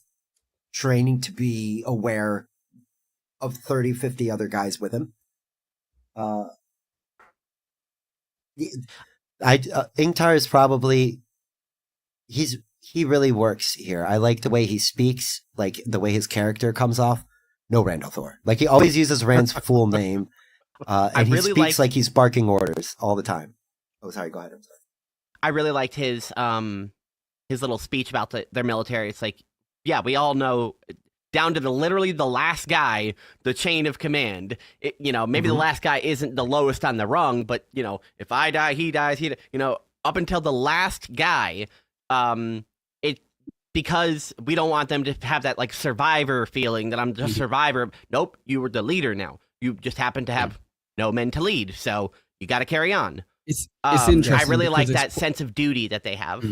training to be aware of 30, 50 other guys with him. Ingtar is probably he really works here. I like the way he speaks, like the way his character comes off. No Randall Thor. Like he always uses Rand's full name, and he really speaks like he's barking orders all the time. Oh, sorry. Go ahead. I'm sorry. I really liked his little speech about their military. It's like, yeah, we all know down to literally the last guy, the chain of command. Maybe the last guy isn't the lowest on the rung, but if I die, he dies. Up until the last guy, because we don't want them to have that like survivor feeling that I'm just survivor. Nope, you were the leader now. You just happen to have no men to lead, so you got to carry on. It's interesting. I really like that sense of duty that they have.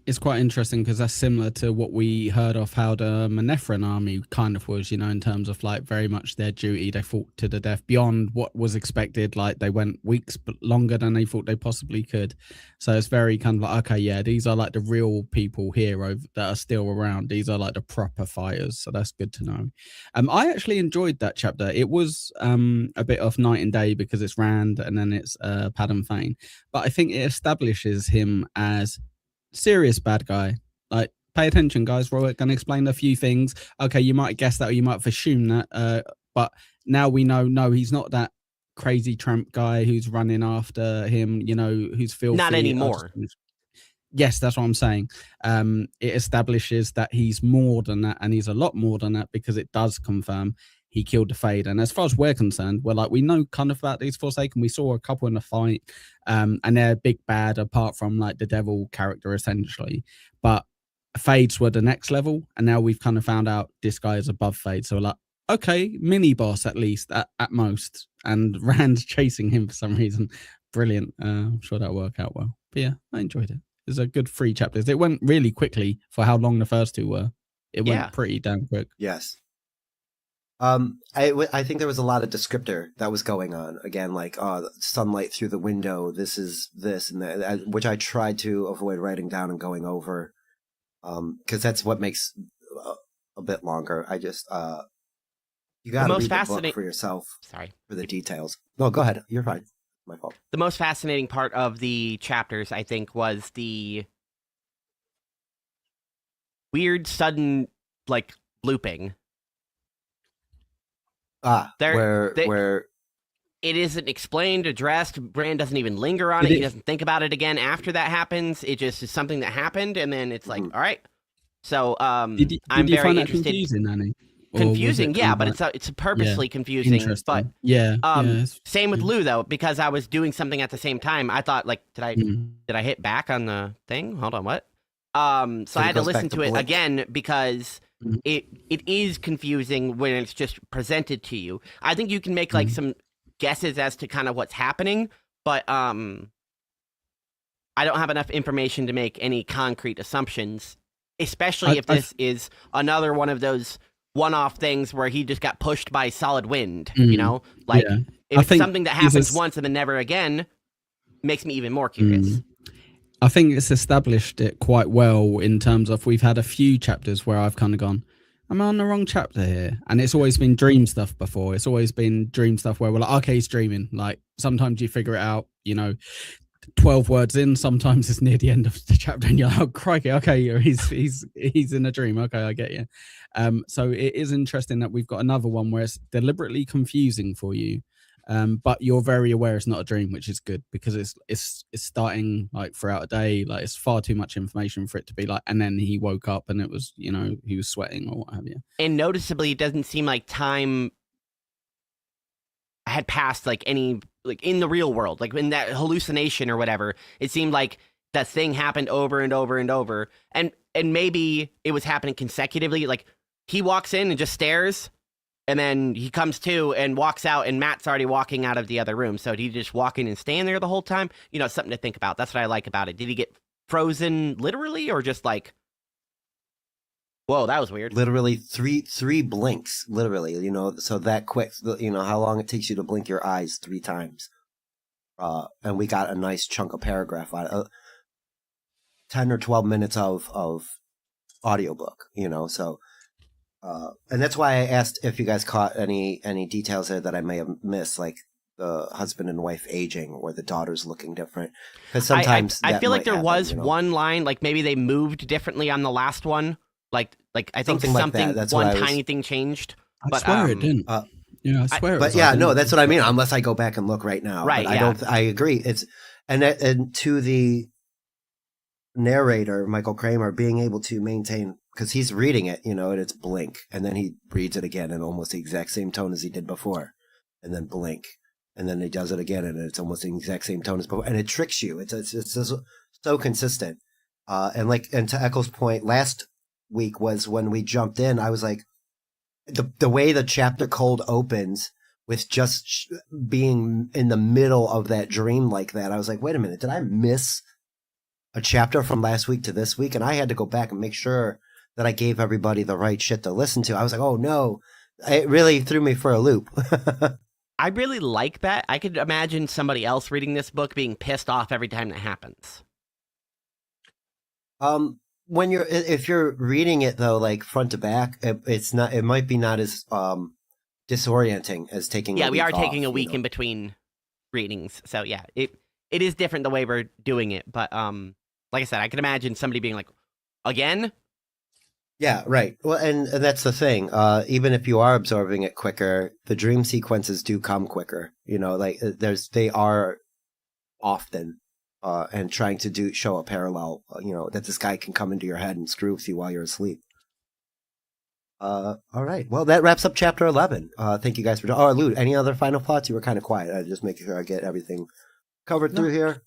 It's quite interesting because that's similar to what we heard of how the Manethran army kind of was, in terms of like very much their duty. They fought to the death beyond what was expected. Like they went weeks longer than they thought they possibly could. So it's very kind of like, okay, yeah, these are like the real people here that are still around. These are like the proper fighters. So that's good to know. I actually enjoyed that chapter. It was a bit of night and day because it's Rand and then it's Padam Fane. But I think it establishes him as serious bad guy. Like, pay attention, guys. We're going to explain a few things. Okay, you might guess that or you might have assumed that, but now we know, no, he's not that crazy tramp guy who's running after him, who's filthy. Not anymore. Yes, that's what I'm saying. It establishes that he's more than that, and he's a lot more than that because it does confirm he killed the Fade. And as far as we're concerned, we're like, we know kind of about these Forsaken. We saw a couple in the fight, and they're big bad apart from like the devil character essentially. But Fades were the next level, and now we've kind of found out this guy is above Fade. So we're like, okay, mini boss at least at most. And Rand's chasing him for some reason. Brilliant. I'm sure that'll work out well. But yeah, I enjoyed it. It's a good 3 chapters. It went really quickly for how long the first 2 were. It went pretty damn quick. Yes. I think there was a lot of descriptor that was going on. Again, like, sunlight through the window, this is this and that, which I tried to avoid writing down and going over, because that's what makes a bit longer. I just, you got to read the book for yourself. Sorry. For the details. No, go ahead. You're fine. My fault. The most fascinating part of the chapters, I think, was the weird, sudden, like, looping. Where it isn't explained, addressed. Rand doesn't even linger on it. He doesn't think about it again after that happens. It just is something that happened, and then it's like, all right. So I'm did you very find that interested. Confusing, Annie? Confusing, yeah, but it's purposely confusing. But same with Lou though, because I was doing something at the same time. I thought, like, did I hit back on the thing? Hold on, what? So I had to listen to it again because it is confusing when it's just presented to you. I think you can make like some guesses as to kind of what's happening, but I don't have enough information to make any concrete assumptions, especially if this is another one of those one-off things where he just got pushed by solid wind, if it's something that happens once and then never again, makes me even more curious. I think it's established it quite well in terms of we've had a few chapters where I've kind of gone, am I on the wrong chapter here? And it's always been dream stuff before. It's always been dream stuff where we're like, okay, he's dreaming. Like sometimes you figure it out, 12 words in, sometimes it's near the end of the chapter and you're like, oh, crikey, okay, he's in a dream. Okay, I get you. So it is interesting that we've got another one where it's deliberately confusing for you. But you're very aware it's not a dream, which is good because it's starting like throughout a day. Like it's far too much information for it to be like, and then he woke up and it was, he was sweating or what have you. And noticeably, it doesn't seem like time had passed like any, like in the real world, like in that hallucination or whatever. It seemed like that thing happened over and over and over. And maybe it was happening consecutively. Like, he walks in and just stares, and then he comes to and walks out, and Matt's already walking out of the other room. So did he just walk in and stand there the whole time? You know, something to think about. That's what I like about it. Did he get frozen literally, or just like, whoa, that was weird? Literally three blinks, literally, you know, so that quick, you know, how long it takes you to blink your eyes 3 times. And we got a nice chunk of paragraph out of 10 or 12 minutes of audiobook, you know, so, and that's why I asked if you guys caught any details there that I may have missed, like the husband and wife aging or the daughters looking different. Because sometimes I feel like there happen, was you know? one line, like maybe they moved differently on the last one. Like I think Something like that. That's what one I was- tiny thing changed. I swear it didn't. Yeah, I swear. But yeah, no, that's what I mean. Unless I go back and look right now, Right, But yeah. I agree. It's and to the narrator, Michael Kramer, being able to maintain, because he's reading it, you know, and it's blink, and then he reads it again in almost the exact same tone as he did before, and then blink, and then he does it again, and it's almost the exact same tone as before, and it tricks you. It's so consistent. And to Ekul's point, last week was when we jumped in. I was like, the way the chapter cold opens with just being in the middle of that dream like that, I was like, wait a minute, did I miss a chapter from last week to this week? And I had to go back and make sure that I gave everybody the right shit to listen to. I was like, oh no, it really threw me for a loop. I really like that. I could imagine somebody else reading this book being pissed off every time that happens. If you're reading it though, like front to back, it might be not as disorienting as taking. Yeah, we are off, taking a week you know? in between readings, so yeah, it is different the way we're doing it. But like I said, I could imagine somebody being like, again. Yeah, right. Well, and that's the thing. Even if you are absorbing it quicker, the dream sequences do come quicker. You know, like they are often. And trying to show a parallel, you know, that this guy can come into your head and screw with you while you're asleep. All right. Well, that wraps up chapter 11. Thank you guys for. Oh, Lou, any other final thoughts? You were kind of quiet. I just making sure I get everything covered through here.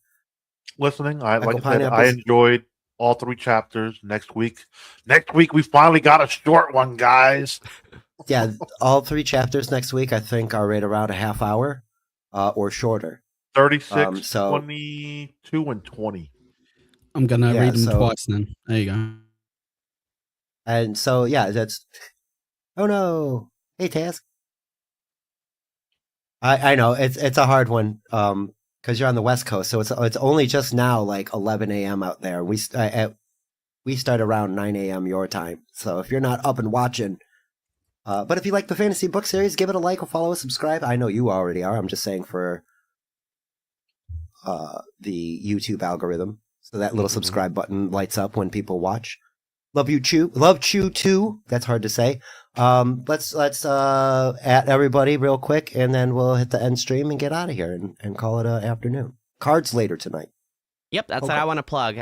Listening, Michael like I said, Pineapples. I enjoyed all 3 chapters. Next week, we finally got a short one, guys. Yeah, all 3 chapters next week, I think, are right around a half hour or shorter. 36, so- 22, and 20. I'm gonna Yeah, read them so- twice then. There you go. And so, yeah, that's. Oh no! Hey, Taz. I know it's a hard one because you're on the West Coast, so it's only just now like 11 a.m. out there. We start around 9 a.m. your time, so if you're not up and watching, but if you like the fantasy book series, give it a like or follow, subscribe. I know you already are. I'm just saying for the YouTube algorithm, so that little subscribe button lights up when people watch. Love you too. That's hard to say. Let's at everybody real quick, and then we'll hit the end stream and get out of here and call it an afternoon. Cards later tonight. Yep, that's Okay. what I want to plug.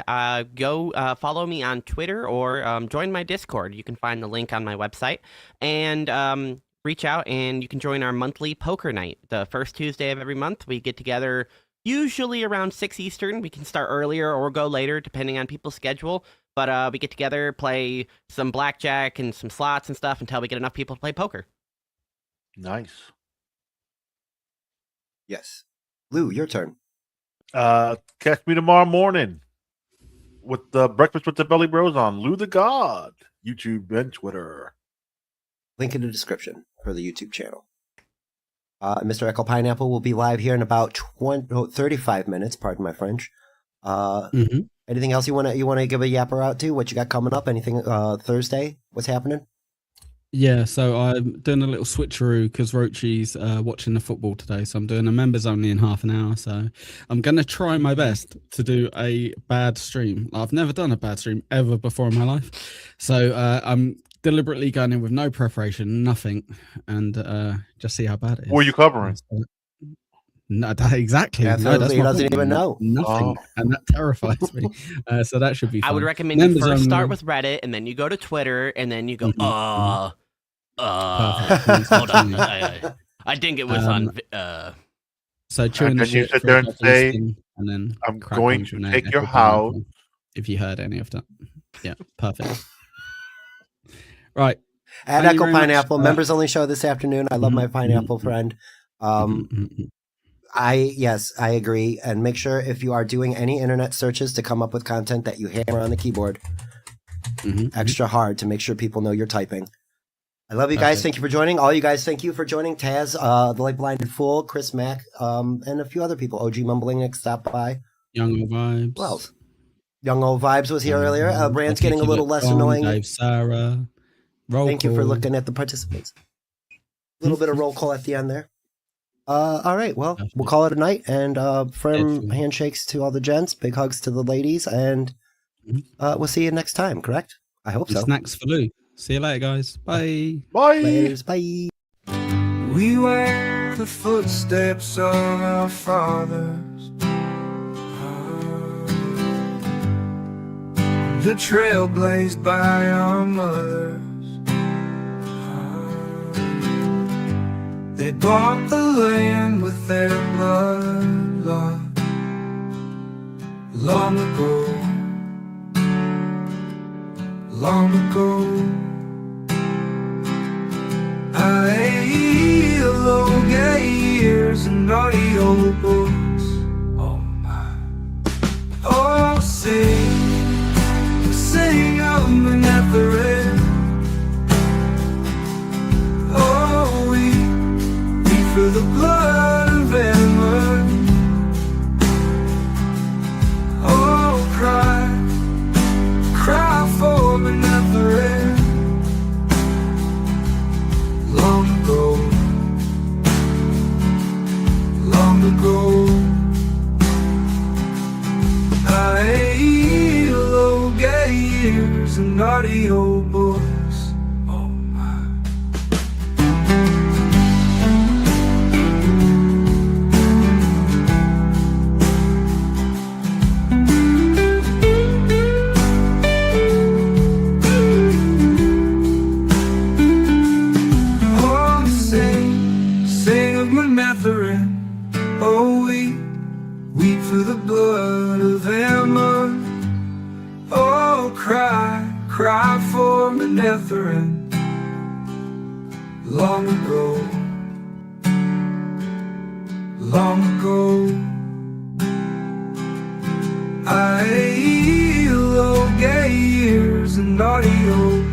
Go follow me on Twitter or join my Discord. You can find the link on my website. And reach out and you can join our monthly poker night. The first Tuesday of every month, we get together usually around 6 Eastern. We can start earlier or go later, depending on people's schedule. But we get together, play some blackjack and some slots and stuff until we get enough people to play poker. Nice. Yes. Lou, your turn. Catch me tomorrow morning with the Breakfast with the Belly Bros on Lou the God, YouTube and Twitter. Link in the description for the YouTube channel. Mr. Ekul Pineapple will be live here in about 35 minutes. Pardon my French. Anything else you want to give a yapper out to? What you got coming up? Anything Thursday? What's happening? Yeah, so I'm doing a little switcheroo because Rochi's watching the football today. So I'm doing a members only in half an hour. So I'm going to try my best to do a bad stream. I've never done a bad stream ever before in my life. So I'm deliberately going in with no preparation, nothing, and just see how bad it is. Who are you covering? No, exactly. Yeah, No, that's he my doesn't problem. even know. Nothing. Oh. And that terrifies me. So that should be fun. I would recommend you Members first only. start with Reddit, and then you go to Twitter, and then you go, Perfect. hold on. I think it was on. So chewing the then you shit sit for there a and second, say, spin, and then I'm crack going on to an take your apple house. pineapple, if you heard any of that. Yeah, perfect. Right. At Thank you Ekul very much. Pineapple, members only show this afternoon. I love my Mhm, pineapple mhm, friend. mhm. I agree. And make sure if you are doing any internet searches to come up with content that you hammer on the keyboard extra hard to make sure people know you're typing. I love you guys. Perfect. Thank you for joining. All you guys, thank you for joining. Taz, the Light Blinded Fool, Chris Mack, and a few other people. OG Mumbling Nick stopped by. Young Old Vibes. Who else? Young Old Vibes was here earlier. Brand's getting a little less Tom, annoying. Dave, Sarah. Roll Thank you for call. looking at the participants. A little bit of roll call at the end there. All right. Well, we'll call it a night. And firm Definitely. handshakes to all the gents. Big hugs to the ladies. And we'll see you next time, correct? I hope so. Snacks for Lou. See you later, guys. Bye. Bye. Laters, bye. We wear the footsteps of our fathers, the trail blazed by our mothers. They bought the land with their blood, love, long ago, long ago. Aiel, Ogiers, and audiobooks. Oh my. Oh, sing of me at the red. Oh, we for the blood of Emma. Oh, cry for me at the red. Long ago, Aiel, Ogiers, and audiobooks. Oh my. Oh, sing of my Matherin. Oh, weep for the blood of Emma. Oh, cry for my Matherin. Long ago, Aiel, Ogiers, and audio.